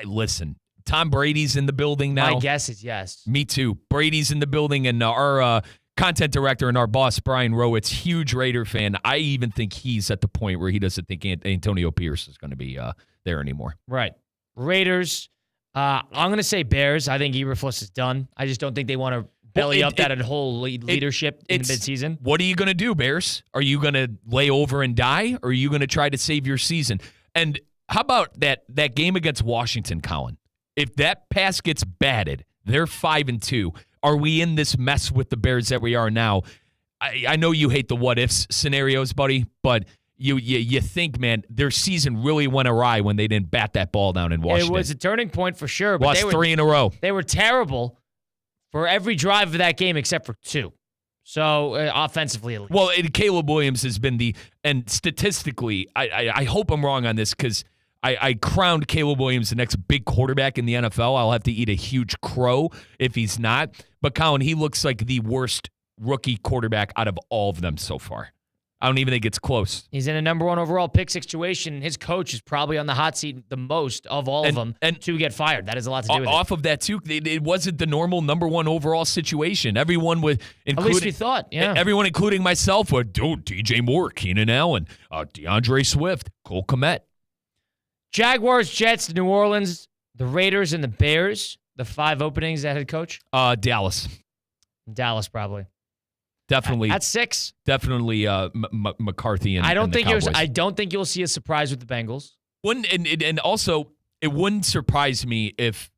Listen, Tom Brady's in the building now. My guess is yes. Me too. Brady's in the building, and our content director and our boss, Brian Rowitz, huge Raider fan. I even think he's at the point where he doesn't think Antonio Pierce is going to be there anymore. Right. Raiders. I'm going to say Bears. I think Eberflus is done. I just don't think they want to belly up that whole leadership in midseason. What are you going to do, Bears? Are you going to lay over and die, or are you going to try to save your season? And how about that game against Washington, Colin? If that pass gets batted, they're 5-2. Are we in this mess with the Bears that we are now? I know you hate the what-ifs scenarios, buddy, but you think, man, their season really went awry when they didn't bat that ball down in Washington. It was a turning point for sure. But Lost 3 in a row. They were terrible for every drive of that game except for 2. So, offensively at least. Well, Caleb Williams has been and statistically, I hope I'm wrong on this because I crowned Caleb Williams the next big quarterback in the NFL. I'll have to eat a huge crow if he's not. But, Colin, he looks like the worst rookie quarterback out of all of them so far. I don't even think it's close. He's in a number 1 overall pick situation. His coach is probably on the hot seat the most of all of them to get fired. That has a lot to do with it. Off of that, too, it wasn't the normal number 1 overall situation. Everyone would, at least we thought, yeah. Everyone, including myself, would DJ Moore, Keenan Allen, DeAndre Swift, Cole Kmet. Jaguars, Jets, New Orleans, the Raiders, and the Bears. The 5 openings at head coach? Dallas. Dallas, probably. Definitely. At 6. Definitely McCarthy and I don't the think Cowboys. I don't think you'll see a surprise with the Bengals. And also, it wouldn't surprise me if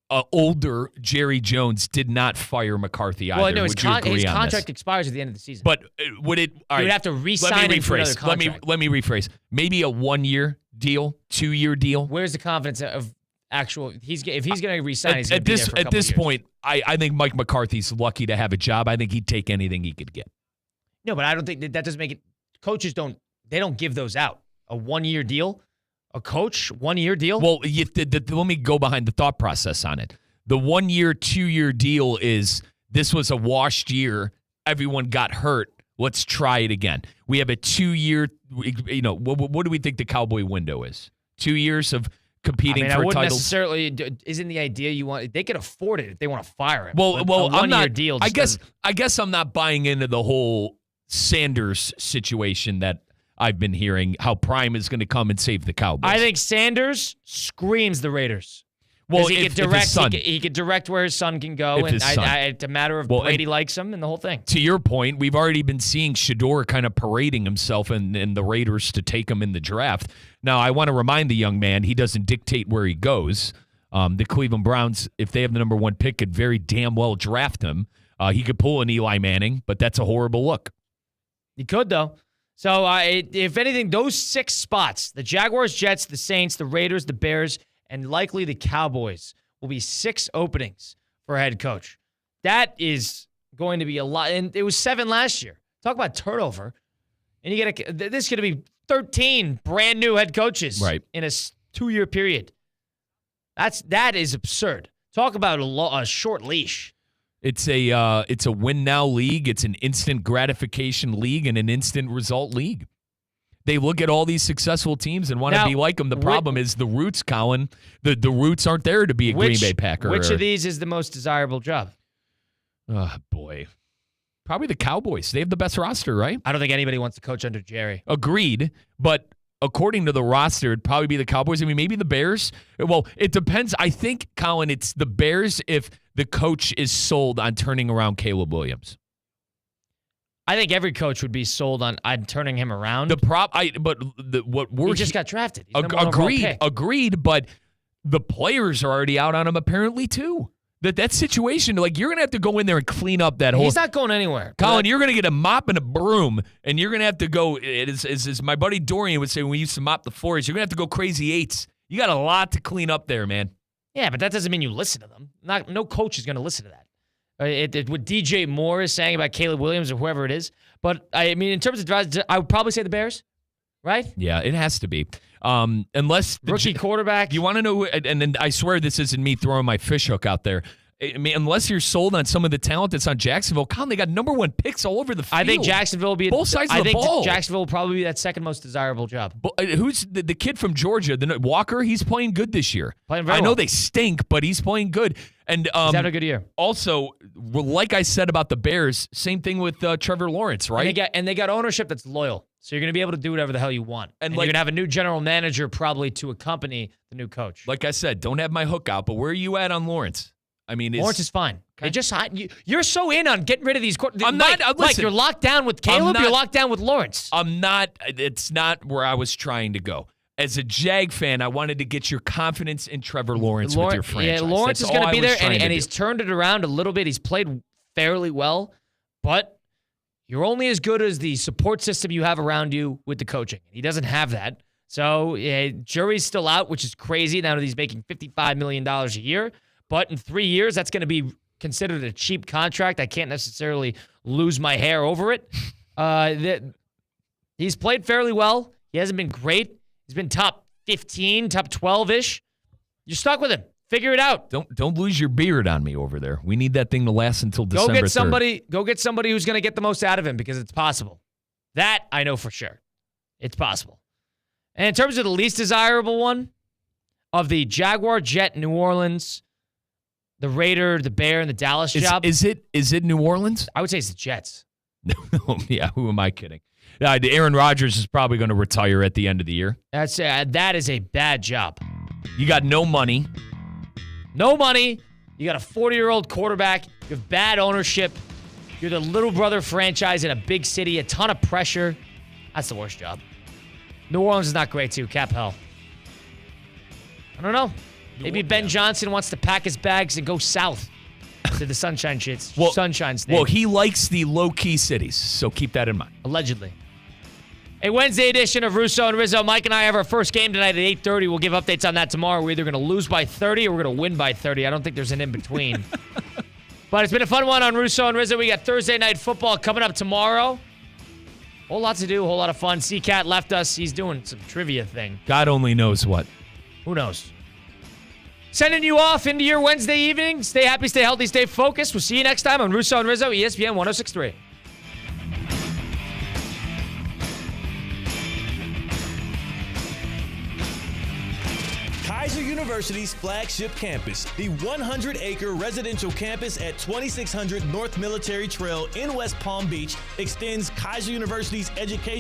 older Jerry Jones did not fire McCarthy either. Well, no, his Would you agree his on contract this? expires at the end of the season. But would it? All right, you would have to re-sign him for another contract. Let me rephrase. Maybe a 1-year deal, 2-year deal. Where's the confidence of actual? If he's going to re-sign, he's going at to be this there for a at couple this years. point. I think Mike McCarthy's lucky to have a job. I think he'd take anything he could get. No, but I don't think that doesn't make it. Coaches don't give those out. A 1-year deal, a coach 1-year deal. Well, let me go behind the thought process on it. The 1-year, 2-year deal is this was a washed year. Everyone got hurt. Let's try it again. We have a 2-year. What do we think the Cowboy window is? 2 years of competing for I wouldn't titles. Necessarily. Isn't the idea you want? They could afford it if they want to fire him. Well, a I'm 1-year not. deal. I guess I'm not buying into the whole Sanders situation that I've been hearing. How Prime is going to come and save the Cowboys. I think Sanders screams the Raiders. Well, he could direct where his son can go, and it's a matter of Brady likes him and the whole thing. To your point, we've already been seeing Shador kind of parading himself and the Raiders to take him in the draft. Now, I want to remind the young man he doesn't dictate where he goes. The Cleveland Browns, if they have the number 1 pick, could very damn well draft him. He could pull an Eli Manning, but that's a horrible look. He could, though. So, if anything, those 6 spots, the Jaguars, Jets, the Saints, the Raiders, the Bears, and likely the Cowboys, will be 6 openings for a head coach. That is going to be a lot. And it was 7 last year. Talk about turnover. And this is going to be 13 brand new head coaches in a 2-year period. That is absurd. Talk about a short leash. It's a win now league. It's an instant gratification league and an instant result league. They look at all these successful teams and want to be like them. The problem is the roots, Colin. The roots aren't there to be a Green Bay Packer. Which of these is the most desirable job? Oh, boy. Probably the Cowboys. They have the best roster, right? I don't think anybody wants to coach under Jerry. Agreed. But according to the roster, it'd probably be the Cowboys. I mean, maybe the Bears. Well, it depends. I think, Colin, it's the Bears if the coach is sold on turning around Caleb Williams. I think every coach would be sold on turning him around. He just got drafted. Agreed. But the players are already out on him apparently too. That situation, like you're gonna have to go in there and clean up that whole. He's not going anywhere, Colin. You're gonna get a mop and a broom, and you're gonna have to go. As my buddy Dorian would say when we used to mop the floors, you're gonna have to go crazy 8s. You got a lot to clean up there, man. Yeah, but that doesn't mean you listen to them. No coach is gonna listen to that. What DJ Moore is saying about Caleb Williams or whoever it is. But, I mean, in terms of drives, I would probably say the Bears, right? Yeah, it has to be. Unless rookie quarterback. You want to know, and I swear this isn't me throwing my fishhook out there. I mean, unless you're sold on some of the talent that's on Jacksonville, Colin, they got number 1 picks all over the field. I think Jacksonville will be both sides of the ball. Jacksonville will probably be that second most desirable job. Who's the kid from Georgia? Walker, he's playing good this year. Playing very I know well. they stink, but he's playing good. And he's having a good year. Also, like I said about the Bears, same thing with Trevor Lawrence, right? And they got ownership that's loyal. So you're going to be able to do whatever the hell you want. And you're going to have a new general manager probably to accompany the new coach. Like I said, don't have my hook out, but where are you at on Lawrence? I mean, Lawrence is fine. Okay. You're so in on getting rid of these. I'm Mike, not. Mike, you're locked down with Caleb. You're locked down with Lawrence. I'm not. It's not where I was trying to go. As a Jag fan, I wanted to get your confidence in Trevor Lawrence with your franchise. Yeah, Lawrence is going to be there, and he's turned it around a little bit. He's played fairly well, but you're only as good as the support system you have around you with the coaching. He doesn't have that. So jury's still out, which is crazy now that he's making $55 million a year. But in 3 years, that's going to be considered a cheap contract. I can't necessarily lose my hair over it. He's played fairly well. He hasn't been great. He's been top 15, top 12-ish. You're stuck with him. Figure it out. Don't lose your beard on me over there. We need that thing to last until December 3rd. Go get somebody who's going to get the most out of him because it's possible. That I know for sure. It's possible. And in terms of the least desirable one, of the Jaguar, Jet, New Orleans, the Raider, the Bear, and the Dallas job. Is it New Orleans? I would say it's the Jets. Yeah, who am I kidding? Aaron Rodgers is probably going to retire at the end of the year. That is a bad job. You got no money. No money. You got a 40-year-old quarterback. You have bad ownership. You're the little brother franchise in a big city. A ton of pressure. That's the worst job. New Orleans is not great, too. Cap hell. I don't know. Maybe Ben Johnson wants to pack his bags and go south to the Sunshine Sunshine State. Well, he likes the low-key cities, so keep that in mind. Allegedly. A Wednesday edition of Russo and Rizzo. Mike and I have our first game tonight at 8:30. We'll give updates on that tomorrow. We're either going to lose by 30 or we're going to win by 30. I don't think there's an in-between. But it's been a fun one on Russo and Rizzo. We got Thursday Night Football coming up tomorrow. Whole lot to do, a whole lot of fun. C-Cat left us. He's doing some trivia thing. God only knows what. Who knows? Sending you off into your Wednesday evening. Stay happy, stay healthy, stay focused. We'll see you next time on Russo and Rizzo, ESPN 106.3. Kaiser University's flagship campus, the 100-acre residential campus at 2600 North Military Trail in West Palm Beach, extends Kaiser University's educational